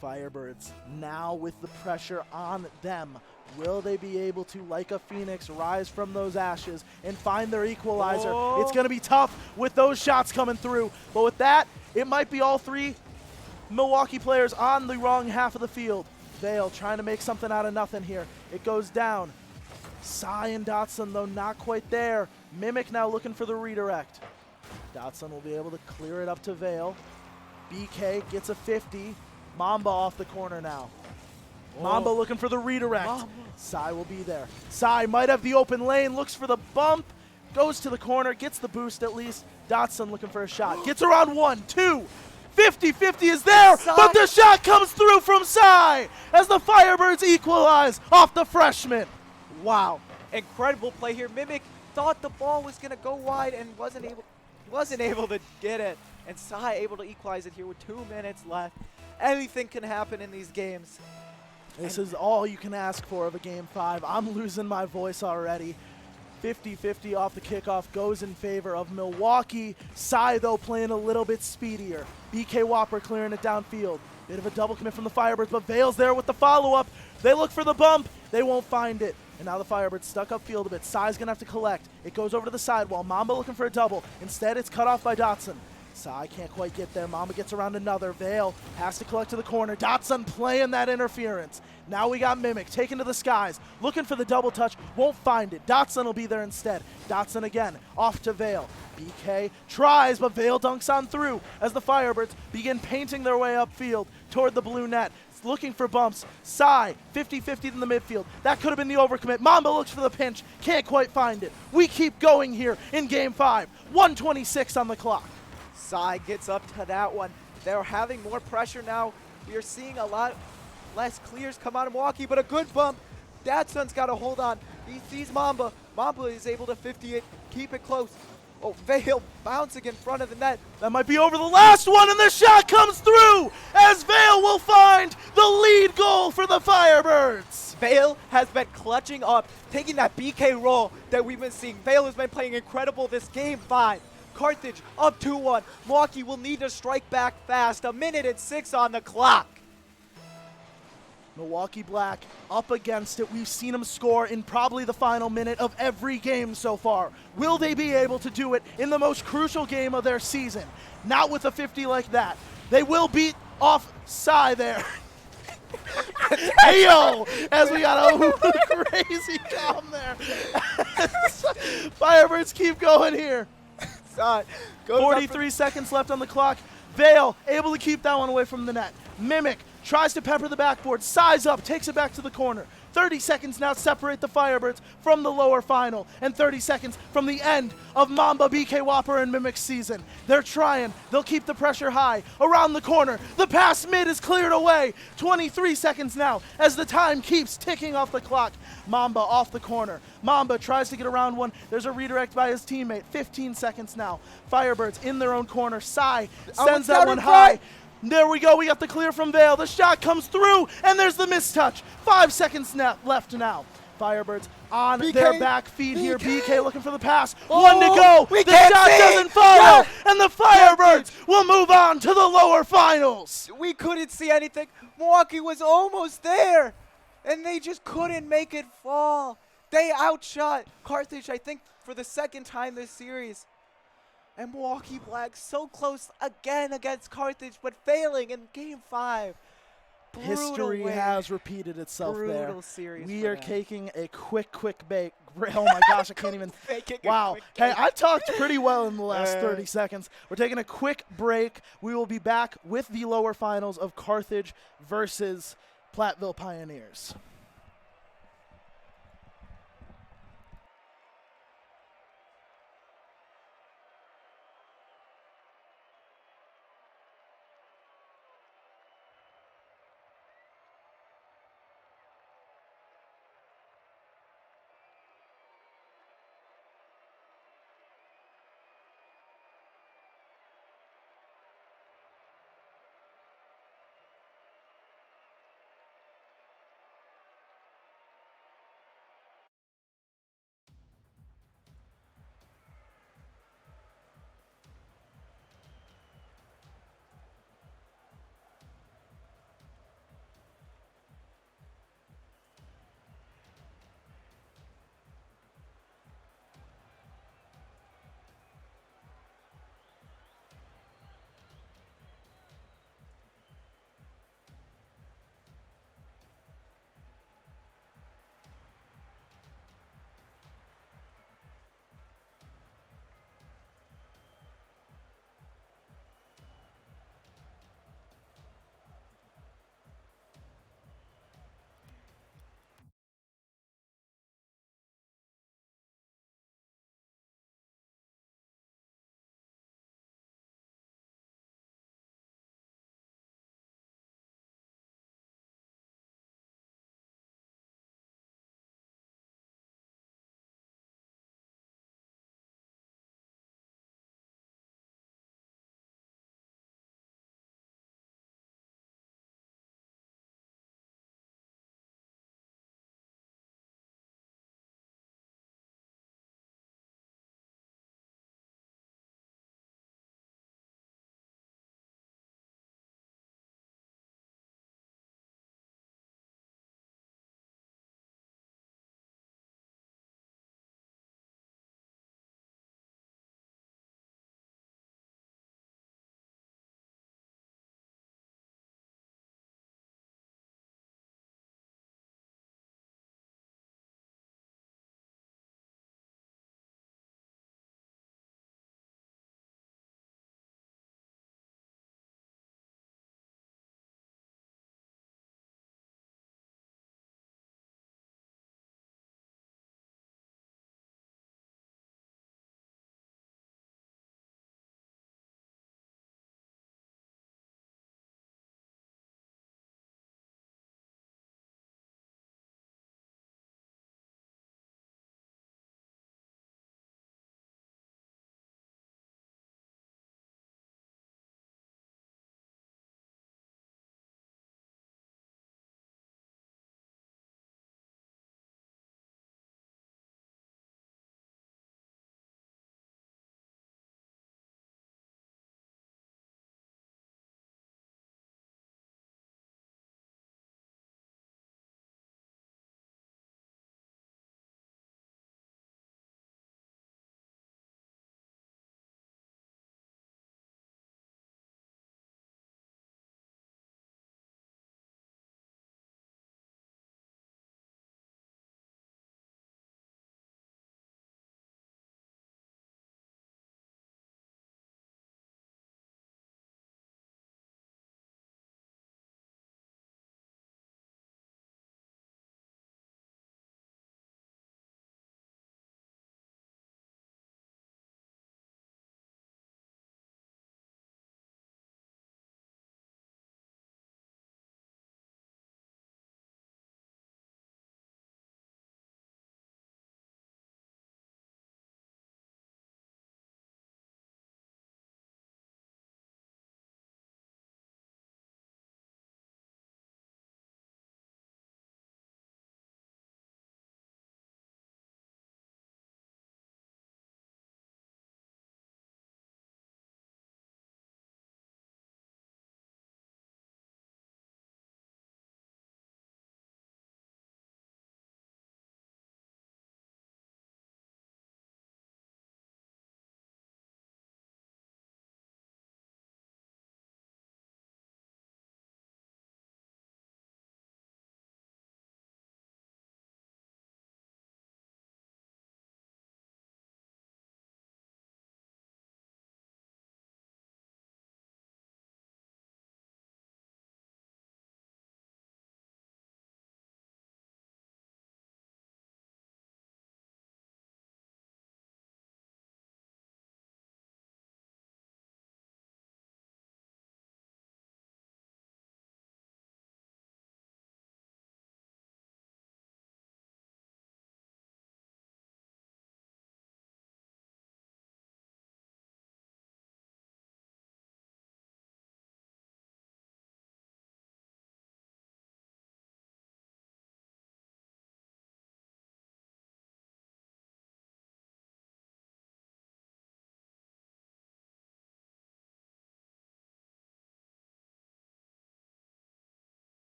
Firebirds now with the pressure on them. Will they be able to, like a phoenix, rise from those ashes and find their equalizer?
Oh.
It's going to be tough with those shots coming through. But with that, it might be all 3 Milwaukee players on the wrong half of the field. Vale trying to make something out of nothing here. It goes down. Sai and Datsun, though, not quite there. Mimic now looking for the redirect. Datsun will be able to clear it up to Vale. BK gets a 50. Mamba off the corner now. Mamba looking for the redirect. Sai will be there. Sai might have the open lane, looks for the bump, goes to the corner, gets the boost at least. Datsun looking for a shot. Gets around 1, 2. 50-50 is there, but the shot comes through from Sai as the Firebirds equalize off the freshman.
Wow. Incredible play here. Mimic thought the ball was going to go wide and wasn't able to get it. And Sai able to equalize it here with 2 minutes left. Anything can happen in these games.
This is all you can ask for of a Game 5. I'm losing my voice already. 50-50 off the kickoff goes in favor of Milwaukee. Sai, though, playing a little bit speedier. BK Whopper clearing it downfield. Bit of a double commit from the Firebirds, but Vale's there with the follow-up. They look for the bump. They won't find it. And now the Firebirds stuck upfield a bit. Sai's going to have to collect. It goes over to the sidewall. Mamba looking for a double. Instead, it's cut off by Datsun. Sai can't quite get there. Mamba gets around another. Vale has to collect to the corner. Datsun playing that interference. Now we got Mimic taken to the skies. Looking for the double touch. Won't find it. Datsun will be there instead. Datsun again. Off to Vale. BK tries, but Vale dunks on through as the Firebirds begin painting their way upfield toward the blue net. Looking for bumps. Sai, 50-50 in the midfield. That could have been the overcommit. Mamba looks for the pinch. Can't quite find it. We keep going here in Game 5. 1:26 on the clock.
Sai gets up to that one. They're having more pressure now. We are seeing a lot less clears come out of Milwaukee, but a good bump. Datsun's got to hold on. He sees Mamba. Mamba is able to 50 it, keep it close. Oh, Vale bouncing in front of the net.
That might be over the last one, and the shot comes through as Vale will find the lead goal for the Firebirds.
Vale has been clutching up, taking that BK role that we've been seeing. Vale has been playing incredible this Game 5. Carthage up 2-1. Milwaukee will need to strike back fast. 1:06 on the clock.
Milwaukee Black up against it. We've seen them score in probably the final minute of every game so far. Will they be able to do it in the most crucial game of their season? Not with a 50 like that. They will beat off Sai there. Heyo! As we got a crazy calm there. Firebirds keep going here. 43 seconds left on the clock. Vale able to keep that one away from the net. Mimic tries to pepper the backboard, size up, takes it back to the corner. 30 seconds now separate the Firebirds from the lower final, and 30 seconds from the end of Mamba, BK Whopper, and Mimic's season. They're trying. They'll keep the pressure high. Around the corner, the pass mid is cleared away. 23 seconds now as the time keeps ticking off the clock. Mamba off the corner. Mamba tries to get around one. There's a redirect by his teammate. 15 seconds now. Firebirds in their own corner. Sai sends that one high. There we go. We got the clear from Vale. The shot comes through, and there's the mistouch. 5 seconds left now. Firebirds on their back feet here. BK looking for the pass. One to go. The shot doesn't follow, and the Firebirds will move on to the lower finals.
We couldn't see anything. Milwaukee was almost there, and they just couldn't make it fall. They outshot Carthage, I think, for the second time this series. And Milwaukee Black so close again against Carthage, but failing in Game 5.
History has repeated itself there.
Brutal series.
We are taking a quick bake. Oh my gosh, I can't even. Wow. Hey, I talked pretty well in the last 30 seconds. We're taking a quick break. We will be back with the lower finals of Carthage versus Platteville Pioneers.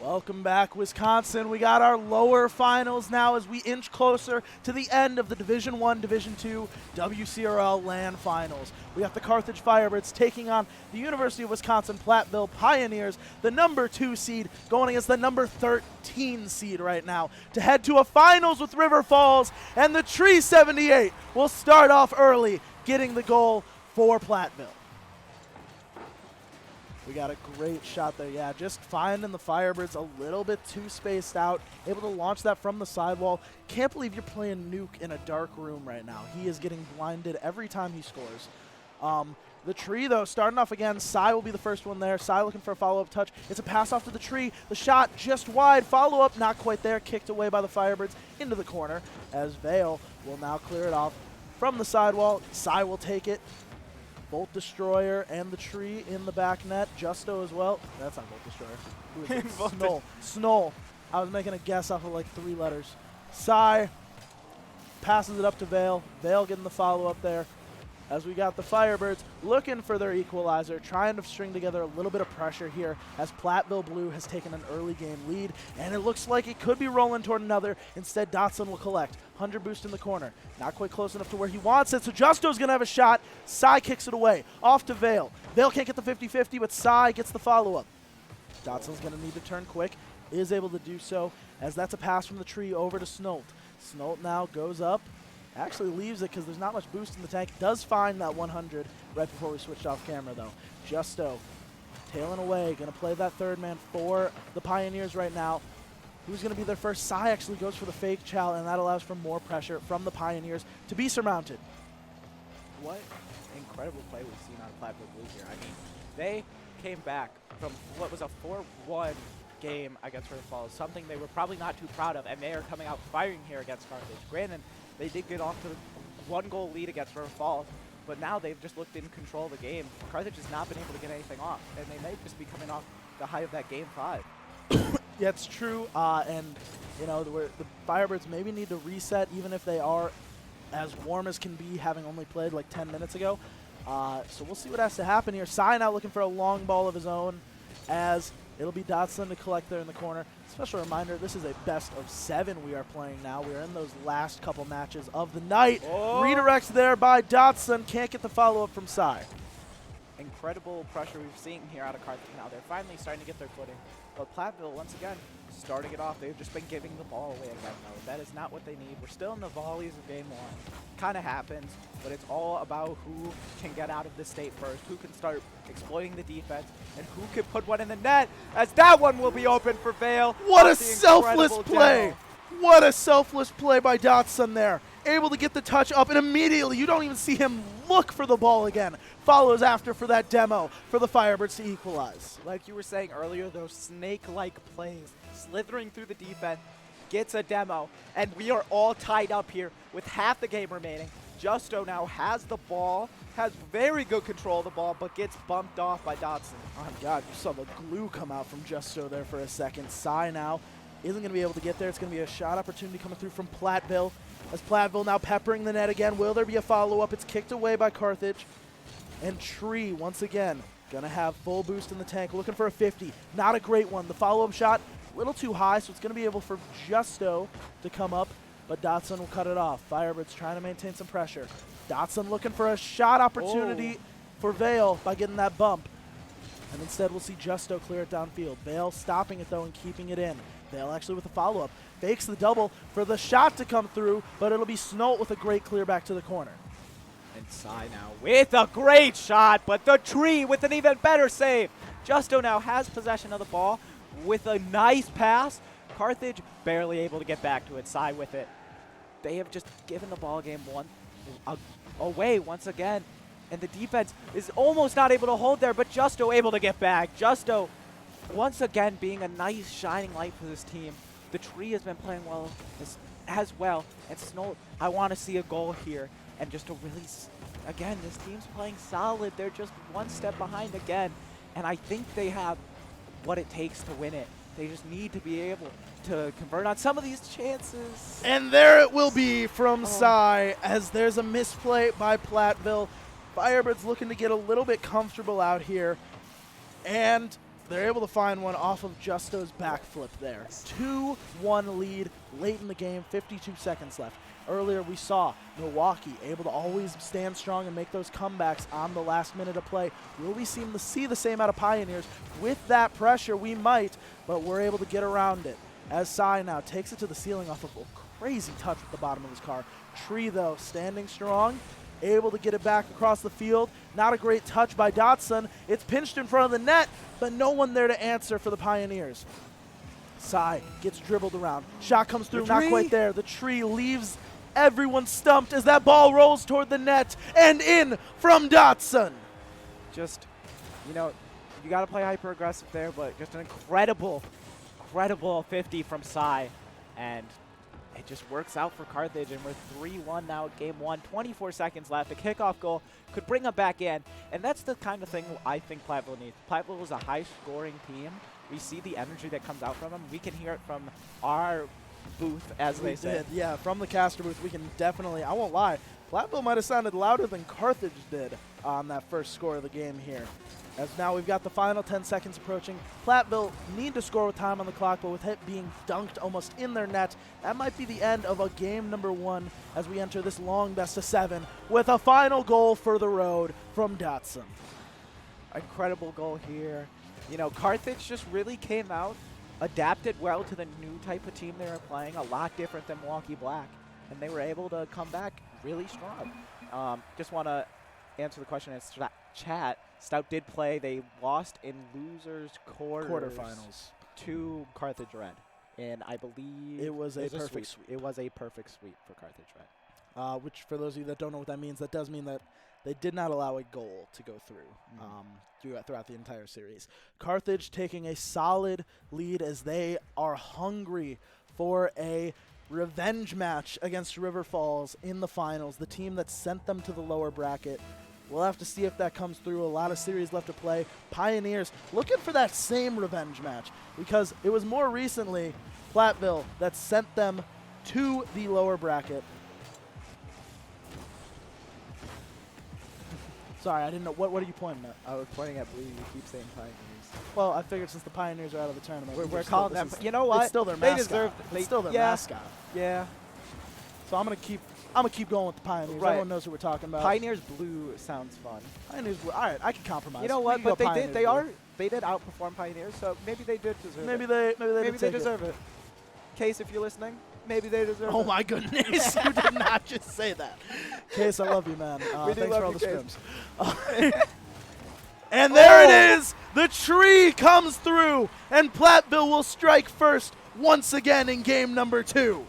Welcome back, Wisconsin. We got our lower finals now as we inch closer to the end of the Division I, Division II WCRL LAN finals. We got the Carthage Firebirds taking on the University of Wisconsin Platteville Pioneers, the number 2 seed, going against the number 13 seed right now to head to a finals with River Falls, and the Tree 78 will start off early, getting the goal for Platteville. We got a great shot there. Yeah, just finding the Firebirds a little bit too spaced out, able to launch that from the sidewall. Can't believe you're playing Nuke in a dark room right now. He is getting blinded every time he scores. The Tree, though, starting off again. Sai will be the first one there. Sai looking for a follow-up touch. It's a pass off to the Tree. The shot just wide. Follow-up, not quite there. Kicked away by the Firebirds into the corner as Vale will now clear it off from the sidewall. Sai will take it. Bolt Destroyer and the Tree in the back net. Justo as well. That's not Bolt Destroyer. Who is it? Snoll. Snoll. I was making a guess off of like 3 letters. Sai passes it up to Vale. Vale getting the follow-up there. As we got the Firebirds looking for their equalizer, trying to string together a little bit of pressure here as Platteville Blue has taken an early game lead, and it looks like it could be rolling toward another. Instead, Dotson will collect. 100 boost in the corner. Not quite close enough to where he wants it, so Justo's going to have a shot. Sai kicks it away. Off to Vale. Vale can't get the 50-50, but Sai gets the follow-up. Dotson's going to need to turn quick. Is able to do so, as that's a pass from the Tree over to Snolt. Snolt now goes up. Actually leaves it because there's not much boost in the tank. Does find that 100 right before we switched off camera, though. Justo tailing away. Going to play that third man for the Pioneers right now. Who's going to be their first? Sai actually goes for the fake chow, and that allows for more pressure from the Pioneers to be surmounted.
What incredible play we've seen out of Platteville Blue here. I mean, they came back from what was a 4-1 game against River Falls, something they were probably not too proud of, and they are coming out firing here against Carthage. Granted, they did get off to a 1-goal lead against River Falls, but now they've just looked in control of the game. Carthage has not been able to get anything off, and they may just be coming off the high of that Game 5.
Yeah, it's true, and you know the Firebirds maybe need to reset, even if they are as warm as can be, having only played like 10 minutes ago. So we'll see what has to happen here. Sai now looking for a long ball of his own, as it'll be Dotson to collect there in the corner. Special reminder, this is a best of 7 we are playing now. We are in those last couple matches of the night.
Oh.
Redirects there by Dotson. Can't get the follow-up from Sai.
Incredible pressure we've seen here out of Carthage now. They're finally starting to get their footing. But Platteville, once again, starting it off. They've just been giving the ball away again, though. That is not what they need. We're still in the volleys of Game 1. Kind of happens, but it's all about who can get out of this state first, who can start exploiting the defense, and who can put one in the net, as that one will be open for Vale.
What a selfless play! What a selfless play by Dotson there. Able to get the touch up, and immediately, you don't even see him look for the ball again. Follows after for that demo for the Firebirds to equalize.
Like you were saying earlier, those snake-like plays, slithering through the defense, gets a demo, and we are all tied up here with half the game remaining. Justo now has the ball, has very good control of the ball, but gets bumped off by Dotson.
Oh my God, you saw the glue come out from Justo there for a second. Sai now isn't going to be able to get there. It's going to be a shot opportunity coming through from Platteville. As Platteville now peppering the net again. Will there be a follow-up? It's kicked away by Carthage. And Tree, once again, going to have full boost in the tank. Looking for a 50. Not a great one. The follow-up shot, a little too high, so it's going to be able for Justo to come up. But Dotson will cut it off. Firebirds trying to maintain some pressure. Dotson looking for a shot opportunity for Vale by getting that bump. And instead, we'll see Justo clear it downfield. Vale stopping it, though, and keeping it in. Vale actually with a follow-up. Fakes the double for the shot to come through, but it'll be Snolt with a great clear back to the corner.
And Sai now with a great shot, but the Tree with an even better save. Justo now has possession of the ball with a nice pass. Carthage barely able to get back to it. Sai with it. They have just given the ball game away once again. And the defense is almost not able to hold there, but Justo able to get back. Justo, once again, being a nice shining light for this team. The Tree has been playing well as well. And Snolt, I want to see a goal here. And just to really, again, this team's playing solid. They're just one step behind again. And I think they have what it takes to win it. They just need to be able to convert on some of these chances.
And there it will be from Sai, as there's a misplay by Platteville. Firebirds looking to get a little bit comfortable out here. And they're able to find one off of Justo's backflip there. 2-1 lead late in the game, 52 seconds left. Earlier we saw Milwaukee able to always stand strong and make those comebacks on the last minute of play. Will we seem to see the same out of Pioneers? With that pressure, we might, but we're able to get around it. As Sai now takes it to the ceiling off of a crazy touch with the bottom of his car. Tree, though, standing strong, able to get it back across the field. Not a great touch by Dotson. It's pinched in front of the net, but no one there to answer for the Pioneers. Sai gets dribbled around. Shot comes through, not quite there. The tree leaves everyone stumped as that ball rolls toward the net and in from Dotson.
Just, you know, you got to play hyper aggressive there, but just an incredible 50 from Sai. And it just works out for Carthage, and we're 3-1 now at game 1. 24 seconds left. A kickoff goal could bring them back in, and that's the kind of thing I think Platteville needs. Platteville is a high-scoring team. We see the energy that comes out from them. We can hear it from our booth, as they say.
Yeah, from the caster booth, we can definitely, I won't lie, Platteville might have sounded louder than Carthage did on that first score of the game here. As now we've got the final 10 seconds approaching. Platteville need to score with time on the clock, but with it being dunked almost in their net, that might be the end of a game number 1 as we enter this long best of 7 with a final goal for the road from Dotson.
Incredible goal here. You know, Carthage just really came out, adapted well to the new type of team they were playing, a lot different than Milwaukee Black, and they were able to come back really strong. Just want to answer the question in chat. Stout did play. They lost in losers quarterfinals to Carthage Red, and I believe
it was a perfect sweep.
It was a perfect sweep for Carthage Red.
Which, for those of you that don't know what that means, that does mean that they did not allow a goal to go through throughout the entire series. Carthage taking a solid lead as they are hungry for a revenge match against River Falls in the finals, the team that sent them to the lower bracket. We'll have to see if that comes through. A lot of series left to play. Pioneers looking for that same revenge match because it was more recently Platteville that sent them to the lower bracket. Sorry, I didn't know. What are you pointing at?
I was pointing at blue. You keep saying Pioneers.
Well, I figured since the Pioneers are out of the tournament,
we're calling them. You know what?
It's still their
they
mascot.
Deserve.
It's still their mascot.
Yeah.
So I'm gonna keep going with the Pioneers.
Right.
Everyone knows who we're talking about.
Pioneers blue sounds fun.
Pioneers blue. All right, I can compromise.
You know what? But they did.
Blue.
They did outperform Pioneers, so maybe they did deserve
Maybe
it.
Maybe
they deserve it. Case, if you're listening, maybe they deserve it.
Oh my goodness! You did not just say that. Case, I love you, man. Thanks for all the scrims. And there it is! The tree comes through, and Platteville will strike first once again in game number 2.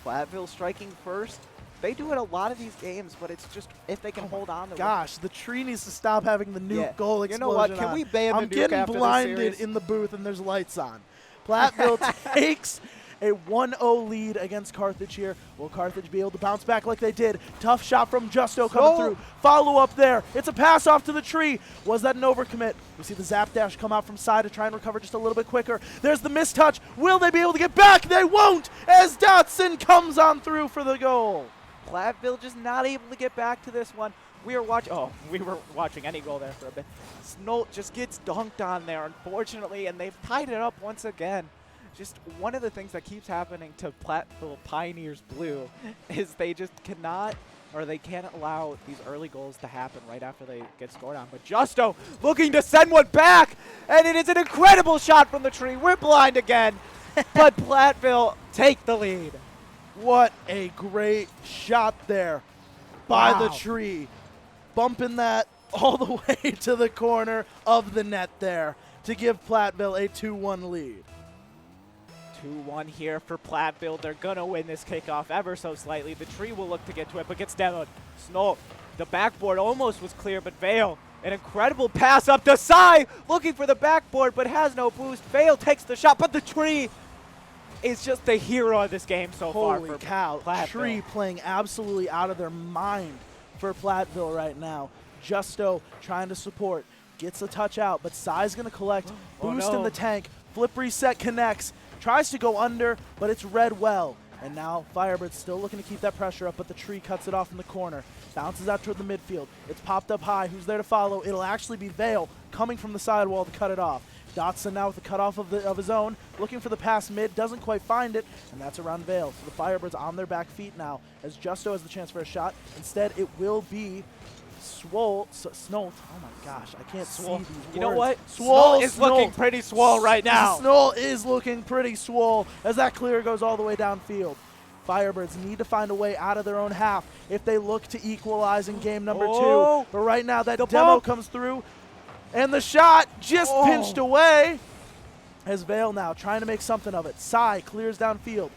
Platteville striking first. They do it a lot of these games, but it's just if they can hold on.
Gosh, the tree needs to stop having the nuke goal explosion.
You know what? Can we ban the
I'm
nuke
getting
after
blinded in the booth, and there's lights on. Platteville takes a 1-0 lead against Carthage here. Will Carthage be able to bounce back like they did? Tough shot from Justo coming through. Follow up there. It's a pass off to the tree. Was that an overcommit? We see the zap dash come out from side to try and recover just a little bit quicker. There's the mistouch. Will they be able to get back? They won't as Dotson comes on through for the goal.
Platteville just not able to get back to this one. We were watching any goal there for a bit. Snolt just gets dunked on there, unfortunately, and they've tied it up once again. Just one of the things that keeps happening to Platteville Pioneers Blue is they just cannot, or they can't allow these early goals to happen right after they get scored on. But Justo looking to send one back, and it is an incredible shot from the tree. We're blind again, but Platteville take the lead.
What a great shot there by the tree. Bumping that all the way to the corner of the net there to give Platteville a 2-1 lead.
2-1 here for Platteville. They're going to win this kickoff ever so slightly. The tree will look to get to it, but gets demoed. Snow, the backboard almost was clear, but Vale, an incredible pass up to Sai, looking for the backboard, but has no boost. Vale takes the shot, but the tree is just the hero of this game so far.
Holy cow.
Platteville.
Tree playing absolutely out of their mind for Platteville right now. Justo trying to support. Gets a touch out, but Sai's going to collect. Boost in the tank. Flip reset connects. Tries to go under, but it's read well. And now Firebird's still looking to keep that pressure up, but the tree cuts it off in the corner. Bounces out toward the midfield. It's popped up high. Who's there to follow? It'll actually be Vale coming from the sidewall to cut it off. Dotson now with the cutoff of his own, looking for the pass mid, doesn't quite find it, and that's around Vale. So the Firebirds on their back feet now, as Justo has the chance for a shot. Instead, it will be Snolt. Oh my gosh, I can't see these words.
You know what?
Swole
is looking pretty swole right now.
Snolt is looking pretty swole as that clear goes all the way downfield. Firebirds need to find a way out of their own half if they look to equalize in game number 2. But right now that demo comes through, and the shot just pinched away as Vale now trying to make something of it. Sai clears downfield.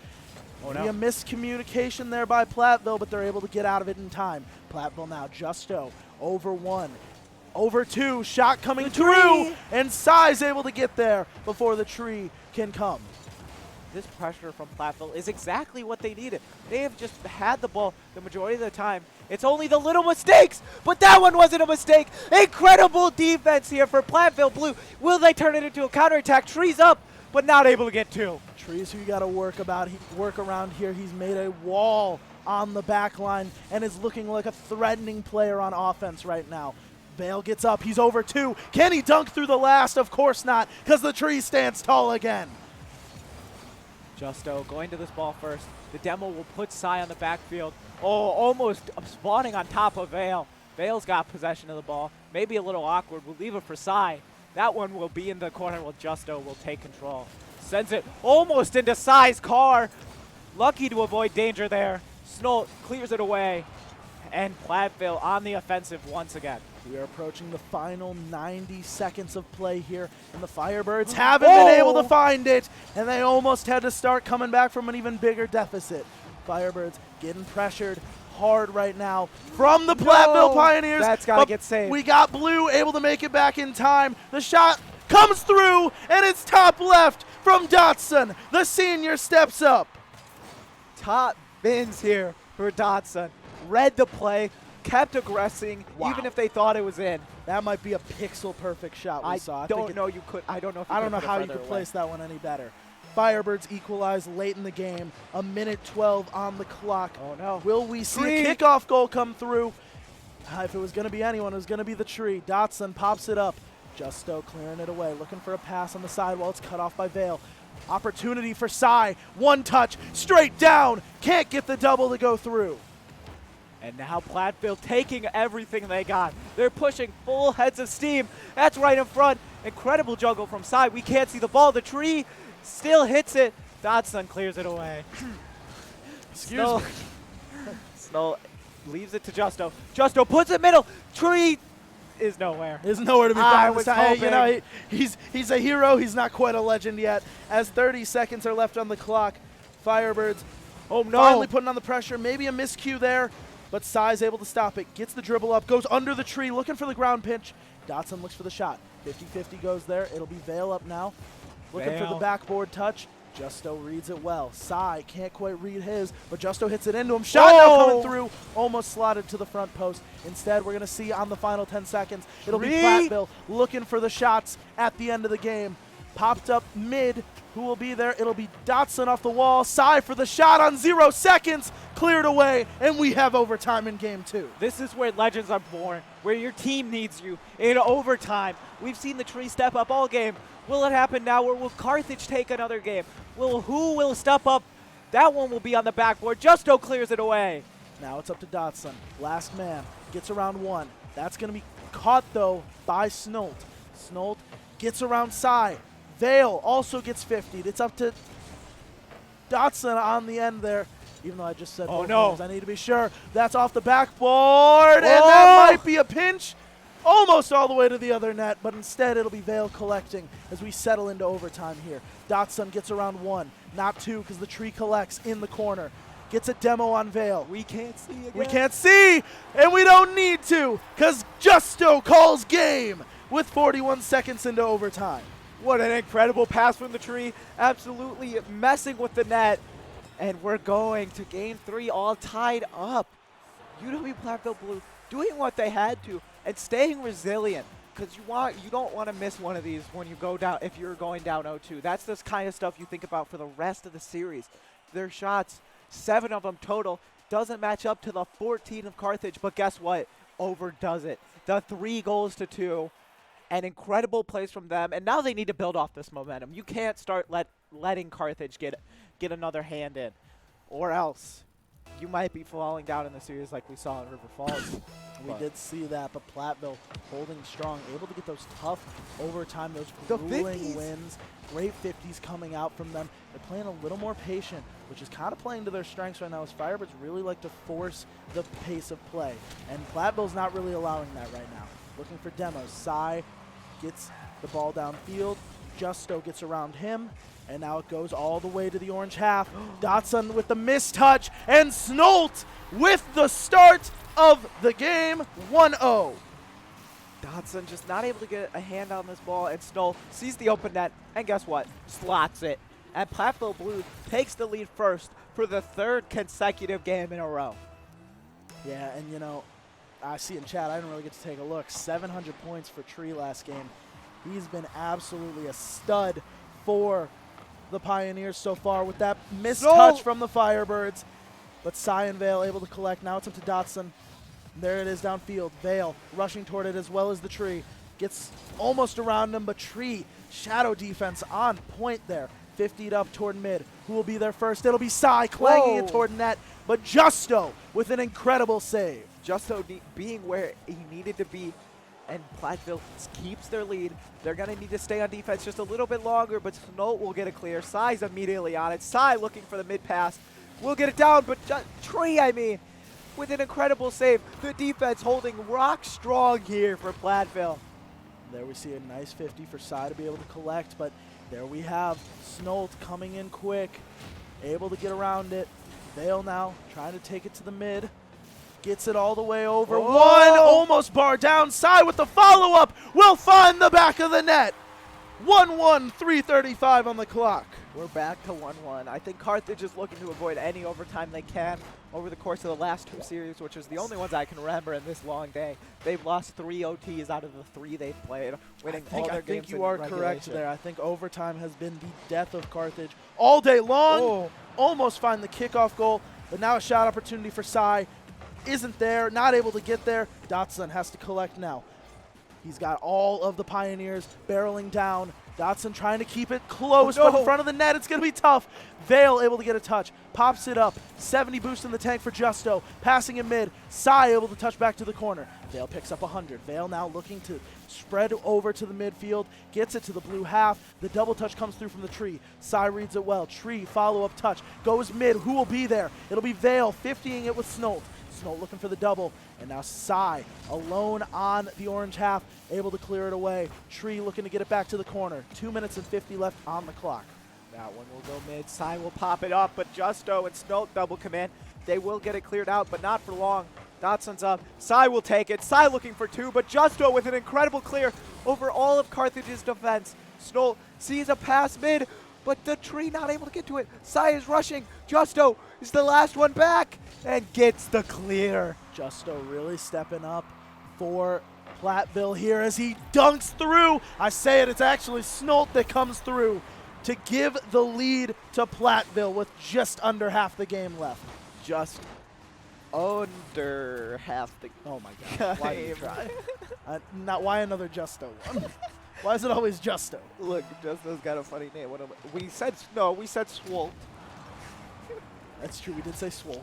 Be a miscommunication there by Platteville, but they're able to get out of it in time. Platteville now, Justo, over 1, over 2, shot coming through, and Sai's able to get there before the tree can come.
This pressure from Platteville is exactly what they needed. They have just had the ball the majority of the time. It's only the little mistakes, but that one wasn't a mistake. Incredible defense here for Platteville Blue. Will they turn it into a counterattack? Trees up, but not able to get 2.
Trees who you got to work around here. He's made a wall on the back line and is looking like a threatening player on offense right now. Vale gets up. He's over 2. Can he dunk through the last? Of course not, because the tree stands tall again.
Justo going to this ball first. The demo will put Sai on the backfield. Oh, almost spawning on top of Vale. Vale's got possession of the ball. Maybe a little awkward. We'll leave it for Sai. That one will be in the corner while Justo will take control. Sends it almost into Sai's car. Lucky to avoid danger there. Snolt clears it away. And Platteville on the offensive once again.
We are approaching the final 90 seconds of play here, and the Firebirds haven't been able to find it, and they almost had to start coming back from an even bigger deficit. Firebirds getting pressured hard right now from the Platteville Pioneers.
That's got to get saved.
We got Blue able to make it back in time. The shot comes through, and it's top left from Dotson. The senior steps up.
Top bins here for Dotson. Read the play, kept aggressing, even if they thought it was in.
That might be a pixel-perfect shot we saw.
I don't know
how you could place that one any better. Firebirds equalize late in the game. 1:12 on the clock.
Oh, no.
Will we see a kickoff goal come through? If it was going to be anyone, it was going to be the tree. Dotson pops it up. Justo clearing it away, looking for a pass on the side while it's cut off by Vale. Opportunity for Sai. One touch, straight down. Can't get the double to go through.
And now Platteville taking everything they got. They're pushing full heads of steam. That's right in front. Incredible juggle from Sai. We can't see the ball. The tree still hits it. Dotson clears it away.
Excuse me.
Snow leaves it to Justo. Justo puts it middle. Tree is nowhere.
Is nowhere to be found.
Hoping.
He's a hero. He's not quite a legend yet. As 30 seconds are left on the clock, Firebirds finally putting on the pressure. Maybe a miscue there, but Sai's able to stop it. Gets the dribble up, goes under the tree, looking for the ground pinch. Dotson looks for the shot. 50-50 goes there. It'll be Vale up now. Looking for the backboard touch. Justo reads it well. Sai can't quite read his, but Justo hits it into him. Shot now coming through, almost slotted to the front post. Instead, we're going to see on the final 10 seconds, it'll be Platteville looking for the shots at the end of the game. Popped up mid. Who will be there? It'll be Dotson off the wall. Sai for the shot on 0 seconds. Cleared away, and we have overtime in game 2.
This is where legends are born, where your team needs you in overtime. We've seen the tree step up all game. Will it happen now, or will Carthage take another game? Who will step up? That one will be on the backboard. Justo clears it away.
Now it's up to Dotson. Last man gets around 1. That's going to be caught, though, by Snolt. Snolt gets around Sai. Vale also gets 50'd. It's up to Dotson on the end there. Even though I just said both names, I need to be sure. That's off the backboard, and that might be a pinch. Almost all the way to the other net, but instead it'll be Vale collecting as we settle into overtime here. Dotson gets around 1, not 2, because the tree collects in the corner. Gets a demo on Vale.
We can't see again.
We can't see, and we don't need to, because Justo calls game with 41 seconds into overtime.
What an incredible pass from the tree. Absolutely messing with the net. And we're going to game 3 all tied up. UW Platteville Blue doing what they had to and staying resilient, because you don't want to miss one of these when you go down, if you're going down 0-2. That's the kind of stuff you think about for the rest of the series. Their shots, 7 of them total, doesn't match up to the 14 of Carthage, but guess what? Overdoes it. The 3 goals to 2. and incredible plays from them. And now they need to build off this momentum. You can't start letting Carthage get another hand in, or else you might be falling down in the series like we saw in River Falls.
We did see that, but Platteville holding strong, able to get those tough overtime, those
The
grueling
50s.
wins. Great 50s coming out from them. They're playing a little more patient, which is kind of playing to their strengths right now, as Firebirds really like to force the pace of play. And Platteville's not really allowing that right now. Looking for demos. Sai gets the ball downfield. Justo gets around him. And now it goes all the way to the orange half. Dotson with the mistouch, and Snolt with the start of the game, 1-0.
Dotson just not able to get a hand on this ball, and Snow sees the open net, and guess what? Slots it. And Platteville Blue takes the lead first for the 3rd consecutive game in a row.
Yeah, and you know, I see in chat, I didn't really get to take a look. 700 points for Tree last game. He's been absolutely a stud for the Pioneers so far with that mistouch from the Firebirds. But Sai and Vale able to collect. Now it's up to Dotson. There it is downfield. Vale rushing toward it as well as the Tree. Gets almost around him, but Tree, shadow defense on point there. 50'd up toward mid. Who will be there first? It'll be Sai clanging it toward net, but Justo with an incredible save.
Justo being where he needed to be, and Platteville keeps their lead. They're going to need to stay on defense just a little bit longer, but Snow will get a clear. Sai's immediately on it. Sai looking for the mid pass. Will get it down, but Tree, with an incredible save. The defense holding rock strong here for Platteville.
There we see a nice 50 for Sai to be able to collect, but there we have Snolt coming in quick, able to get around it. Vale now trying to take it to the mid. Gets it all the way over.
Whoa.
One almost bar down. Sai with the follow-up will find the back of the net. 1-1, 3:35 on the clock.
We're back to 1-1. I think Carthage is looking to avoid any overtime they can over the course of the last 2 series, which is the only ones I can remember in this long day. They've lost 3 OTs out of the 3 they've played, winning all their
I think
games
you
in
are correct
regulation.
there. I think overtime has been the death of Carthage all day long. Almost find the kickoff goal, but now a shot opportunity for Sai. Isn't there, not able to get there. Dotson has to collect now. He's got all of the Pioneers barreling down. Dotson trying to keep it close, but in front of the net, it's going to be tough. Vale able to get a touch, pops it up. 70 boost in the tank for Justo, passing in mid. Sai able to touch back to the corner. Vale picks up 100. Vale now looking to spread over to the midfield, gets it to the blue half. The double touch comes through from the Tree. Sai reads it well. Tree follow-up touch, goes mid. Who will be there? It'll be Vale 50ing it with Snolt. Snolt looking for the double, and now Sai alone on the orange half, able to clear it away. Tree looking to get it back to the corner. 2 minutes and 50 left on the clock.
That one will go mid. Sai will pop it up, but Justo and Snolt double command. They will get it cleared out, but not for long. Dotson's up. Sai will take it. Sai looking for 2, but Justo with an incredible clear over all of Carthage's defense. Snolt sees a pass mid, but the Tree not able to get to it. Sai is rushing. Justo is the last one back and gets the clear.
Justo really stepping up for Platteville here as he dunks through. I say it, it's actually Snolt that comes through to give the lead to Platteville with just under half the game left.
Just under half the
Oh my God, why did you try? Why another Justo one? Why is it always Justo?
Look, Justo's got a funny name. We said Swolt.
That's true, we did say Swolt.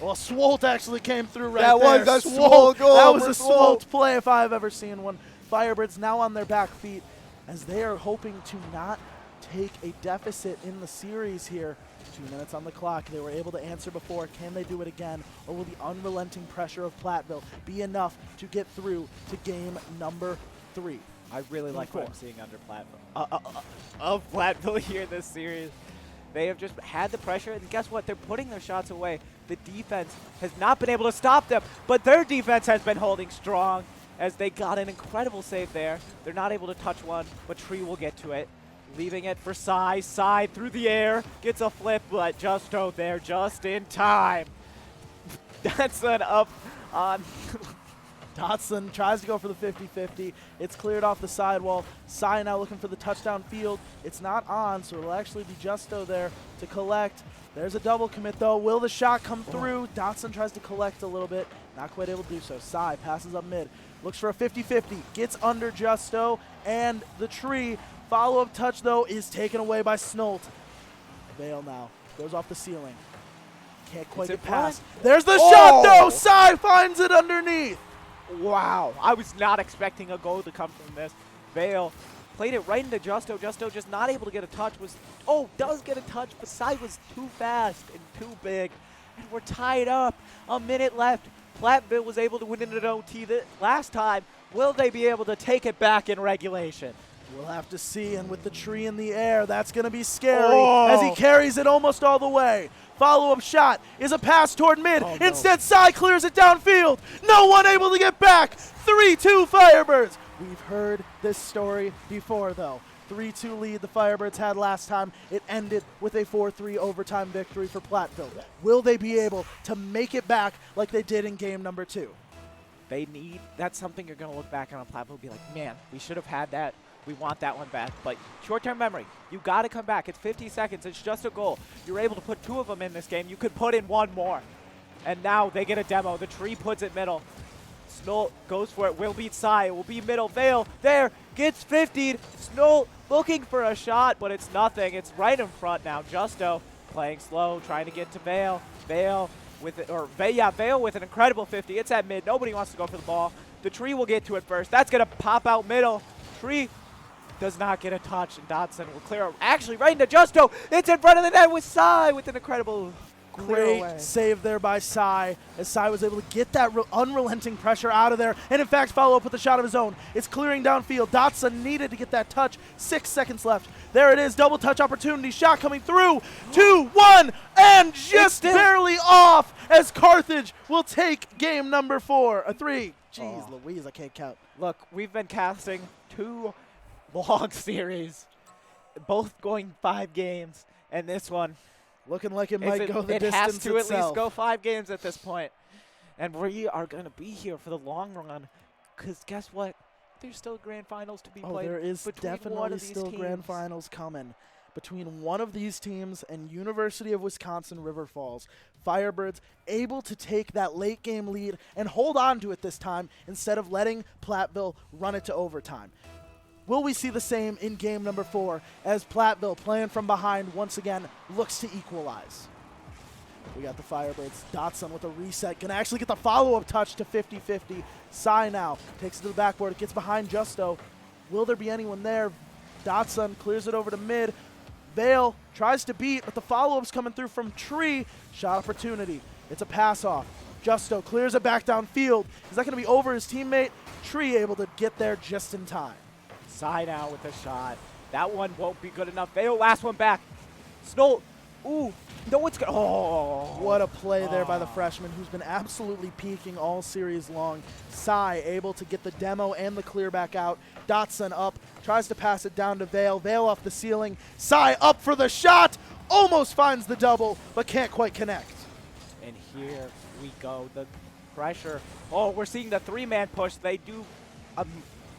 Well, Swolt actually came through right
That
there.
was a Swolt goal
That was
for
a
Swolt.
Swolt play if I've ever seen one. Firebirds now on their back feet as they are hoping to not take a deficit in the series here. 2 minutes on the clock. They were able to answer before. Can they do it again? Or will the unrelenting pressure of Platteville be enough to get through to game number 3?
I really like what I'm
4.
seeing under Platteville. Of Platteville here this series. They have just had the pressure, and guess what? They're putting their shots away. The defense has not been able to stop them, but their defense has been holding strong as they got an incredible save there. They're not able to touch one, but Tree will get to it. Leaving it for Sai. Sai through the air. Gets a flip, but Justo there just in time. That's an up on...
Dotson tries to go for the 50-50. It's cleared off the sidewall. Sai now looking for the touchdown field. It's not on, so it'll actually be Justo there to collect. There's a double commit, though. Will the shot come through? Dotson tries to collect a little bit. Not quite able to do so. Sai passes up mid. Looks for a 50-50. Gets under Justo and the tree. Follow-up touch, though, is taken away by Snolt. Vale now goes off the ceiling. Can't quite get past. There's the shot, though! Sai finds it underneath.
Wow. I was not expecting a goal to come from this. Vale played it right into Justo. Justo just not able to get a touch. Does get a touch, but Sai was too fast and too big. And we're tied up. A minute left. Platteville was able to win in an OT last time. Will they be able to take it back in regulation?
We'll have to see, and with the tree in the air, that's going to be scary as he carries it almost all the way. Follow-up shot is a pass toward mid. Instead, Sai clears it downfield. No one able to get back. 3-2 Firebirds. We've heard this story before, though. 3-2 lead the Firebirds had last time. It ended with a 4-3 overtime victory for Platteville. Will they be able to make it back like they did in game number 2?
That's something you're going to look back on Platteville and be like, man, we should have had that. We want that one back. But short-term memory, you got to come back. It's 50 seconds. It's just a goal. You're able to put 2 of them in this game. You could put in 1 more. And now they get a demo. The tree puts it middle. Snolt goes for it. Will beat Sai. It will be middle. Vale there. Gets 50'd. Snolt looking for a shot, but it's nothing. It's right in front now. Justo playing slow, trying to get to Vale. Vale with it, Vale with an incredible 50. It's at mid. Nobody wants to go for the ball. The tree will get to it first. That's going to pop out middle. Tree does not get a touch, and Dotson will clear actually right into Justo. It's in front of the net with Sai with an incredible
great save there by Sai, as Sai was able to get that unrelenting pressure out of there, and in fact follow up with a shot of his own. It's clearing downfield. Dotson needed to get that touch. 6 seconds left. There it is, double touch opportunity. Shot coming through. 2-1, and just barely off as Carthage will take game number 3. Jeez Louise, I can't count.
Look, we've been casting 2 long series, both going 5 games, and this one
looking like it might go the distance
itself. It has to
itself.
at least go 5 games at this point. And we are going to be here for the long run, because guess what? There's still grand finals to be played.
There is definitely still grand finals coming between one of these teams and University of Wisconsin River Falls. Firebirds able to take that late game lead and hold on to it this time instead of letting Platteville run it to overtime. Will we see the same in game number 4 as Platteville, playing from behind once again, looks to equalize? We got the Firebirds. Dotson with a reset. Gonna actually get the follow-up touch to 50-50. Sai now takes it to the backboard. It gets behind Justo. Will there be anyone there? Dotson clears it over to mid. Vale tries to beat, but the follow-up's coming through from Tree. Shot opportunity. It's a pass-off. Justo clears it back downfield. Is that gonna be over his teammate? Tree able to get there just in time.
Sai now with a shot. That one won't be good enough. Vale, last one back. Snolt. Ooh. No, it's good. Oh.
What a play there by the freshman who's been absolutely peaking all series long. Sai able to get the demo and the clear back out. Dotson up. Tries to pass it down to Vale. Vale off the ceiling. Sai up for the shot. Almost finds the double, but can't quite connect.
And here we go. The pressure. Oh, we're seeing the 3-man push. They do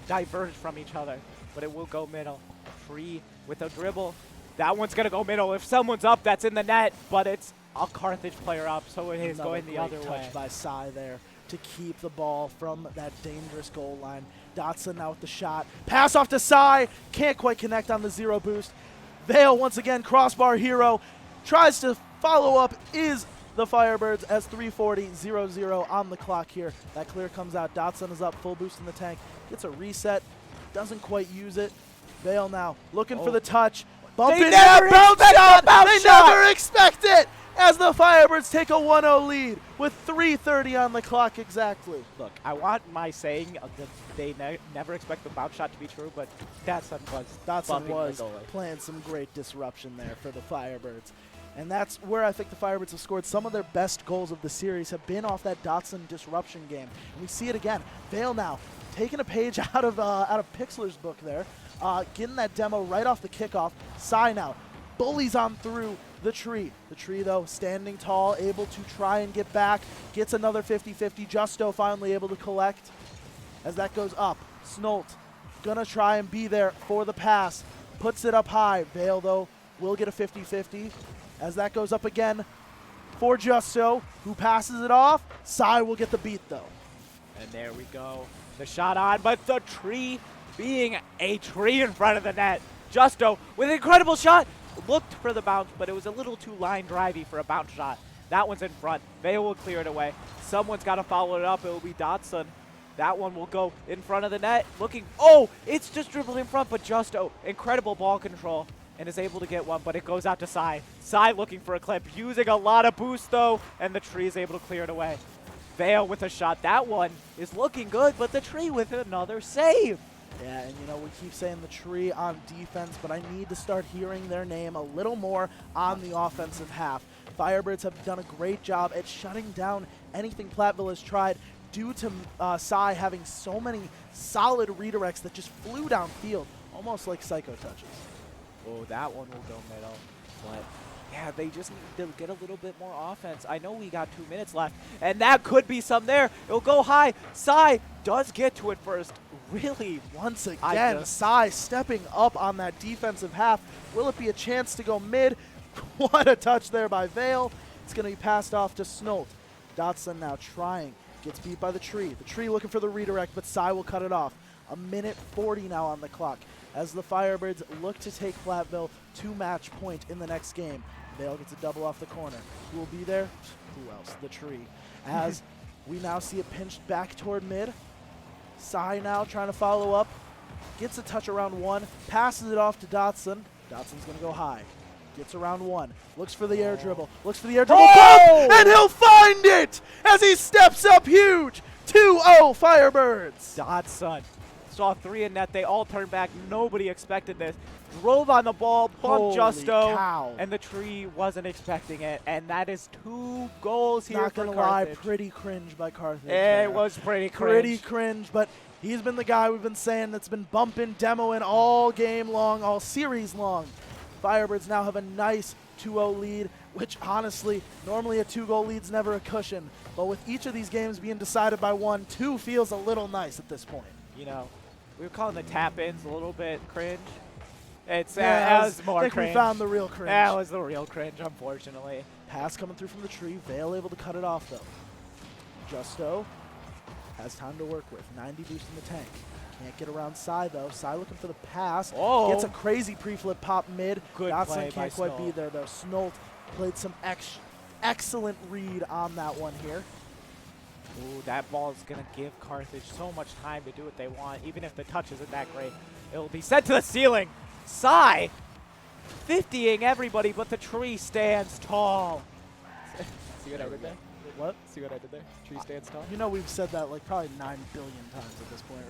diverge from each other, but it will go middle. Tree with a dribble. That one's going to go middle. If someone's up, that's in the net, but it's a Carthage player up, so it is going the other way.
Touch by Sai there to keep the ball from that dangerous goal line. Dotson now with the shot. Pass off to Sai. Can't quite connect on the 0 boost. Vale once again, crossbar hero. Tries to follow up, is the Firebirds as 3:40, 0-0 on the clock here. That clear comes out. Dotson is up, full boost in the tank. Gets a reset. Doesn't quite use it. Vale now looking for the touch. Bumping that bounce shot. They never expect it as the Firebirds take a 1-0 lead with 3:30 on the clock exactly.
Look, I want my saying that they never expect the bounce shot to be true, but Dotson was
playing some great disruption there for the Firebirds. And that's where I think the Firebirds have scored some of their best goals of the series have been off that Dotson disruption game. And we see it again. Vale now taking a page out of Pixler's book there, getting that demo right off the kickoff. Sai now bullies on through the tree. The tree, though, standing tall, able to try and get back. Gets another 50-50. Justo finally able to collect as that goes up. Snolt gonna try and be there for the pass. Puts it up high. Vale, though, will get a 50-50. as that goes up again for Justo, who passes it off. Sai will get the beat, though.
And there we go. The shot on, but the tree being a tree in front of the net. Justo with an incredible shot. Looked for the bounce, but it was a little too line drivey for a bounce shot. That one's in front. Vale will clear it away. Someone's got to follow it up. It will be Dotson. That one will go in front of the net. Looking, oh, it's just dribbled in front, but Justo, incredible ball control, and is able to get one, but it goes out to Sai. Sai looking for a clip, using a lot of boost, though, and the tree is able to clear it away. Vale with a shot. That one is looking good, but the tree with another save.
Yeah, and you know, we keep saying the tree on defense, but I need to start hearing their name a little more on the offensive half. Firebirds have done a great job at shutting down anything Platteville has tried due to Sai having so many solid redirects that just flew downfield, almost like Psycho touches.
Oh, that one will go middle, but yeah, they just need to get a little bit more offense. I know we got 2 minutes left, and that could be some there. It'll go high. Sai does get to it first. Really,
once again, Sai stepping up on that defensive half. Will it be a chance to go mid? What a touch there by Vale. It's going to be passed off to Snolt. Dotson now trying. Gets beat by the tree. The tree looking for the redirect, but Sai will cut it off. 1:40 now on the clock as the Firebirds look to take Platteville to match point in the next game. Vale gets a double off the corner. Who will be there? Who else? The tree. As we now see it pinched back toward mid. Sai now trying to follow up. Gets a touch around one. Passes it off to Dotson. Dotson's going to go high. Gets around one. Looks for the air dribble. Looks for the air dribble.
Oh!
And he'll find it as he steps up huge. 2-0 Firebirds.
Dotson saw 3 in net. They all turned back. Nobody expected this. Drove on the ball, bumped
Holy
Justo,
cow.
and the tree wasn't expecting it. And that is 2 goals here
Not
for
going to lie,
Carthage.
pretty cringe by Carthage.
It was pretty cringe.
Pretty cringe, but he's been the guy we've been saying that's been bumping, demoing all game long, all series long. Firebirds now have a nice 2-0 lead, which honestly, normally a 2-goal lead's never a cushion. But with each of these games being decided by 1, 2 feels a little nice at this point.
You know, we were calling the tap-ins a little bit cringe. It's
Yeah,
that was more
I think
cringe.
we found the real cringe.
That was the real cringe, unfortunately.
Pass coming through from the tree. Vale able to cut it off, though. Justo has time to work with. 90 boost in the tank. Can't get around Sai, though. Sai looking for the pass.
Oh.
Gets a crazy pre-flip pop mid.
Good
Dotson
play by
can't quite be
Snolt.
there, though. Snolt played some excellent read on that one here.
Ooh, that ball is going to give Carthage so much time to do what they want. Even if the touch isn't that great, it will be sent to the ceiling. Sai 50ing everybody, but the tree stands tall. See what I did there?
What?
See what I did there? Tree stands tall.
You know we've said that like probably 9 billion times at this point,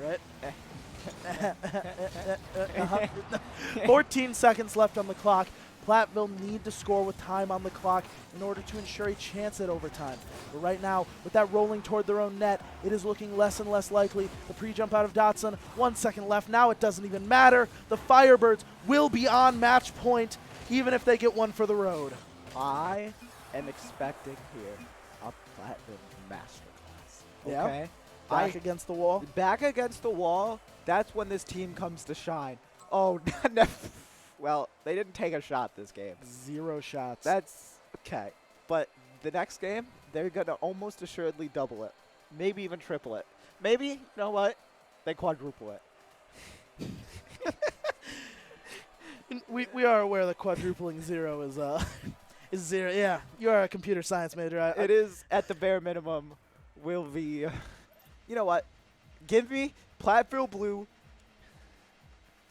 right? 14 seconds left on the clock. Platteville need to score with time on the clock in order to ensure a chance at overtime. But right now, with that rolling toward their own net, it is looking less and less likely. The pre-jump out of Dotson, 1 second left. Now it doesn't even matter. The Firebirds will be on match point, even if they get one for the road.
I am expecting here a Platinum masterclass.
Yeah?
Okay?
Back against the wall.
Back against the wall, that's when this team comes to shine. Oh, no. Well, they didn't take a shot this game.
0 shots.
That's okay. But the next game, they're going to almost assuredly double it. Maybe even triple it. Maybe, you know what? They quadruple it.
We are aware that quadrupling 0 is is 0. Yeah, you are a computer science major.
It is, at the bare minimum, will be, you know what? Give me Platteville Blue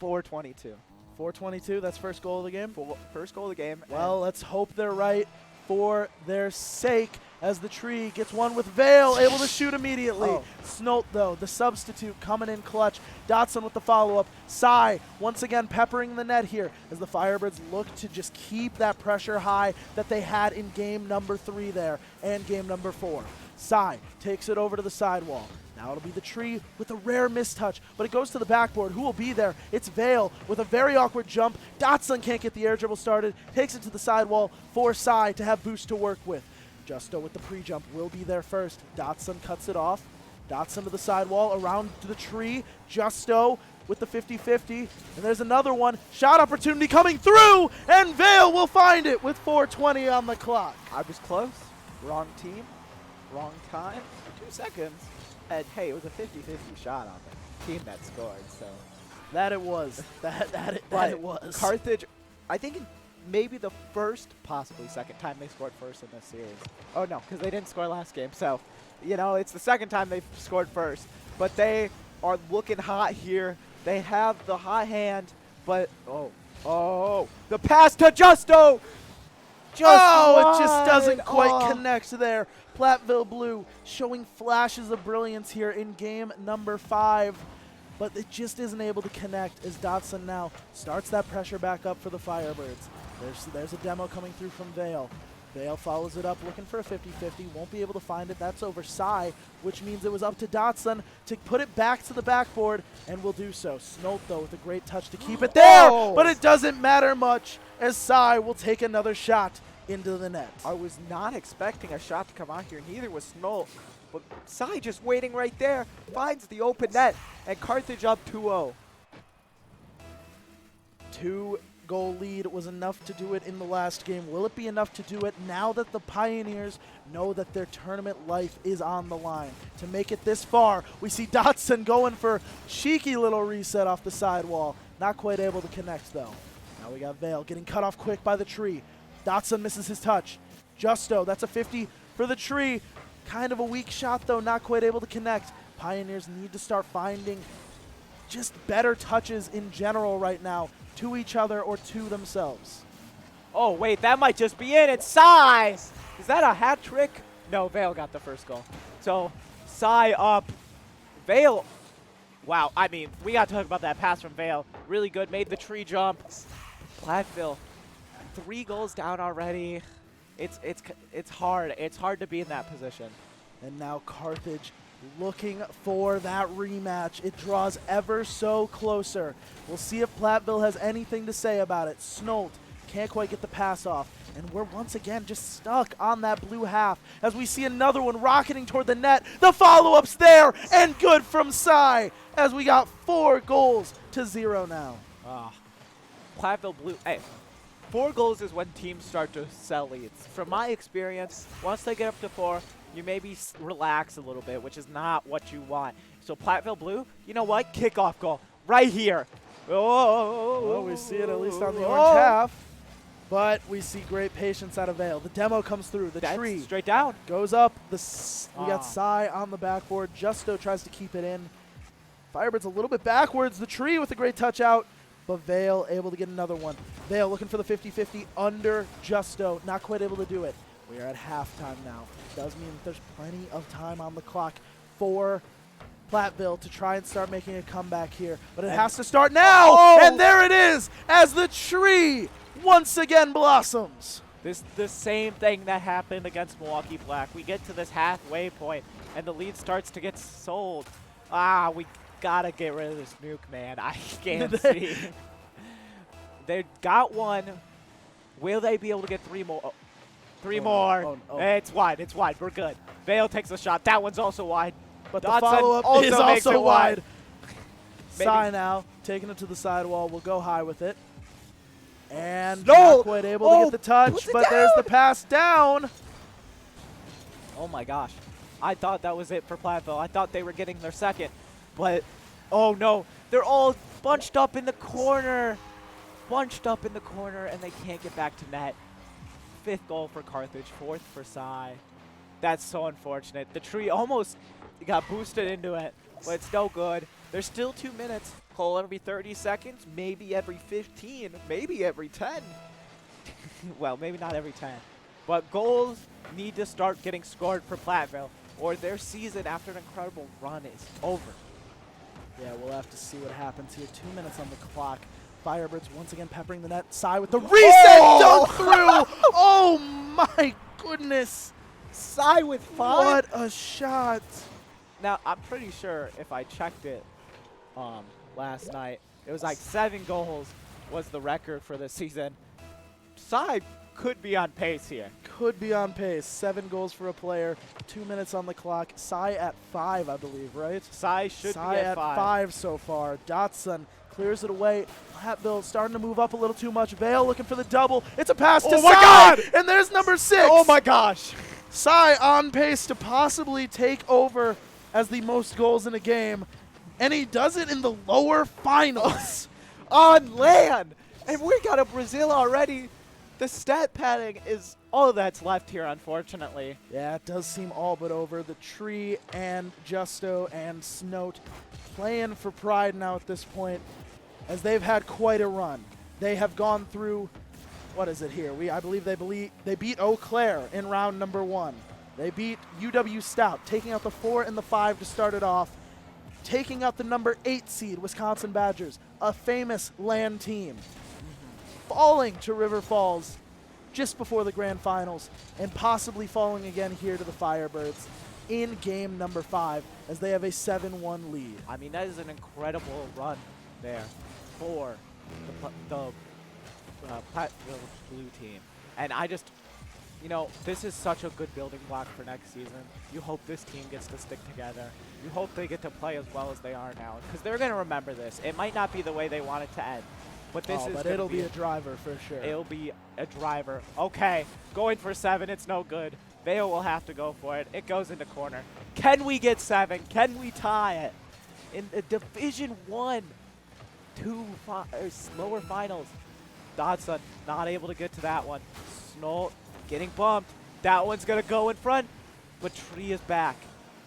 422.
422, that's first goal of the game.
First goal of the game.
Well, let's hope they're right for their sake as the tree gets one with Vale, able to shoot immediately.
Oh.
Snolt, though, the substitute, coming in clutch. Dotson with the follow-up. Sai, once again, peppering the net here as the Firebirds look to just keep that pressure high that they had in game number 3 there and game number 4. Sai takes it over to the sidewall. Now it'll be the tree with a rare mistouch, but it goes to the backboard. Who will be there? It's Vale with a very awkward jump. Dotson can't get the air dribble started. Takes it to the sidewall for Sai to have boost to work with. Justo with the pre-jump will be there first. Dotson cuts it off. Dotson to the sidewall, around to the tree. Justo with the 50-50. And there's another one. Shot opportunity coming through, and Vale will find it with 4:20 on the clock.
I was close. Wrong team, wrong time, 2 seconds. And hey, it was a 50-50 shot on the team that scored, so.
That it was. that
But
it was.
Carthage, I think maybe the first, possibly second time they scored first in this series. Oh no, because they didn't score last game. So, you know, it's the second time they've scored first. But they are looking hot here. They have the hot hand, but the pass to Justo.
It just doesn't
wide.
quite connect there. Platteville Blue showing flashes of brilliance here in game number 5, but it just isn't able to connect as Dotson now starts that pressure back up for the Firebirds. There's a demo coming through from Vale. Vale follows it up looking for a 50-50, won't be able to find it. That's over Psy, which means it was up to Dotson to put it back to the backboard, and will do so. Snolt, though, with a great touch to keep it there, but it doesn't matter much as Psy will take another shot into the net.
I was not expecting a shot to come out here. Neither was Snolt. But Psy just waiting right there. Finds the open net. And Carthage up 2-0.
2-goal lead was enough to do it in the last game. Will it be enough to do it now that the Pioneers know that their tournament life is on the line? To make it this far, we see Dotson going for cheeky little reset off the sidewall. Not quite able to connect, though. Now we got Vale getting cut off quick by the tree. Dotson misses his touch. Justo, that's a 50 for the tree. Kind of a weak shot, though, not quite able to connect. Pioneers need to start finding just better touches in general right now to each other or to themselves.
Oh, wait, that might just be it. It's Psy. Is that a hat trick? No, Vale got the first goal. So, Psy up. Vale. Wow, I mean, we got to talk about that pass from Vale. Really good, made the tree jump. Platteville, 3 goals down already. It's hard. It's hard to be in that position.
And now Carthage looking for that rematch. It draws ever so closer. We'll see if Platteville has anything to say about it. Snolt can't quite get the pass off. And we're once again just stuck on that blue half as we see another one rocketing toward the net. The follow-up's there, and good from Psy as we got 4-0 now.
Platteville Blue. Hey, 4 goals is when teams start to sell leads. From my experience, once they get up to 4, you maybe relax a little bit, which is not what you want. So Platteville Blue, you know what? Kickoff goal right here.
Well, we see it at least on the orange half, but we see great patience out of Vale. The demo comes through. The
That's
tree
straight down.
goes up. We got Psy on the backboard. Justo tries to keep it in. Firebirds a little bit backwards. The tree with a great touch out, but Vale able to get another one. Vale looking for the 50-50 under Justo. Not quite able to do it. We are at halftime now. Does mean that there's plenty of time on the clock for Platteville to try and start making a comeback here. But it has to start now! And there it is as the tree once again blossoms.
This the same thing that happened against Milwaukee Black. We get to this halfway point, and the lead starts to get sold. We gotta get rid of this nuke, man. I can't see. They got one. Will they be able to get 3 more? Oh, 3 more. It's wide. It's wide. We're good. Vale takes a shot. That one's also wide.
But the
Dotson
follow-up is
makes
also
it
wide.
Maybe.
Psy now taking it to the sidewall. Will go high with it. And
No!
not quite able to get the touch,
puts it
but there's the pass down.
Oh my gosh. I thought that was it for Platteville. I thought they were getting their second. But, oh no. They're all bunched up in the corner. Bunched up in the corner, and they can't get back to net. 5th goal for Carthage, 4th for Psy. That's so unfortunate. The tree almost got boosted into it, but it's no good. There's still 2 minutes. Goal every 30 seconds, maybe every 15, maybe every 10. Well, maybe not every 10. But goals need to start getting scored for Platteville, or their season after an incredible run is over.
Yeah, we'll have to see what happens here. 2 minutes on the clock. Firebirds once again peppering the net. Psy with the reset dunk through. Oh my goodness.
Psy with 5.
What a shot.
Now, I'm pretty sure if I checked it last night, it was like 7 goals was the record for the season. Psy could be on pace here.
Could be on pace. 7 goals for a player. 2 minutes on the clock. Sai at 5, I believe, right?
Sai should
Sai
be at
at
5.
5 so far. Dotson clears it away. Platteville starting to move up a little too much. Vale looking for the double. It's a pass to
Oh my
Sai!
God!
And there's number 6.
Oh my gosh!
Sai on pace to possibly take over as the most goals in a game. And he does it in the lower finals.
On LAN! And we got a Brazil already. The stat padding is all that's left here, unfortunately.
Yeah, it does seem all but over. The Tree and Justo and Snout playing for pride now at this point, as they've had quite a run. They have gone through, what is it here? I believe they beat Eau Claire in round number 1. They beat UW Stout, taking out the 4 and the 5 to start it off, taking out the number 8 seed Wisconsin Badgers, a famous LAN team, falling to River Falls just before the grand finals, and possibly falling again here to the Firebirds in game number 5 as they have a 7-1 lead.
I mean, that is an incredible run there for the blue team. And I just, you know, this is such a good building block for next season. You hope this team gets to stick together. You hope they get to play as well as they are now, because they're going to remember this. It might not be the way they want it to end, but this is
but it'll be a driver for sure.
It'll be a driver. Okay, going for 7, it's no good. Vale will have to go for it. It goes into corner. Can we get 7? Can we tie it? In the Division 1, lower finals. Dodson not able to get to that one. Snow getting bumped. That one's going to go in front, but Tree is back.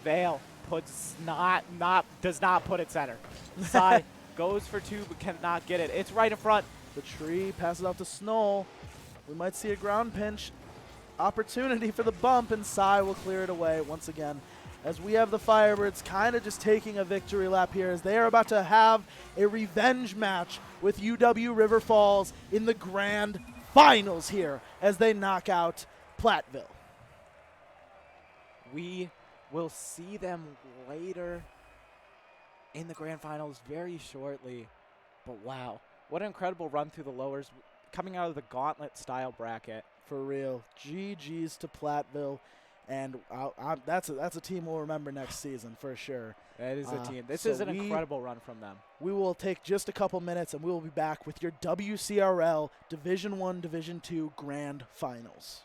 Vale does not put it center. Sai goes for 2 but cannot get it. It's right in front.
The Tree passes out to Snow. We might see a ground pinch opportunity for the bump, and Sai will clear it away once again, as we have the Firebirds kind of just taking a victory lap here, as they are about to have a revenge match with UW River Falls in the grand finals here as they knock out Platteville.
We will see them later in the grand finals very shortly. But wow, what an incredible run through the lowers, coming out of the gauntlet style bracket.
For real. GG's to Platteville. And that's a team we'll remember next season for sure.
That is a team. This
so
is an incredible run from them.
We will take just a couple minutes, and we will be back with your WCRL Division 1, Division 2 Grand Finals.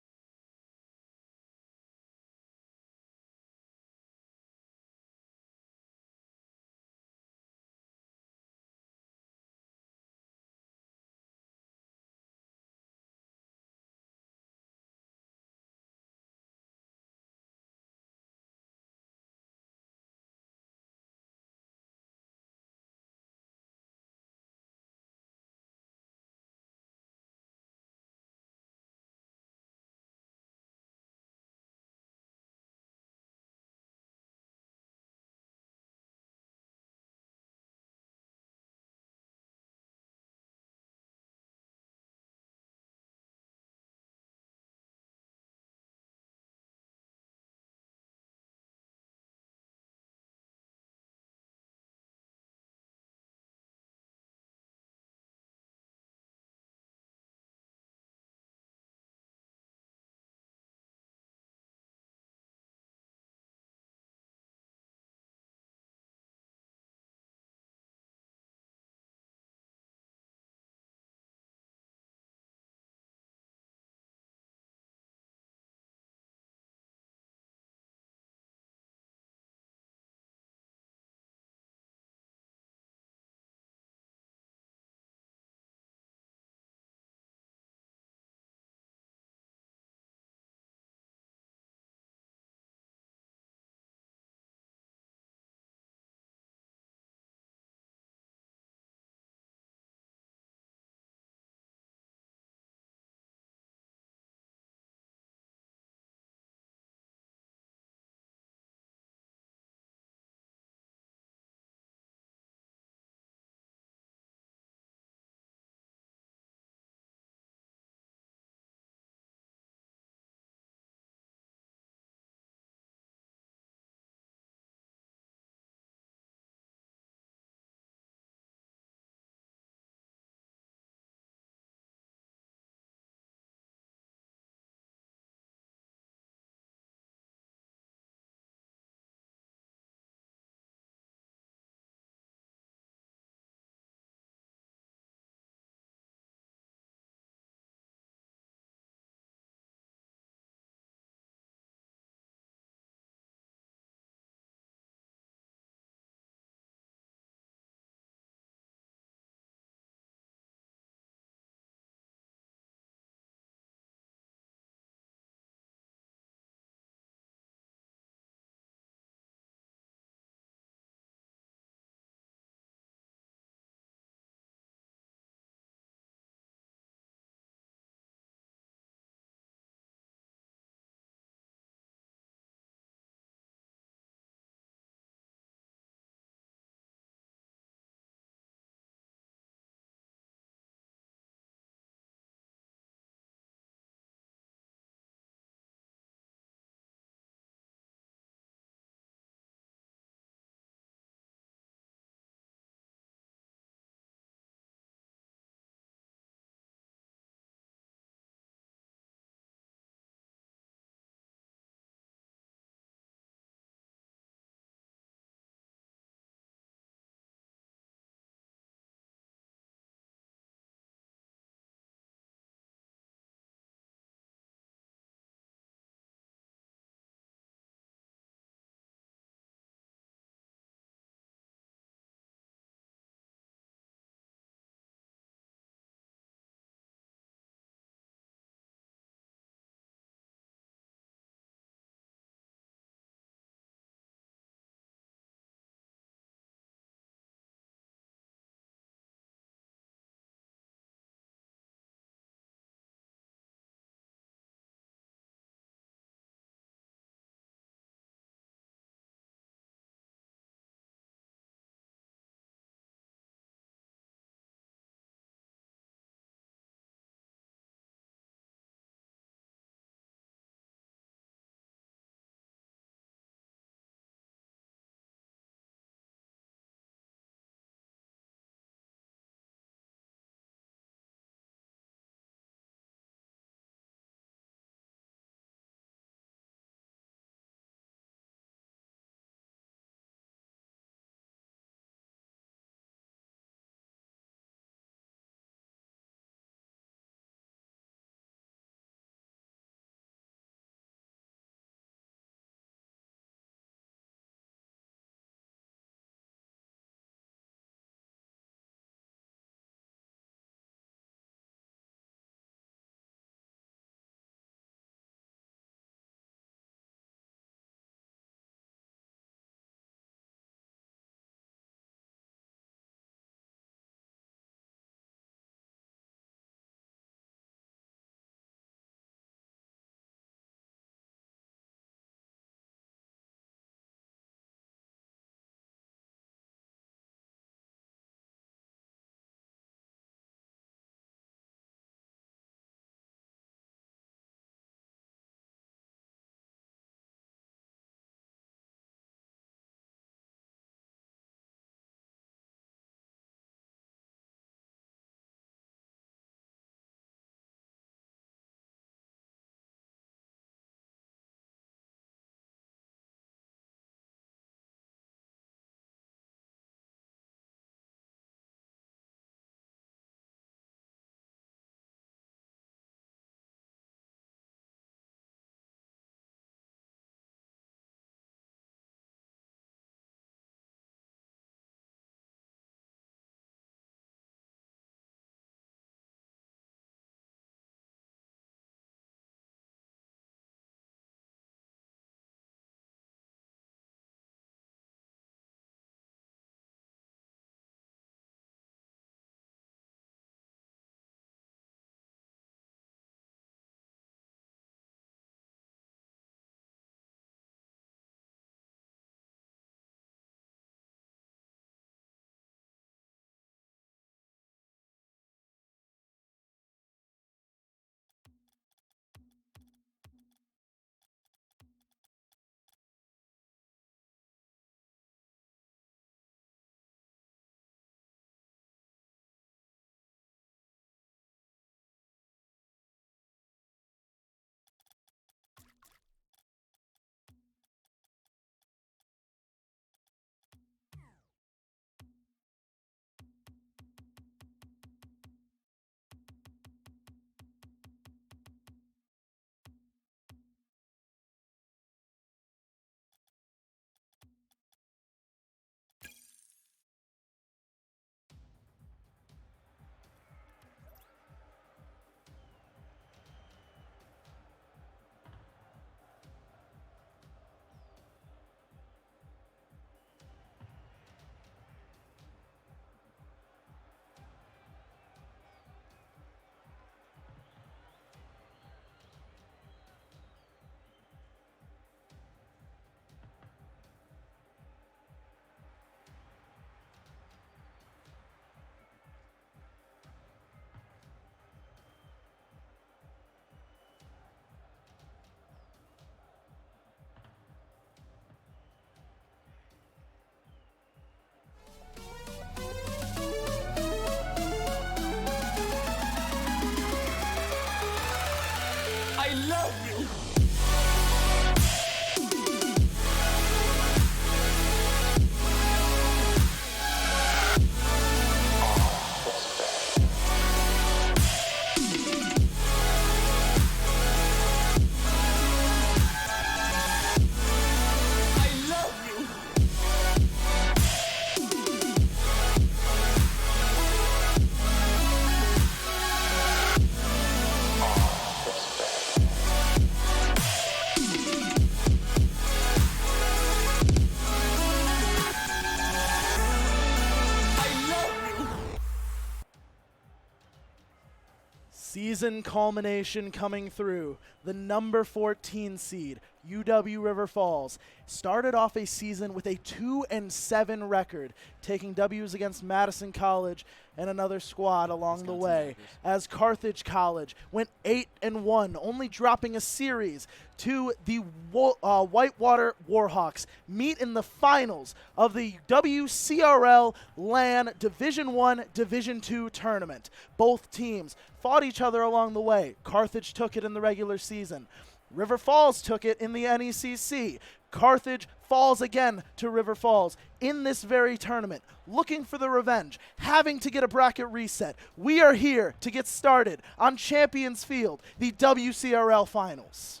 Season culmination coming through. The number 14 seed, UW River Falls, started off a season with a 2-7 record, taking W's against Madison College and another squad along the way, as Carthage College went 8-1, only dropping a series to the Whitewater Warhawks, meet in the finals of the WCRL LAN Division I, Division II tournament. Both teams fought each other along the way. Carthage took it in the regular season. River Falls took it in the NECC. Carthage falls again to River Falls in this very tournament, looking for the revenge, having to get a bracket reset. We are here to get started on Champions Field, the WCRL Finals.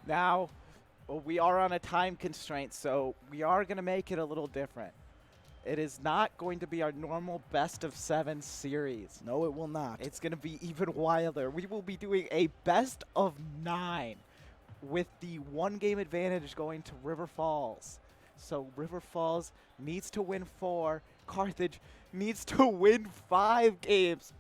Now, we are on a time constraint, so we are going to make it a little different. It is not going to be our normal best-of-7 series.
No, it will not.
It's going to be even wilder. We will be doing a best-of-9 with the one-game advantage going to River Falls. So River Falls needs to win 4. Carthage needs to win 5 games.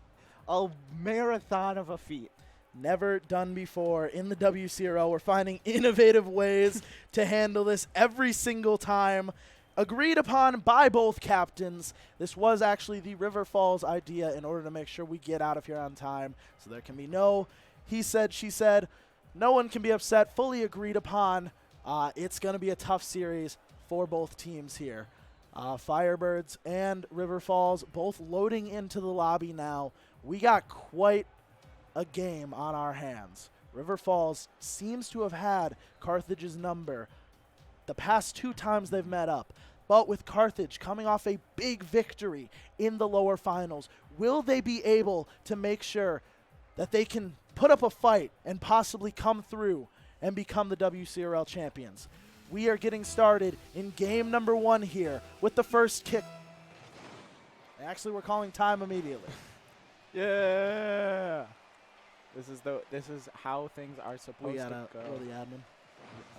A marathon of a feat.
Never done before in the WCRL. We're finding innovative ways to handle this every single time. Agreed upon by both captains. This was actually the River Falls idea in order to make sure we get out of here on time, so there can be no he said, she said. No one can be upset. Fully agreed upon. It's going to be a tough series for both teams here. Firebirds and River Falls both loading into the lobby now. We got quite a game on our hands. River Falls seems to have had Carthage's number the past 2 times they've met up. But with Carthage coming off a big victory in the lower finals, will they be able to make sure that they can put up a fight and possibly come through and become the WCRL champions? We are getting started in game number 1 here with the first kick. Actually, we're calling time immediately.
Yeah. This is how things are supposed to go.
We're the admin.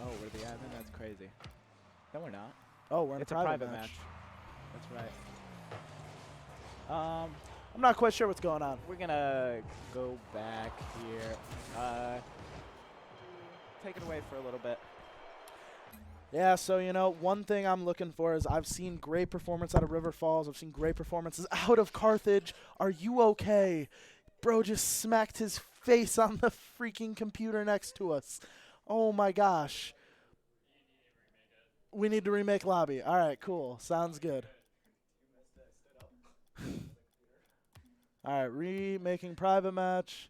Oh, we're the admin? That's crazy. No, we're not.
Oh, we're in
It's
a private match.
That's right.
I'm not quite sure what's going on.
We're gonna go back here. Take it away for a little bit.
Yeah, so, you know, one thing I'm looking for is I've seen great performance out of River Falls. I've seen great performances out of Carthage. Are you okay? Bro just smacked his face on the freaking computer next to us. Oh, my gosh. We need to remake lobby. All right, cool. Sounds good. All right, remaking private match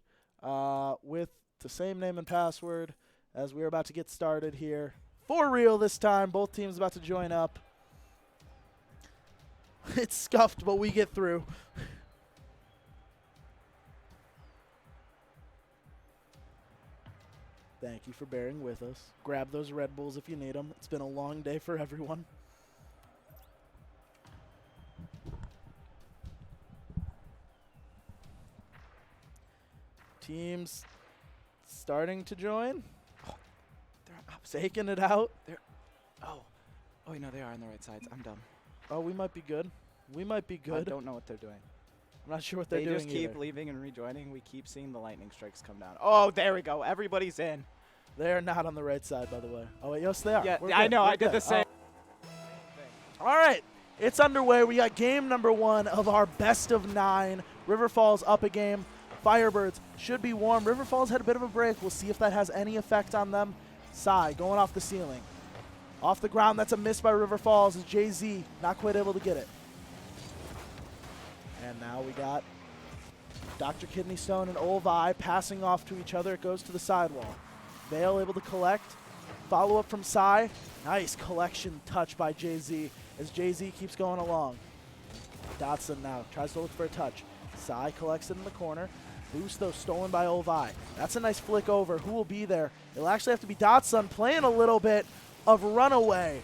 with the same name and password as we're about to get started here. For real this time. Both teams about to join up. It's scuffed, but we get through. Thank you for bearing with us. Grab those Red Bulls if you need them. It's been a long day for everyone. Teams starting to join.
Oh, they're up.
Taking it out.
Oh, no, they are on the right sides. I'm dumb.
Oh, we might be good. We might be good.
I don't know what they're doing.
I'm not sure what they're
They
doing
just keep
either.
leaving and rejoining. We keep seeing the lightning strikes come down. Oh, there we go. Everybody's in.
They're not on the right side, by the way. Oh, wait, yes, they are.
Yeah,
We're
I
good.
know.
We're
I did
good.
the same.
All right, it's underway. We got game number 1 of our best of 9. River Falls up a game. Firebirds should be warm. River Falls had a bit of a break. We'll see if that has any effect on them. Sai going off the ceiling. Off the ground, that's a miss by River Falls as Jay-Z not quite able to get it. And now we got Dr. Kidney Stone and Olvi passing off to each other. It goes to the sidewall. Vale able to collect. Follow up from Sai. Nice collection touch by Jay-Z as Jay-Z keeps going along. Dotson now tries to look for a touch. Sai collects it in the corner. Boost, though, stolen by Olvi. That's a nice flick over. Who will be there? It'll actually have to be Dotson playing a little bit of runaway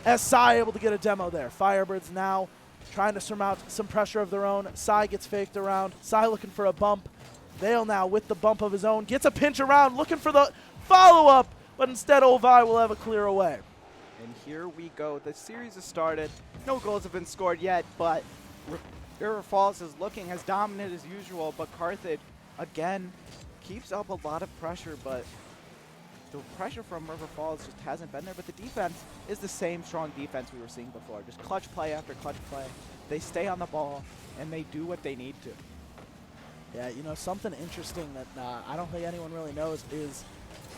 as Sai able to get a demo there. Firebirds now trying to surmount some pressure of their own. Sai gets faked around. Sai looking for a bump. Vale now with the bump of his own. Gets a pinch around, looking for the follow-up, but instead Olvi will have a clear away.
And here we go. The series has started. No goals have been scored yet, but River Falls is looking as dominant as usual, but Carthage again, keeps up a lot of pressure, but the pressure from River Falls just hasn't been there. But the defense is the same strong defense we were seeing before. Just clutch play after clutch play. They stay on the ball, and they do what they need to.
Yeah, you know, something interesting that I don't think anyone really knows is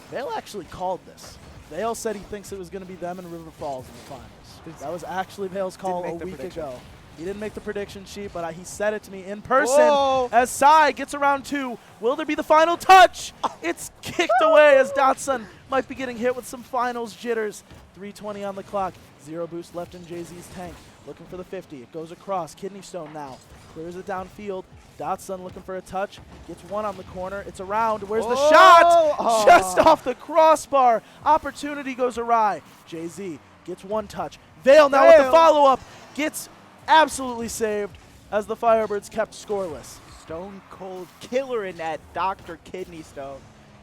Vale actually called this. Vale said he thinks it was going to be them and River Falls in the finals. That was actually Vale's call a week ago. He didn't make the prediction sheet, but he said it to me in person.
Whoa.
As Sai gets around 2. Will there be the final touch? It's kicked away as Dotson might be getting hit with some finals jitters. 3:20 on the clock. 0 boost left in Jay-Z's tank. Looking for the 50. It goes across. Kidney Stone now. Clears it downfield. Dotson looking for a touch. Gets one on the corner. It's around. Where's the shot?
Oh.
Just off the crossbar. Opportunity goes awry. Jay-Z gets one touch. Vale now with the follow-up. Gets absolutely saved as the Firebirds kept scoreless.
Stone Cold Killer in that Dr. Kidney Stone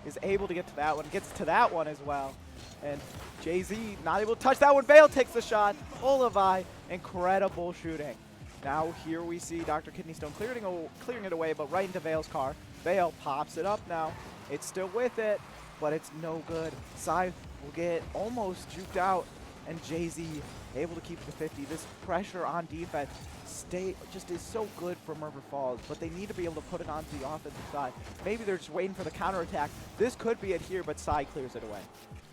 is able to get to that one. Gets to that one as well. And Jay-Z not able to touch that one. Vale takes the shot. Olivai, incredible shooting. Now here we see Dr. Kidney Stone clearing it away, but right into Vale's car. Vale pops it up now. It's still with it, but it's no good. Sai will get almost juked out, and Jay-Z able to keep the 50. This pressure on defense just is so good from River Falls, but they need to be able to put it onto the offensive side. Maybe they're just waiting for the counterattack. This could be it here, but Sai clears it away.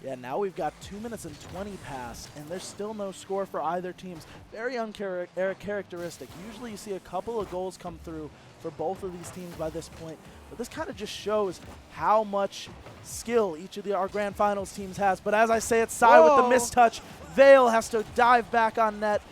Yeah, now we've got 2 minutes and 20 past, and there's still no score for either teams. Very uncharacteristic. Usually you see a couple of goals come through for both of these teams by this point, but this kind of just shows how much skill each of our grand finals teams has. But as I say, it's Sai with the mistouch. Vale has to dive back on net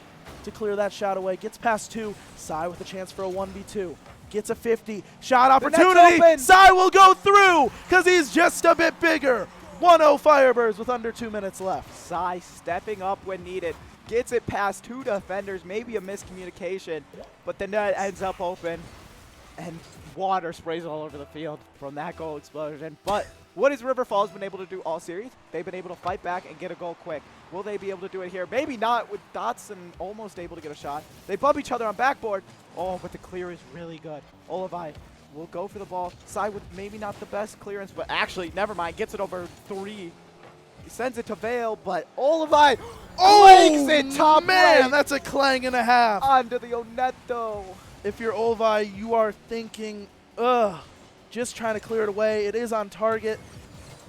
to clear that shot away. Gets past 2. Sai with a chance for a 1v2. Gets a 50. Shot opportunity. Sai will go through because he's just a bit bigger. 1-0 Firebirds with under 2 minutes left.
Sai stepping up when needed. Gets it past 2 defenders. Maybe a miscommunication, but the net ends up open. And water sprays all over the field from that goal explosion. But what has River Falls been able to do all series? They've been able to fight back and get a goal quick. Will they be able to do it here? Maybe not, with Dotson almost able to get a shot. They bump each other on backboard. Oh, but the clear is really good. Olivai will go for the ball. Sai with maybe not the best clearance, but actually, never mind. Gets it over 3. He sends it to Vale, but Olivai makes it top
man,
right
that's a clang and a half.
onto the Oneto.
If you're Olivai, you are thinking, ugh, just trying to clear it away. It is on target.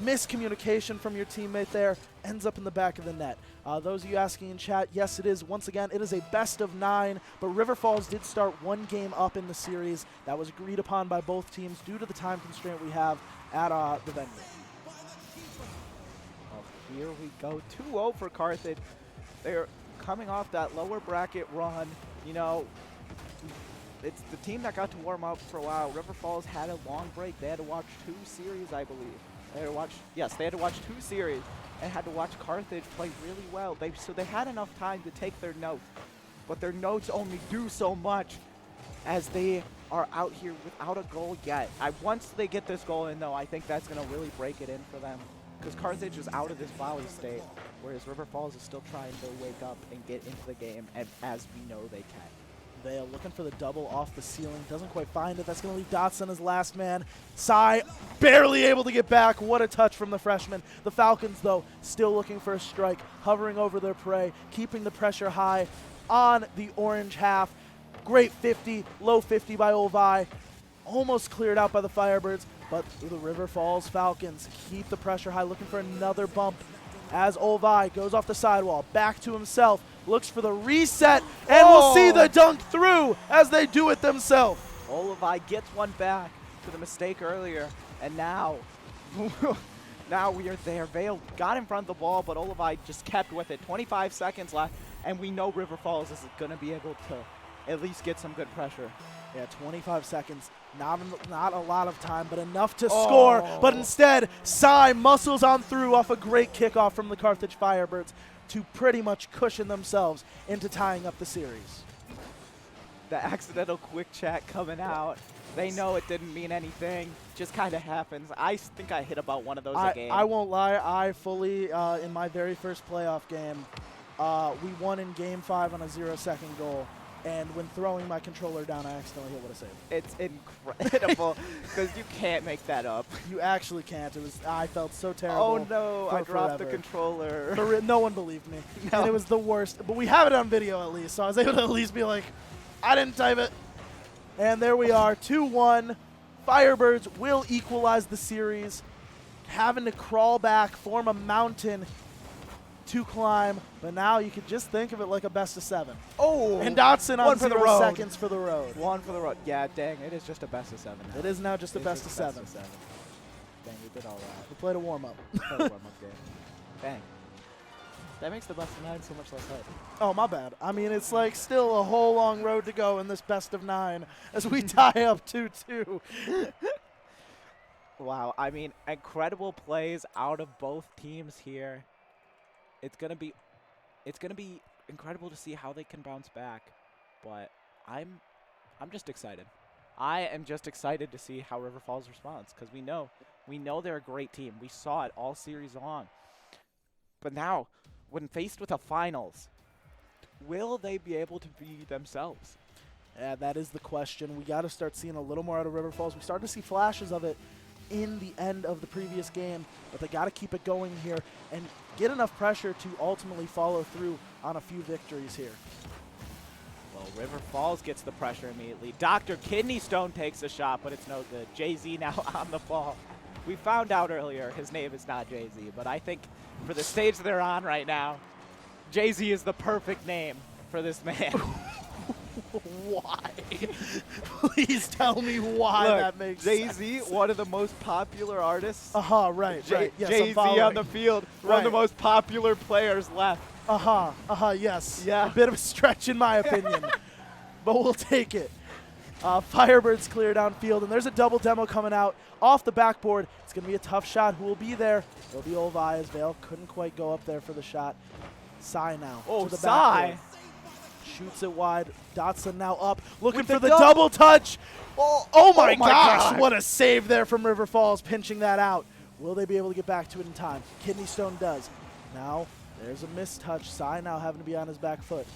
Miscommunication from your teammate there. Ends up in the back of the net. Those of you asking in chat, yes, it is. Once again, it is a best of 9, but River Falls did start 1 game up in the series. That was agreed upon by both teams due to the time constraint we have at the venue.
Oh, here we go. 2-0 for Carthage. They're coming off that lower bracket run. You know, it's the team that got to warm up for a while. River Falls had a long break. They had to watch 2 series, I believe. They had to watch 2 series and had to watch Carthage play really well. So they had enough time to take their notes, but their notes only do so much as they are out here without a goal yet. Once they get this goal in, though, I think that's going to really break it in for them, because Carthage is out of this volley state, whereas River Falls is still trying to wake up and get into the game, and as we know they can.
Vale looking for the double off the ceiling. Doesn't quite find it. That's going to leave Dotson as last man. Sai barely able to get back. What a touch from the freshman. The Falcons, though, still looking for a strike, hovering over their prey, keeping the pressure high on the orange half. Great 50, low 50 by Olivai. Almost cleared out by the Firebirds, but the River Falls Falcons keep the pressure high, looking for another bump as Olivai goes off the sidewall, back to himself, looks for the reset, and we'll see the dunk through as they do it themselves.
Olivai gets one back to the mistake earlier, and now, now we are there. Vale got in front of the ball, but Olivai just kept with it. 25 seconds left, and we know River Falls is going to be able to at least get some good pressure.
Yeah, 25 seconds. Not a lot of time, but enough to score. But instead, Sai muscles on through off a great kickoff from the Carthage Firebirds to pretty much cushion themselves into tying up the series.
The accidental quick chat coming out. They know it didn't mean anything. Just kind of happens. I think I hit about one of those a game.
I won't lie. I fully, in my very first playoff game, we won in Game 5 on a 0-second goal. and when throwing my controller down, I accidentally hit what a save.
It's incredible because you can't make that up.
You actually can't. I felt so terrible.
Oh no, I dropped the
forever.
controller.
No one believed me.
No.
And it was the worst. But we have it on video at least, so I was able to at least be like, I didn't type it. And there we are, 2-1. Firebirds will equalize the series. Having to crawl back, form a mountain to climb, but now you could just think of it like a best of 7.
Oh,
And Dotson on
one for the
0
road.
seconds for the road.
One for the road. Yeah, dang, it is just a best of 7 now.
It is now just a
It is
best of
just
7.
Dang, we did all that.
We played a warm-up.
Play a warm-up game. Dang. That makes the best of 9 so much less hype.
Oh, my bad. I mean, it's like still a whole long road to go in this best of 9 as we tie up 2-2.
Wow, I mean, incredible plays out of both teams here. It's gonna be incredible to see how they can bounce back, but I'm just excited. I am just excited to see how River Falls responds because we know they're a great team. We saw it all series long. But now, when faced with a finals, will they be able to be themselves?
Yeah, that is the question. We got to start seeing a little more out of River Falls. We started to see flashes of it in the end of the previous game, but they got to keep it going here and get enough pressure to ultimately follow through on a few victories here.
Well, River Falls gets the pressure immediately. Dr. Kidney Stone takes a shot, but it's no good. Jay-Z now on the ball. We found out earlier his name is not Jay-Z, but I think for the stage they're on right now, Jay-Z is the perfect name for this man.
Why? Please tell me why
Look,
that makes
Jay-Z,
sense.
one of the most popular artists.
Right, right. Yes, I'm
Jay-Z on
following.
the field, one of the
Right.
most popular players left.
Yes.
Yeah.
A bit of a stretch in my opinion, but we'll take it. Firebirds clear downfield, and there's a double demo coming out off the backboard. It's going to be a tough shot. Who will be there? It'll be Olvi as Vale couldn't quite go up there for the shot. Sai now to the
Sai.
backboard. Shoots it wide. Dotson now up, looking
With
for
the
the double touch. Oh my
my
gosh,
God.
what a save there from River Falls, pinching that out. Will they be able to get back to it in time? Kidney Stone does. Now, there's a mistouch. Sai now having to be on his back foot.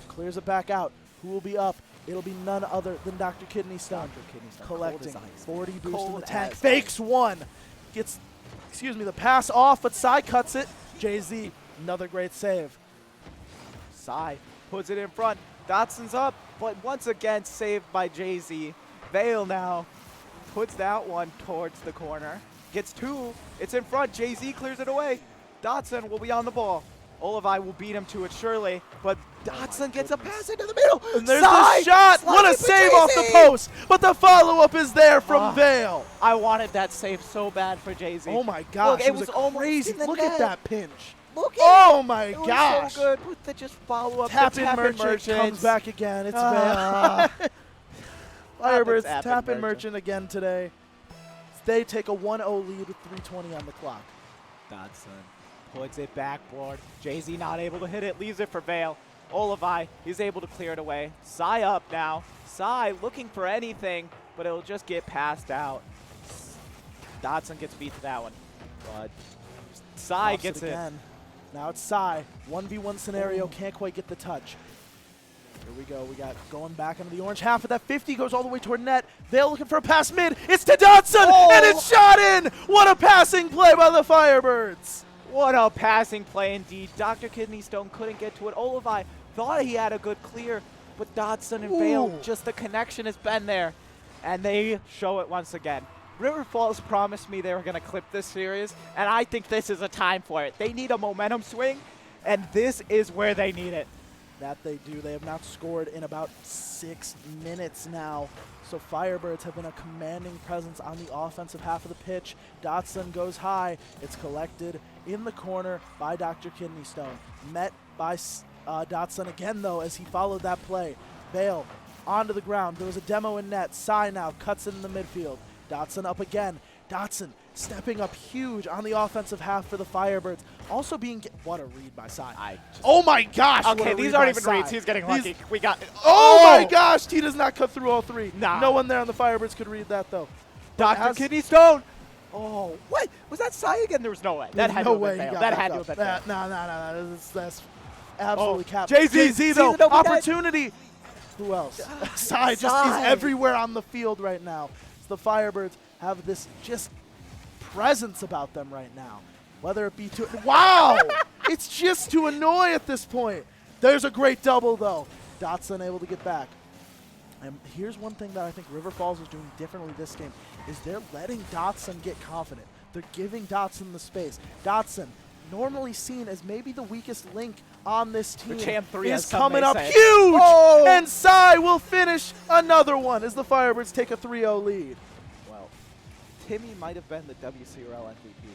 Clears it back out. Who will be up? It'll be none other than Dr. Kidney Stone.
Dr. Kidney Stone,
Collecting.
cold as ice.
40 boost in
Cold
the tank.
as
Fakes one. Gets, the pass off, but Sai cuts it. Jay-Z, another great save.
Sai puts it in front. Dotson's up, but once again saved by Jay-Z. Vale now puts that one towards the corner. Gets 2. It's in front. Jay-Z clears it away. Dotson will be on the ball. Olivai will beat him to it surely, but Dotson gets a pass into the middle.
And there's
Sai
the shot.
slides
What a
it for
save off the
Jay-Z.
post. But the follow-up is there from
Ah.
Vale.
I wanted that save so bad for Jay-Z.
Oh my gosh,
Look,
it was a
almost
crazy.
in the
Look
net.
at that pinch.
Look at
Oh my
it. It
gosh.
was so good with the just follow-up.
Tap-in
the
merchant comes back again. It's
Ah.
Vale. Firebirds
Tap-in
tap-in
merchant.
merchant again today. They take a 1-0 lead with 3:20 on the clock.
Dotson puts it backboard. Jay-Z not able to hit it, leaves it for Vale. Olivai, he's able to clear it away. Sai up now. Sai looking for anything, but it'll just get passed out. Dotson gets beat to that one. But Sai
Drops
gets it.
again. Now it's Sai. 1v1 scenario, can't quite get the touch. Here we go. We got going back into the orange half of that 50, goes all the way toward net. Vale looking for a pass mid. It's to Dotson, and it's shot in. What a passing play by the Firebirds.
What a passing play indeed. Dr. Kidney Stone couldn't get to it. Olivai thought he had a good clear, but Dotson and Vale,
Ooh.
just the connection has been there. And they show it once again. River Falls promised me they were going to clip this series, and I think this is a time for it. They need a momentum swing, and this is where they need it.
That they do. They have not scored in about 6 minutes now. So Firebirds have been a commanding presence on the offensive half of the pitch. Dotson goes high. It's collected in the corner by Dr. Kidney Stone. Met by Dotson again, though, as he followed that play. Vale onto the ground. There was a demo in net. Sai now cuts it in the midfield. Dotson up again. Dotson stepping up huge on the offensive half for the Firebirds. Also being what a read by Sai. Oh my gosh! what
Okay,
a
these
read
aren't
by
even
Sai.
reads. He's getting
These-
lucky. We got
Oh my gosh! He does not cut through all 3.
Nah.
No one there on the Firebirds could read that though. But
Dr.
as-
Kidney Stone. Oh, what? Was that Sai again? There was no way. That
There's
had
no
to
way
have
he
been
got
That
back
had to
up.
have been failed.
No. That's absolutely capped.
Jay-Z,
Jay-Z though,
season opener.
opportunity. Who else? Sai just is
Sai.
everywhere on the field right now. The Firebirds have this just presence about them right now. Whether it be to wow, it's just to annoy at this point. There's a great double though. Dotson able to get back. And here's one thing that I think River Falls is doing differently this game is they're letting Dotson get confident. They're giving Dotson the space. Dotson, normally seen as maybe the weakest link on this team,
Champ 3,
is
as some
coming
may
up
say.
huge!
Oh!
And Sai will finish another one as the Firebirds take a 3-0 lead.
Well, Timmy might have been the WCRL MVP,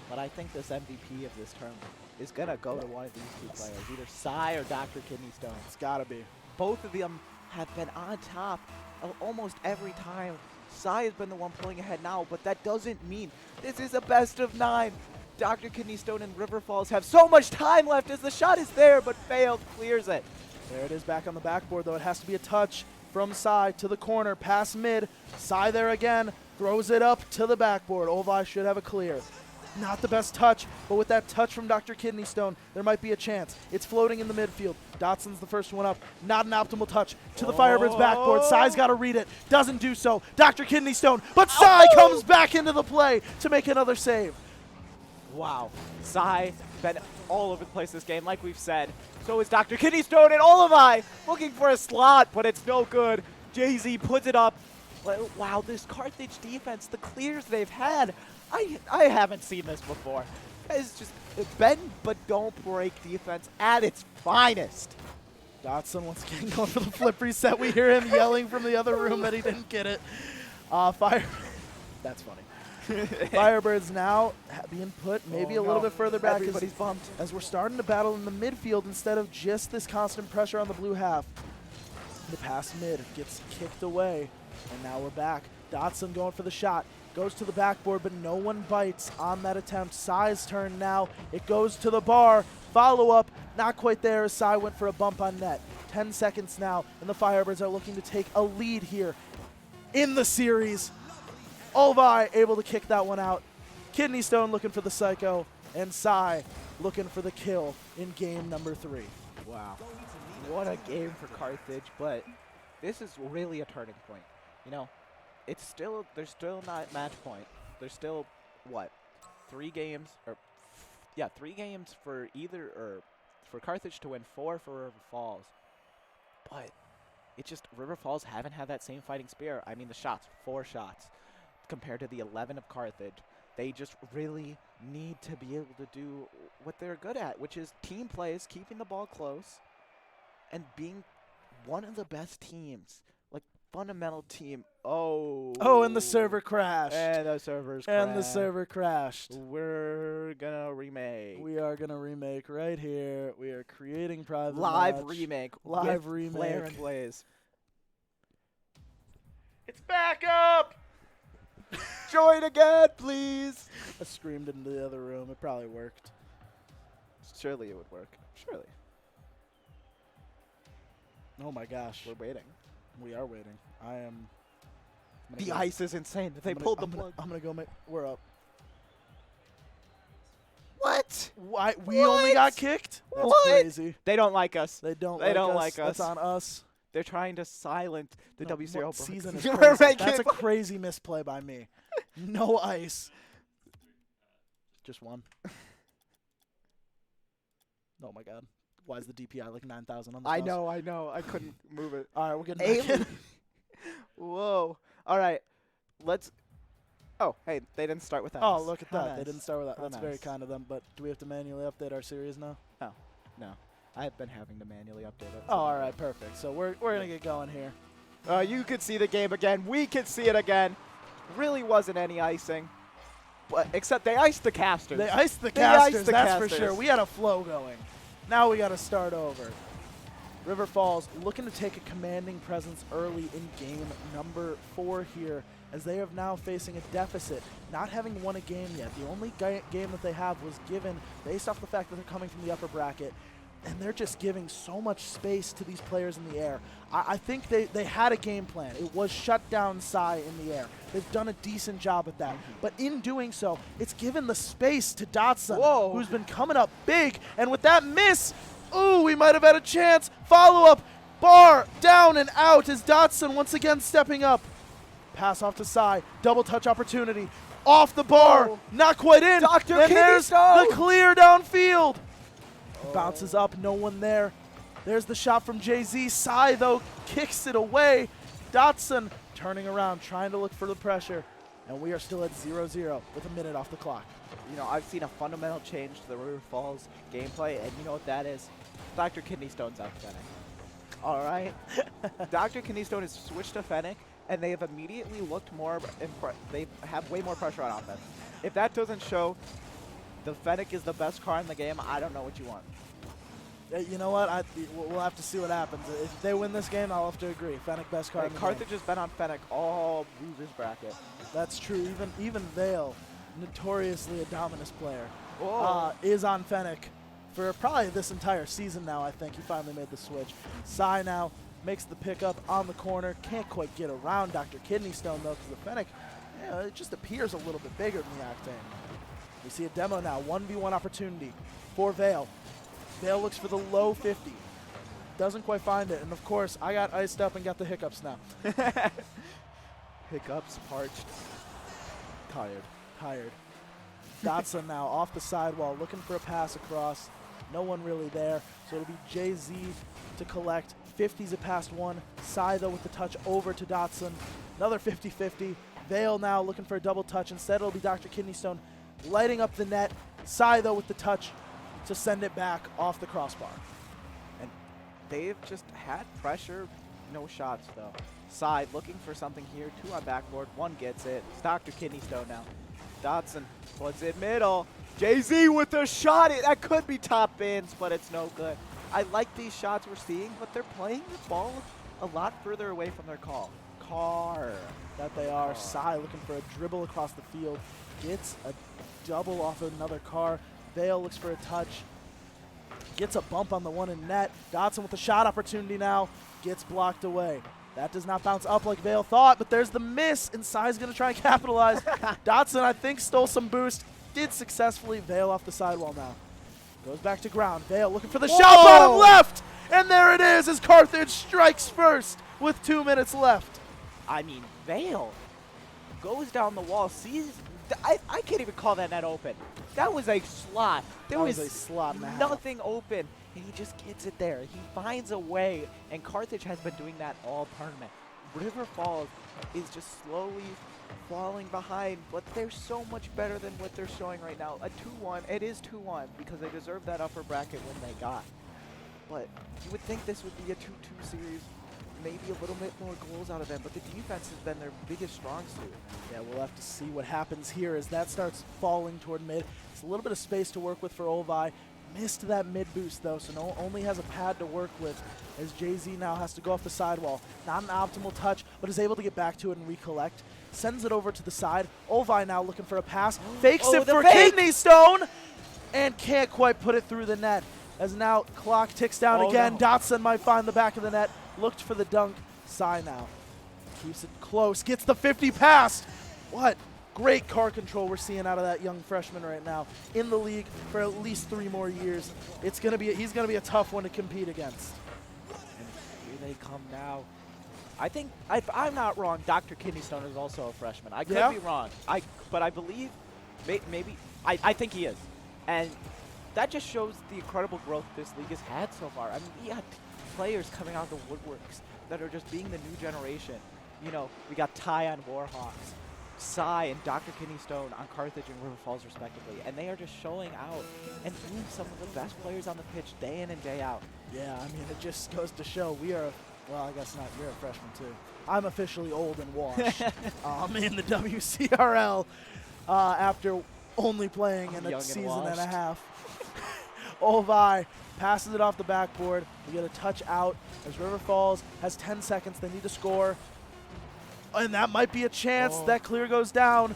but I think this MVP of this tournament is going to go to one of these two players, either Sai or Dr. Kidney Stone.
It's gotta be.
Both of them have been on top of almost every time. Sai has been the one pulling ahead now, but that doesn't mean this is a best of 9. Dr. Kidney Stone and River Falls have so much time left as the shot is there, but failed, clears it.
There it is back on the backboard, though. It has to be a touch from Sai to the corner, past mid. Sai there again, throws it up to the backboard. Olvi should have a clear. Not the best touch, but with that touch from Dr. Kidney Stone, there might be a chance. It's floating in the midfield. Dotson's the first one up. Not an optimal touch to the Firebirds backboard. Sai's got to read it. Doesn't do so. Dr. Kidney Stone, but Sai comes back into the play to make another save.
Wow. Sai been all over the place this game, like we've said. So is Dr. Kidney Stone and Olvi looking for a slot, but it's no good. Jay-Z puts it up. Wow, this Carthage defense, the clears they've had, I haven't seen this before. It's just bend but don't break defense at its finest.
Dotson once again going for the flip reset. We hear him yelling from the other room that he didn't get it. That's funny. Firebirds now being put maybe a little bit further back
Everybody's bumped.
as we're starting to battle in the midfield instead of just this constant pressure on the blue half. The pass mid gets kicked away, and now we're back. Dotson going for the shot. Goes to the backboard, but no one bites on that attempt. Sai's turn now. It goes to the bar. Follow-up, not quite there as Sai went for a bump on net. 10 seconds now, and the Firebirds are looking to take a lead here in the series. Olvi able to kick that one out. Kidney Stone looking for the psycho, and Sai looking for the kill in game number 3.
Wow. What a game for Carthage, but this is really a turning point. You know, there's still not match point. There's still, what, 3 games, or, yeah, 3 games for for Carthage to win, 4 for River Falls. But River Falls haven't had that same fighting spirit. I mean, the shots, 4 shots compared to the 11 of Carthage. They just really need to be able to do what they're good at, which is team plays, keeping the ball close, and being one of the best teams, like fundamental team. Oh,
and the server crashed.
And the servers
And the server crashed.
We're gonna remake.
We are going to remake right here. We are creating private
Live
match.
remake.
Live
with
remake.
Flare and Blaze.
It's back up!
Join again, please.
I screamed into the other room. It probably worked.
Surely it would work. Surely.
Oh my gosh.
We're waiting.
We are waiting. I'm
The
gonna go-
ice is insane. They
I'm gonna-
pulled the
I'm gonna-
plug.
I'm going to go make. We're up.
What?
Why? We only got kicked? That's
What?
crazy.
They don't like us.
They don't
They don't
us.
like us.
That's on us.
They're trying to silence the
No,
WCRL
what season is
We're
crazy.
making
That's a crazy misplay by me. No ice. Just one. Oh my god. Why is the DPI like 9,000 on the
I
mouse?
know. I couldn't move it.
All right, we're getting back in.
Whoa. All right. Let's. Oh, hey, they didn't start with that.
Oh, look at
How
that. They
nice.
didn't start with that.
How
That's very
nice.
kind of them. But do we have to manually update our series now?
No. I've been having to manually update it.
Oh, all right, perfect. So we're going to get going here.
You could see the game again. We could see it again. Really wasn't any icing. But except they iced the casters.
They iced the
They iced
casters,
the
that's for
casters.
sure. We had a flow going. Now we got to start over. River Falls looking to take a commanding presence early in game number 4 here, as they are now facing a deficit, not having won a game yet. The only game that they have was given based off the fact that they're coming from the upper bracket, and they're just giving so much space to these players in the air. I think they had a game plan. It was shut down Sai in the air. They've done a decent job at that. But in doing so, it's given the space to Dotson,
Whoa.
who's been coming up big. And with that miss, ooh, we might have had a chance. Follow-up. Bar down and out as Dotson once again stepping up. Pass off to Sai. Double touch opportunity. Off the bar.
Oh.
Not quite in.
Dr.
And there's the
Kidney
clear downfield. Bounces up. No one there. There's the shot from Jay-Z. Sai, though, kicks it away. Dotson turning around, trying to look for the pressure. And we are still at 0-0 with a minute off the clock.
You know, I've seen a fundamental change to the River Falls gameplay, and you know what that is? Dr. Kidney Stone's out Fennec. All right? Dr. Kidney Stone has switched to Fennec, and they have immediately looked more, they have way more pressure on offense. If that doesn't show the Fennec is the best car in the game, I don't know what you want.
You know what? We'll have to see what happens. If they win this game, I'll have to agree. Fennec best car in the game.
Carthage has been on Fennec all losers bracket.
That's true. Even Vale, notoriously a Dominus player,
Oh.
is on Fennec for probably this entire season now. I think he finally made the switch. Sai now makes the pickup on the corner. Can't quite get around Dr. Kidney Stone though, because the Fennec, it just appears a little bit bigger than the Octane. We see a demo now. 1v1 opportunity for Vale. Vale looks for the low 50. Doesn't quite find it. And of course, I got iced up and got the hiccups now.
Hiccups, parched,
Tired. Dotson now off the sidewall, looking for a pass across. No one really there. So it'll be Jay-Z to collect. 50's it past one. Sai, though, with the touch over to Dotson. Another 50-50. Vale now looking for a double touch. Instead, it'll be Dr. Kidney Stone lighting up the net. Sai, though, with the touch to send it back off the crossbar.
and they've just had pressure. No shots, though. Side looking for something here. 2 on backboard. 1 gets it. It's Dr. Kidney Stone now. Dotson puts it middle. Jay-Z with a shot. That could be top bins, but it's no good. I like these shots we're seeing, but they're playing the ball a lot further away from their car.
That they are. Sai looking for a dribble across the field. Gets a double off of another car. Vale looks for a touch. Gets a bump on the one in net. Dotson with a shot opportunity now. Gets blocked away. That does not bounce up like Vale thought, but there's the miss, and Sai's going to try and capitalize. Dotson, I think, stole some boost. Did successfully. Vale off the sidewall now. Goes back to ground. Vale looking for the shot, bottom left! And there it is as Carthage strikes first with 2 minutes left.
I mean, Vale goes down the wall, sees. I can't even call that net open. That was a slot. There
That
was
was a slot and a half.
nothing open, and he just gets it there. He finds a way, and Carthage has been doing that all tournament. River Falls is just slowly falling behind, but they're so much better than what they're showing right now. A 2-1, it is 2-1 because they deserve that upper bracket when they got. But you would think this would be a 2-2 series, maybe a little bit more goals out of them, but the defense has been their biggest strong suit.
Yeah, we'll have to see what happens here as that starts falling toward mid. It's a little bit of space to work with for Olvi. Missed that mid boost though, so only has a pad to work with as Jay-Z now has to go off the sidewall. Not an optimal touch, but is able to get back to it and recollect. Sends it over to the side. Olvi now looking for a pass. Fakes
Oh,
it
the
for
fake!
Kidney Stone and can't quite put it through the net. As now clock ticks down
Oh,
again.
no.
Dotson might find the back of the net. Looked for the dunk. Sai now keeps it close. Gets the 50 past. What great car control we're seeing out of that young freshman right now in the league for at least 3 more years. He's gonna be a tough one to compete against.
And here they come now. I think, if I'm not wrong, Dr. Kidney Stone is also a freshman. I could
Yeah?
be wrong, but I believe, maybe, I think he is. And that just shows the incredible growth this league has had so far. I mean, we got players coming out of the woodworks that are just being the new generation. You know, we got Ty on Warhawks, Sai and Dr. Kidney Stone on Carthage and River Falls respectively, and they are just showing out and being some of the best players on the pitch day in and day out.
Yeah, I mean, it just goes to show we are, well, I guess not, you're a freshman too. I'm officially old and washed in the WCRL after only playing in
Young
a
and
season and a
washed.
half. Olvi passes it off the backboard. We get a touch out as River Falls has 10 seconds. They need to score. And that might be a chance.
Oh.
That clear goes down.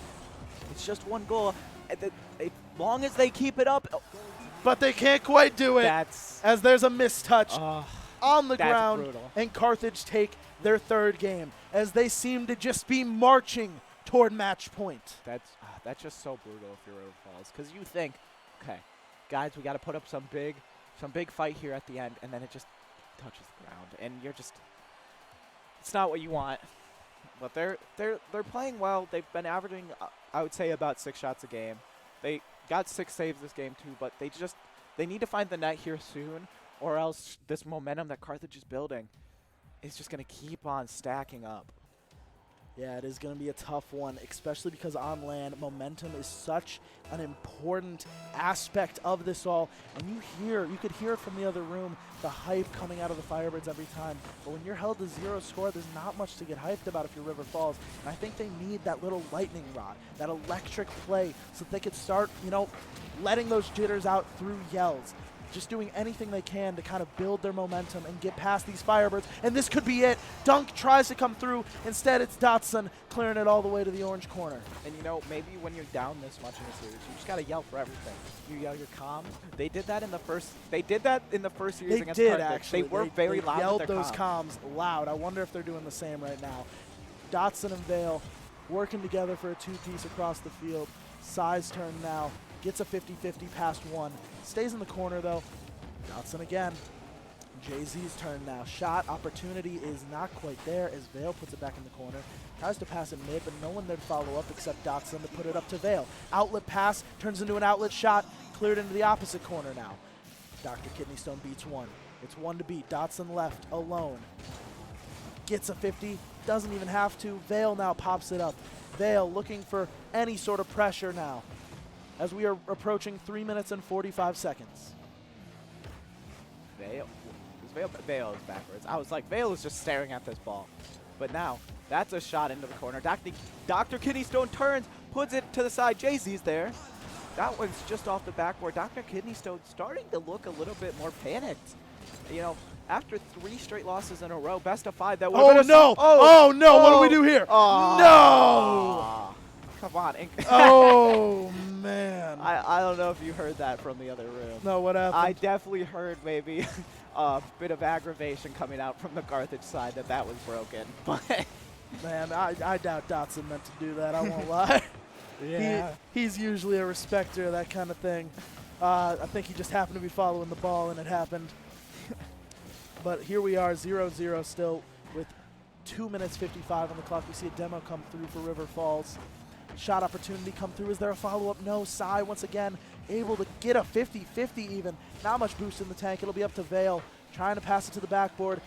It's just 1 goal. As long as they keep it up,
But they can't quite do it
that's
as there's a mistouch on the
that's
ground.
brutal.
And Carthage take their 3rd game as they seem to just be marching toward match point.
that's just so brutal if you're River Falls, because you think, okay, guys, we got to put up some big fight here at the end, and then it just touches the ground, and you're just, it's not what you want. But they're playing well. They've been averaging, I would say, about 6 shots a game. They got 6 saves this game too, but they need to find the net here soon, or else this momentum that Carthage is building is just going to keep on stacking up.
Yeah, it is going to be a tough one, especially because on LAN, momentum is such an important aspect of this all. And you could hear it from the other room, the hype coming out of the Firebirds every time. But when you're held to 0 score, there's not much to get hyped about if you're River Falls. And I think they need that little lightning rod, that electric play, so that they could start, letting those jitters out through yells. Just doing anything they can to kind of build their momentum and get past these Firebirds. And this could be it. Dunk tries to come through. Instead, it's Dotson clearing it all the way to the orange corner.
And maybe when you're down this much in a series, you just gotta yell for everything. You yell your calm. They did that in the first. They did that in the first series against
They did
Carthage.
actually.
They were very loud.
Yelled
with their
those comms loud. I wonder if they're doing the same right now. Dotson and Vale working together for a 2-piece across the field. Sai's turn now. Gets a 50-50 past 1. Stays in the corner though. Dotson again. Jay-Z's turn now. Shot opportunity is not quite there as Vale puts it back in the corner. Tries to pass it mid, but no one there to follow up except Dotson to put it up to Vale. Outlet pass turns into an outlet shot. Cleared into the opposite corner now. Dr. Kidneystone beats 1. It's 1 to beat. Dotson left alone. Gets a 50. Doesn't even have to. Vale now pops it up. Vale looking for any sort of pressure now as we are approaching 3 minutes and 45 seconds.
Vale is backwards. I was like, Vale is just staring at this ball. But now, that's a shot into the corner. Dr. Kidneystone turns, puts it to the side. Jay-Z's there. That one's just off the backboard. Dr. Kidneystone starting to look a little bit more panicked. After 3 straight losses in a row, best of 5. That would
Oh no! Oh no! What do we do here? No!
Come on.
Oh man!
I don't know if you heard that from the other room.
No, what happened?
I definitely heard maybe a bit of aggravation coming out from the Carthage side that was broken. But
man, I doubt Dotson meant to do that. I won't lie.
yeah.
He's usually a respecter of that kind of thing. I think he just happened to be following the ball and it happened. But here we are, 0-0 still with 2 minutes 55 on the clock. We see a demo come through for River Falls. Shot opportunity come through. Is there a follow-up? No. Sai once again able to get a 50-50 even. Not much boost in the tank. It'll be up to Vale. Trying to pass it to the backboard.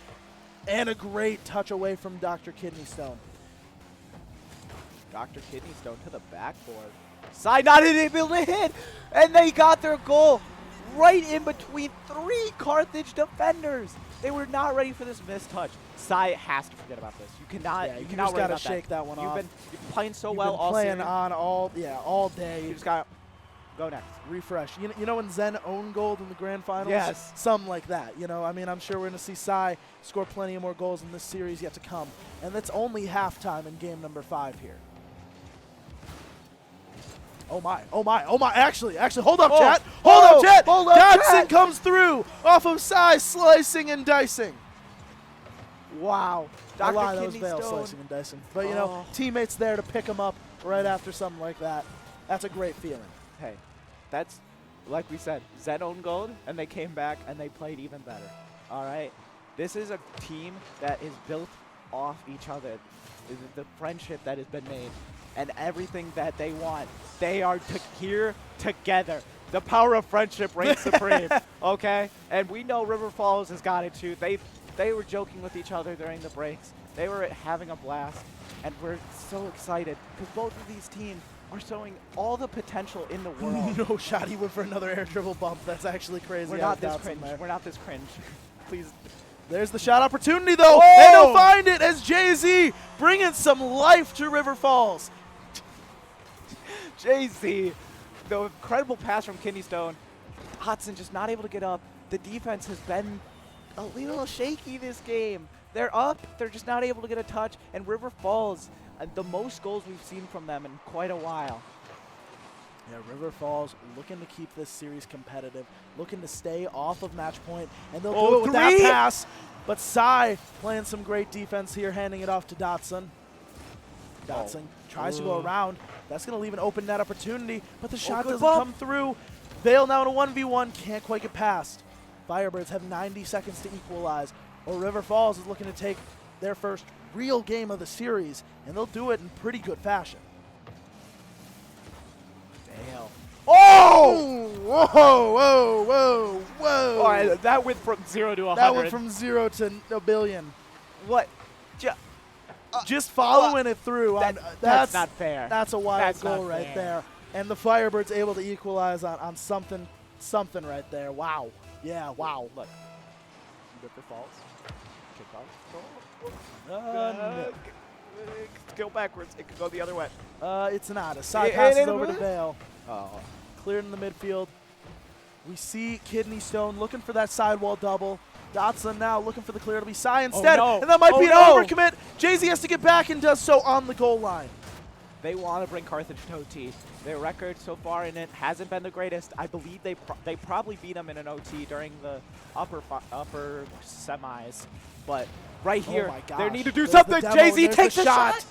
And a great touch away from Dr. Kidneystone.
Dr. Kidneystone to the backboard. Sai not able to hit. And they got their goal right in between 3 Carthage defenders. They were not ready for this missed touch. Sai has to forget about this. You cannot.
Yeah,
you
you
cannot
just
worry
gotta
about
shake that one
You've
off.
been playing so
You've
well
been
all
playing
series.
on all day.
You just got go next.
Refresh. You know when Zen owned gold in the grand finals?
Yes.
Something like that. I mean, I'm sure we're going to see Sai score plenty of more goals in this series yet to come. And that's only halftime in game number 5 here. Oh my. Actually, hold up, chat. Hold up, chat. Dotson comes through off of Sai slicing and dicing.
Wow.
That
Dr.
was Vale
Kidneystone.
slicing and dicing. But, teammates there to pick him up right after something like that. That's a great feeling.
Hey, that's, like we said, Zen owned gold, and they came back and they played even better. All right? This is a team that is built off each other. The friendship that has been made and everything that they want. They are here together. The power of friendship reigns supreme, okay? And we know River Falls has got it too. They were joking with each other during the breaks. They were having a blast, and we're so excited because both of these teams are showing all the potential in the world.
No shot, he went for another air dribble bump. That's actually crazy.
We're not this cringe. We're not this cringe. Please.
There's the shot opportunity, though. And he'll find it as Jay-Z bringing some life to River Falls.
Jay-Z, the incredible pass from Kidneystone. Hudson just not able to get up. The defense has been a little shaky this game. They're up, they're just not able to get a touch. And River Falls, the most goals we've seen from them in quite a while.
Yeah, River Falls looking to keep this series competitive, looking to stay off of match point, and they'll do it with that pass. But Sai playing some great defense here, handing it off to Dotson. Dotson tries to go around. That's going to leave an open net opportunity, but the shot doesn't come through. Vale now in a 1v1, can't quite get past. Firebirds have 90 seconds to equalize, or River Falls is looking to take their first real game of the series, and they'll do it in pretty good fashion.
Damn.
Oh! Whoa, whoa, whoa, whoa.
Oh, that went from 0 to 100.
That went from 0 to a billion.
What?
Just following it through.
That's not fair.
That's a wild
That's
goal
not
right
fair.
there. And the Firebirds able to equalize on something right there. Wow. Yeah, wow.
Look. River Falls. Kickoff.
No.
Go backwards. It could go the other way.
It's not. A side
It
passes
ain't
over to
a-
Vale.
Oh.
Cleared in the midfield. We see Kidney Stone looking for that sidewall double. Dotson now looking for the clear to be Sai instead.
no.
And that might
Oh,
be an
no.
overcommit. Jay-Z has to get back and does so on the goal line.
They want to bring Carthage to OT. Their record so far in it hasn't been the greatest. I believe they probably beat them in an OT during the upper semis. But right here,
Oh my gosh.
they need to do
There's the
something.
demo,
Jay-Z
there's
takes
the
a shot.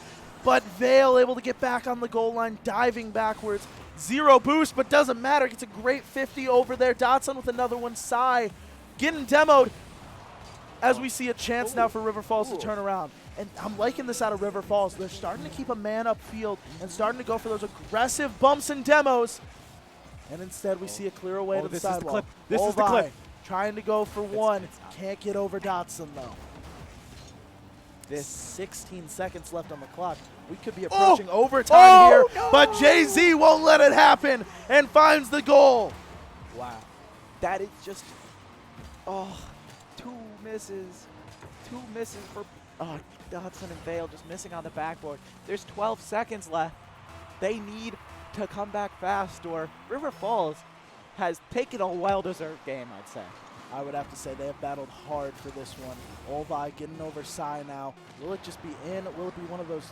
But Vale able to get back on the goal line, diving backwards. 0 boost, but doesn't matter. Gets a great 50 over there. Dotson with another one. Sai getting demoed as we see a chance now for River Falls to turn around. And I'm liking this out of River Falls. They're starting to keep a man upfield and starting to go for those aggressive bumps and demos. And instead we see a clear away to the
this is the
sidewall.
clip. This is the
Olvi
clip.
trying to go for one.
it's not.
Can't get over Dotson though.
This
16 seconds left on the clock. We could be
Oh!
approaching overtime here,
no!
but Jay-Z won't let it happen and finds the goal.
Wow. That is just, two misses. Two misses for Dotson and Vale just missing on the backboard. There's 12 seconds left. They need to come back fast, or River Falls has taken a well-deserved game, I'd say.
I would have to say they have battled hard for this one. Olvi getting over Sai now. Will it just be in? Will it be one of those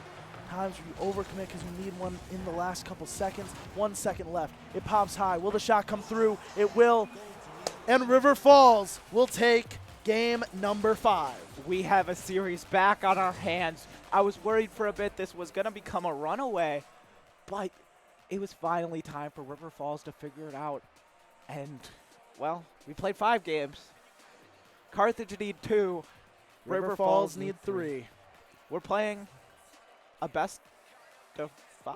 times where you overcommit because you need one in the last couple seconds? 1 second left. It pops high. Will the shot come through? It will. And River Falls will take game number 5.
We have a series back on our hands. I was worried for a bit this was going to become a runaway, but it was finally time for River Falls to figure it out. And, well, we played 5 games. Carthage need 2.
River Falls need 3.
We're playing a best of 5,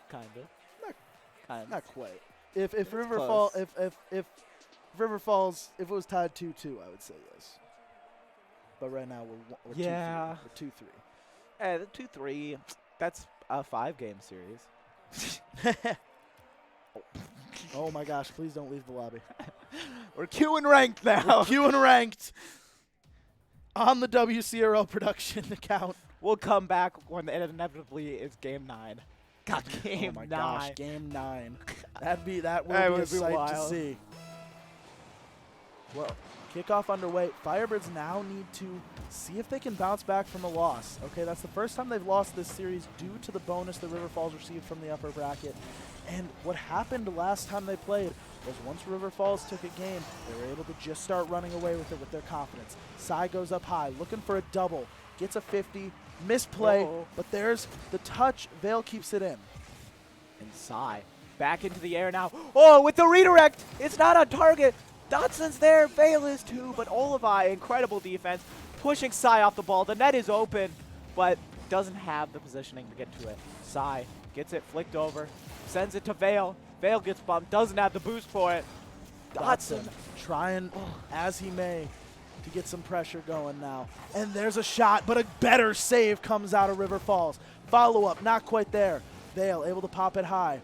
kind of.
Not quite. If River
close.
Falls if River Falls if it was tied 2-2, I would say yes. But right now we're 2-3.
Yeah.
We're 2-3.
The 2-3, that's a 5-game series.
Oh my gosh, please don't leave the lobby.
We're queuing ranked now.
We're queuing ranked on the WCRL production account.
We'll come back when it inevitably is game 9. God, game
Oh my
9.
gosh, game 9. That will
That
be a
would be
sight to
wild.
see. Well, kickoff underway. Firebirds now need to see if they can bounce back from a loss. Okay, that's the first time they've lost this series due to the bonus that River Falls received from the upper bracket. And what happened last time they played was once River Falls took a game, they were able to just start running away with it with their confidence. Sai goes up high, looking for a double, gets a 50, misplay,
Uh-oh.
but there's the touch. Vale keeps it in.
And Sai back into the air now. Oh, with the redirect, it's not on target. Dotson's there, Vale is too, but Olivai, incredible defense, pushing Sai off the ball. The net is open, but doesn't have the positioning to get to it. Sai gets it flicked over, sends it to Vale. Vale gets bumped, doesn't have the boost for it.
Dotson trying as he may to get some pressure going now. And there's a shot, but a better save comes out of River Falls. Follow up, not quite there. Vale able to pop it high.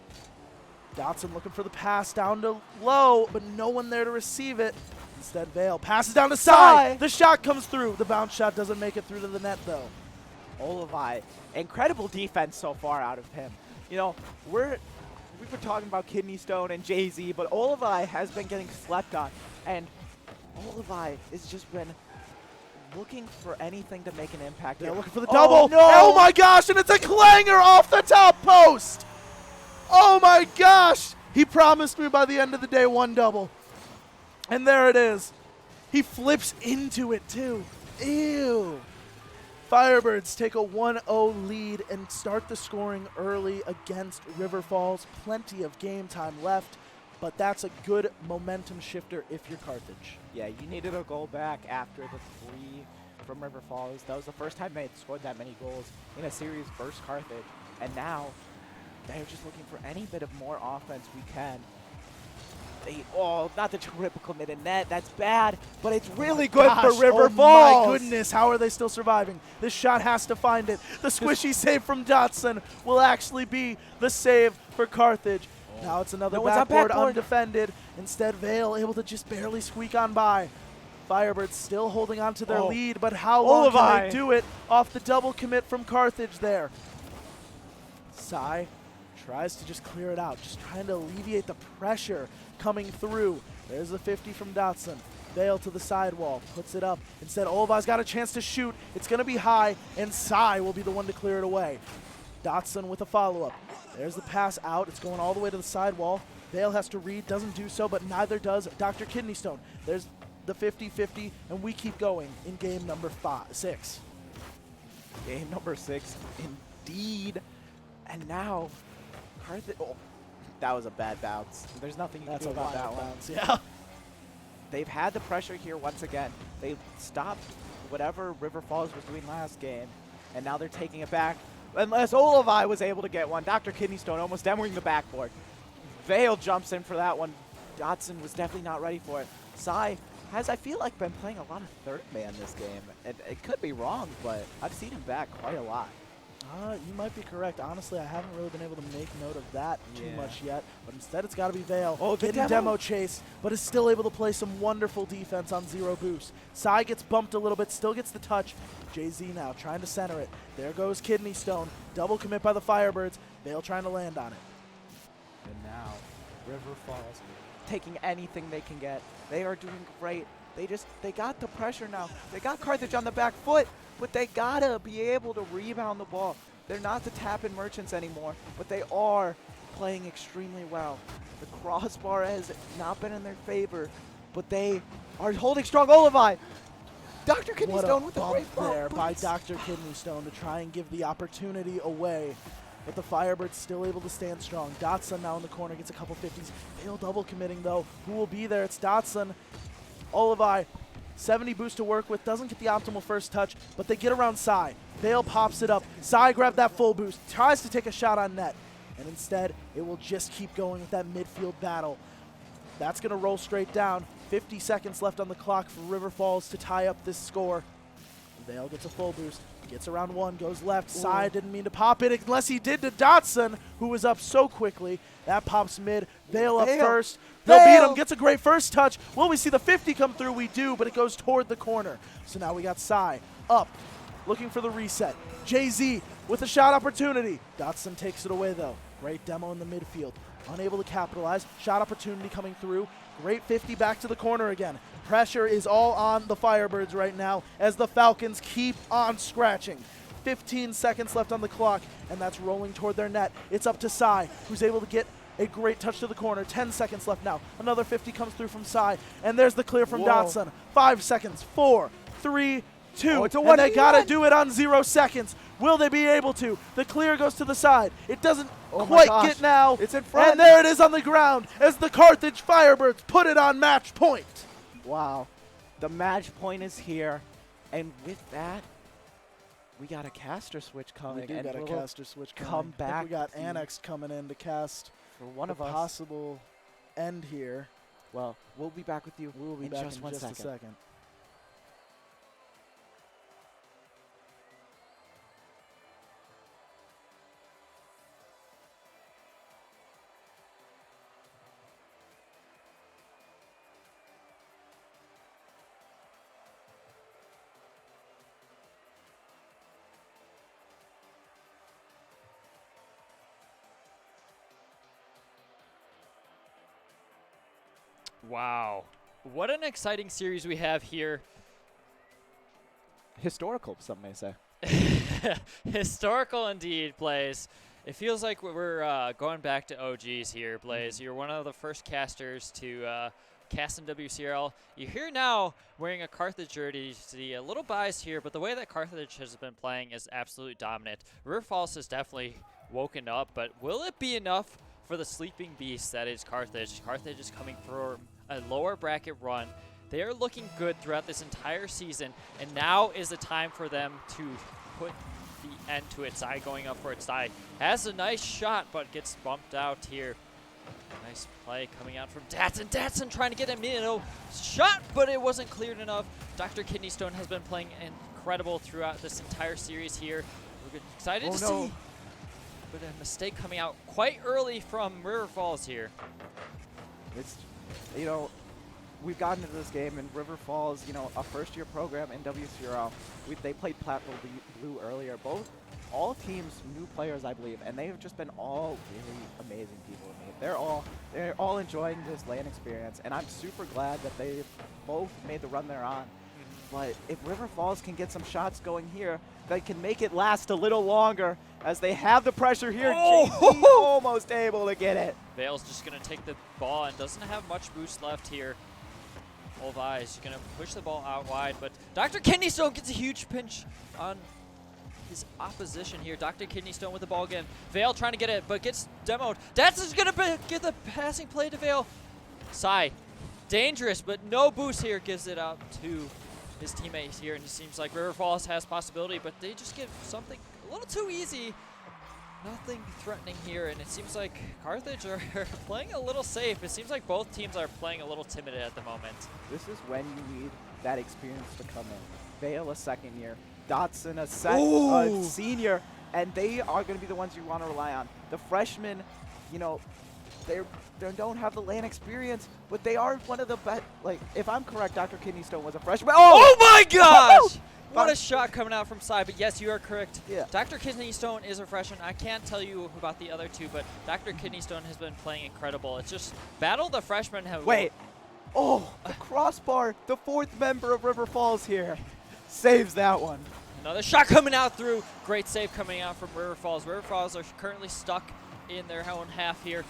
Dotson looking for the pass down to low, but no one there to receive it. Instead, Vale passes down to Sai. The shot comes through. The bounce shot doesn't make it through to the net, though.
Olivai, incredible defense so far out of him. You know, we've been talking about Kidney Stone and Jay-Z, but Olivai has been getting slept on, and Olivai has just been looking for anything to make an impact.
They're
here.
looking for the
Oh,
double.
no!
Oh my gosh, and it's a clanger off the top post. Oh my gosh. He promised me by the end of the day 1 double. And there it is. He flips into it too. Ew. Firebirds take a 1-0 lead and start the scoring early against River Falls. Plenty of game time left. but that's a good momentum shifter if you're Carthage.
Yeah, you needed a goal back after the 3 from River Falls. That was the first time they had scored that many goals in a series versus Carthage. And now they're just looking for any bit of more offense we can. Not the triple committed net. That's bad, but it's really good
Gosh,
for River
oh
Falls.
my goodness, how are they still surviving? This shot has to find it. The squishy save from Dotson will actually be the save for Carthage. Now it's another
No one's on
backboard
backboard.
undefended. Instead, Vale able to just barely squeak on by. Firebirds still holding on to their lead, but how long can they do it off the double commit from Carthage there? Sai tries to just clear it out, just trying to alleviate the pressure coming through. There's the 50 from Dotson. Vale to the sidewall, puts it up. Instead, Olivai's got a chance to shoot. It's going to be high, and Sai will be the one to clear it away. Dotson with a follow-up. There's the pass out. It's going all the way to the sidewall. Vale has to read, doesn't do so, but neither does Dr. Kidney Stone. There's the 50-50, and we keep going in game number 6.
Game number 6, indeed. And now, Carthage. Oh, that was a bad bounce. There's nothing you can do about that one.
Bounce, yeah.
They've had the pressure here once again. They stopped whatever River Falls was doing last game, and now they're taking it back. Unless Olivai was able to get one. Dr. Kidney Stone almost demoing the backboard. Vale jumps in for that one. Dotson was definitely not ready for it. Sai has, I feel like, been playing a lot of third man this game. It could be wrong, but I've seen him back quite a lot.
You might be correct. Honestly, I haven't really been able to make note of that too
Yeah.
much yet. But instead, it's got to be Vale.
Oh, the
getting
demo.
demo chase, but is still able to play some wonderful defense on 0 boost. Sai gets bumped a little bit, still gets the touch. Jay-Z now trying to center it. There goes Kidney Stone. Double commit by the Firebirds. Vale trying to land on it.
And now, River Falls taking anything they can get. They are doing great. They got the pressure now. They got Carthage on the back foot, but they gotta be able to rebound the ball. They're not the tap-in merchants anymore, but they are playing extremely well. The crossbar has not been in their favor, but they are holding strong. Olivai! Dr. Kidney
What
Stone
a
with the
bump
great bump
there by
boost.
Dr. Kidney Stone to try and give the opportunity away. But the Firebirds still able to stand strong. Dotson now in the corner gets a couple 50s. Vale double committing though. Who will be there? It's Dotson. Olivai, 70 boost to work with. Doesn't get the optimal first touch, but they get around Sai. Vale pops it up. Sai grabbed that full boost. Tries to take a shot on net. And instead, it will just keep going with that midfield battle. That's going to roll straight down. 50 seconds left on the clock for River Falls to tie up this score. Vale gets a full boost. Gets around one, goes left. Sai didn't mean to pop it unless he did to Dotson, who was up so quickly. That pops mid. Vale up first. They'll beat him. Gets a great first touch. Will we see the 50 come through? We do, but it goes toward the corner. So now we got Sai up, looking for the reset. Jay-Z with a shot opportunity. Dotson takes it away, though. Great demo in the midfield. Unable to capitalize. Shot opportunity coming through. Great 50 back to the corner again. Pressure is all on the Firebirds right now as the Falcons keep on scratching. 15 seconds left on the clock, and that's rolling toward their net. It's up to Sai, who's able to get a great touch to the corner. 10 seconds left now. Another 50 comes through from Sai, and there's the clear from Dotson. 5 seconds. 4, 3, 2.
It's a
and they got to
1v1.
do it on 0 seconds. Will they be able to? The clear goes to the side. It doesn't
Oh my
quite
gosh.
get now.
It's in front.
And there it is on the ground as the Carthage Firebirds put it on match point.
Wow. The match point is here. And with that, we got a caster switch coming.
We do
and
got a
we'll
caster switch coming.
come
I think
back
we got
to you.
Annex coming in to cast
for one
the
of us.
possible end here.
Well, we'll be back with you
We'll be
in
back
just
in
one
just
second.
a second.
Wow. What an exciting series we have here.
Historical, some may say.
Historical indeed, Blaze. It feels like we're going back to OGs here, Blaze. You're one of the first casters to cast in WCRL. You're here now wearing a Carthage jersey. A little biased here, but the way that Carthage has been playing is absolutely dominant. River Falls has definitely woken up, but will it be enough for the sleeping beast that is Carthage. Carthage is coming for a lower bracket run. They are looking good throughout this entire season, and now is the time for them to put the end to it. Sai going up for it. Sai has a nice shot, but gets bumped out here. Nice play coming out from Datsun. Datsun trying to get a middle shot, but it wasn't cleared enough. Dr. Kidney Stone has been playing incredible throughout this entire series here. We're excited to see, but a mistake coming out quite early from River Falls here.
It's, you know, we've gotten into this game, and River Falls, you know, a first-year program in WCRL. They played Platteville Blue earlier. All teams, new players, I believe, and they've just been all really amazing people to meet. They're all enjoying this LAN experience, and I'm super glad that they've both made the run they're on. But if River Falls can get some shots going here, they can make it last a little longer as they have the pressure here. JC almost able to get it.
Vale's just going to take the ball and doesn't have much boost left here. Olvi is going to push the ball out wide, but Dr. Kidney Stone gets a huge pinch on his opposition here. Dr. Kidney Stone with the ball again. Vale trying to get it, but gets demoed. Datson's going to get the passing play to Vale. Sai, dangerous, but no boost here. Gives it out to his teammates here, and it seems like River Falls has possibility, but they just get something a little too easy. Nothing threatening here, and it seems like Carthage are playing a little safe. It seems like both teams are playing a little timid at the moment.
This is when you need that experience to come in. Vale a second year, Dotson a senior, and they are going to be the ones you want to rely on. The freshmen, you know, they don't have the LAN experience, but they are one of the best. Like, if I'm correct, Dr. Kidney Stone was a freshman.
Oh my gosh! What a shot coming out from Sai, but yes, you are correct.
Yeah.
Dr. Kidney Stone is a freshman. I can't tell you about the other two, but Dr. Kidney Stone has been playing incredible. It's just battle the freshmen have.
Wait. Oh, the crossbar, the fourth member of River Falls here. Saves that one.
Another shot coming out through. Great save coming out from River Falls. River Falls are currently stuck in their own half here.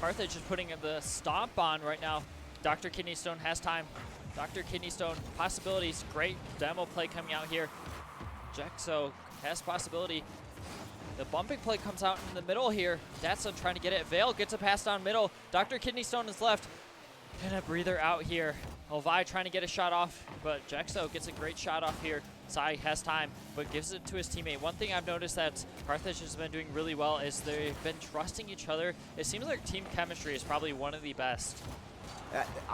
Carthage is putting the stomp on right now. Dr. Kidney Stone has time. Dr. Kidney Stone, possibilities. Great demo play coming out here. Jexo has possibility. The bumping play comes out in the middle here. Datsun trying to get it. Vale gets a pass down middle. Dr. Kidney Stone is left. And a breather out here. Olvi trying to get a shot off, but Jexo gets a great shot off here. Sai has time, but gives it to his teammate. One thing I've noticed that Carthage has been doing really well is they've been trusting each other. It seems like team chemistry is probably one of the best.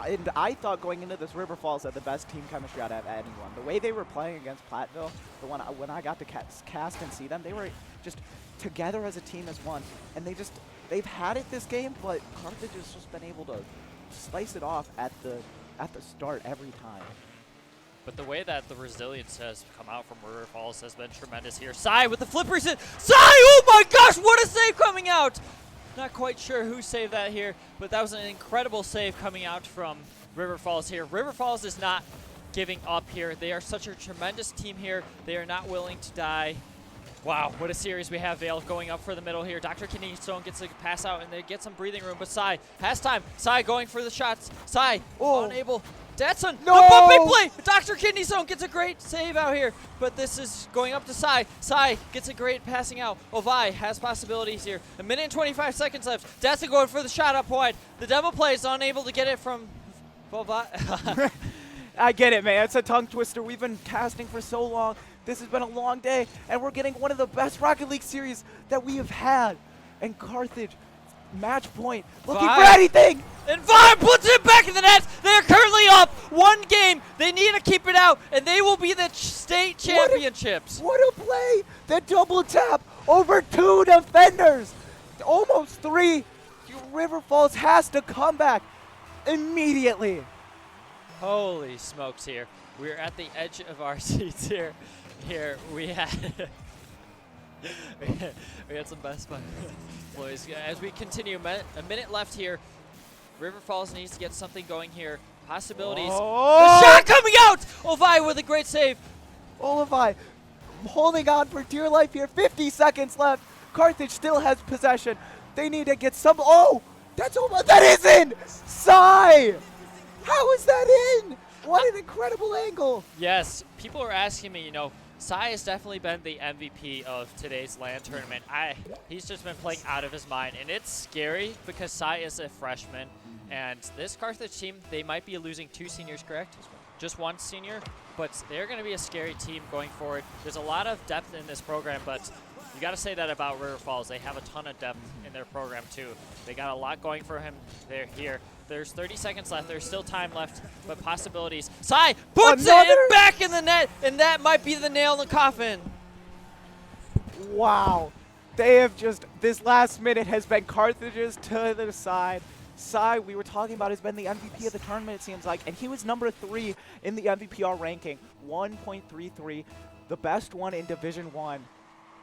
And I thought going into this River Falls had the best team chemistry out of anyone. The way they were playing against Platteville, when I got to cast and see them, they were just together as a team as one. And they've had it this game, but Carthage has just been able to slice it off at the start every time.
But the way that the resilience has come out from River Falls has been tremendous here. Sai with the flip reset. Sai! Oh my gosh, what a save coming out! Not quite sure who saved that here, but that was an incredible save coming out from River Falls here. River Falls is not giving up here. They are such a tremendous team here. They are not willing to die. Wow, what a series we have. Vale going up for the middle here. Dr. Kidney Stone gets a pass out, and they get some breathing room, but Sai has time. Sai going for the shots. Sai unable. Datsun,
no!
The bumping play! Dr. Kidney Stone gets a great save out here, but this is going up to Sai. Sai gets a great passing out. Olvi has possibilities here. 1 minute and 25 seconds left. Datsun going for the shot up wide. The double play is unable to get it from Olvi.
I get it, man. It's a tongue twister. We've been casting for so long. This has been a long day, and we're getting one of the best Rocket League series that we have had. And Carthage, match point, looking for anything.
And Vine puts it back in the net. They're currently up 1 game. They need to keep it out, and they will be the state championships.
What a play. The double tap over 2 defenders. Almost 3. River Falls has to come back immediately.
Holy smokes here. We're at the edge of our seats here. Here we had we had some best boys. As we continue, a minute left here. River Falls needs to get something going here. Possibilities. The shot coming out! Olvi with a great save.
Olvi holding on for dear life here. 50 seconds left. Carthage still has possession. They need to get some. Oh, that's almost. That is in! Sai! How is that in? What an incredible angle.
Yes, people are asking me, Sai has definitely been the MVP of today's LAN tournament. He's just been playing out of his mind, and it's scary because Sai is a freshman, and this Carthage team, they might be losing 2 seniors, correct? Just 1 senior, but they're going to be a scary team going forward. There's a lot of depth in this program, but you got to say that about River Falls. They have a ton of depth in their program, too. They got a lot going for him. They're here. There's 30 seconds left. There's still time left, but possibilities. Sai puts it back in the net, and that might be the nail in the coffin.
Wow. They have just, this last minute has been Carthage's to the side. Sai, we were talking about, has been the MVP of the tournament, it seems like, and he was number 3 in the MVPR ranking, 1.33, the best one in Division 1.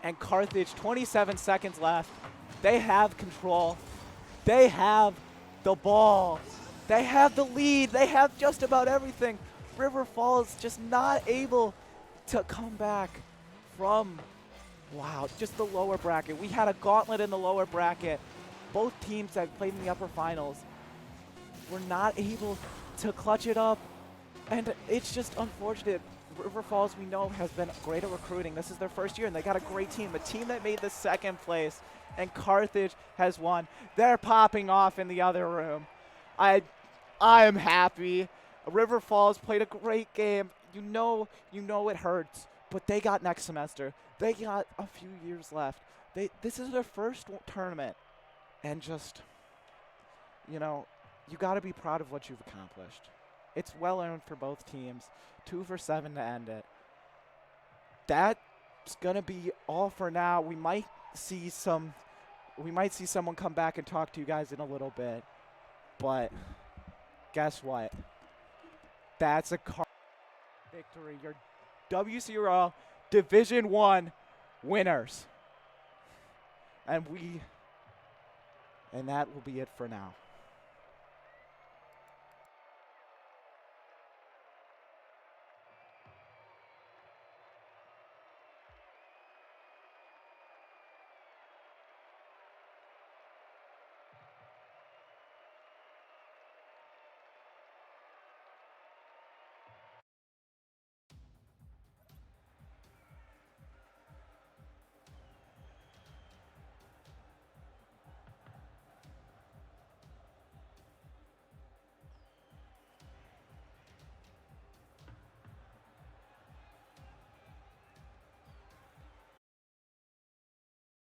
And Carthage, 27 seconds left. They have control. They have the ball. They have the lead. They have just about everything. River Falls just not able to come back from, wow, just the lower bracket. We had a gauntlet in the lower bracket. Both teams that played in the upper finals were not able to clutch it up. And it's just unfortunate. River Falls, we know, has been great at recruiting. This is their first year, and they got a great team. The team that made the 2nd place, and Carthage has won. They're popping off in the other room. I am happy. River Falls played a great game. You know it hurts, but they got next semester. They got a few years left. This is their first tournament, and just, you got to be proud of what you've accomplished. It's well earned for both teams. 2 for 7 to end it. That's gonna be all for now. We might see someone come back and talk to you guys in a little bit. But guess what? That's a victory. Your WCRL Division 1 winners. And that will be it for now.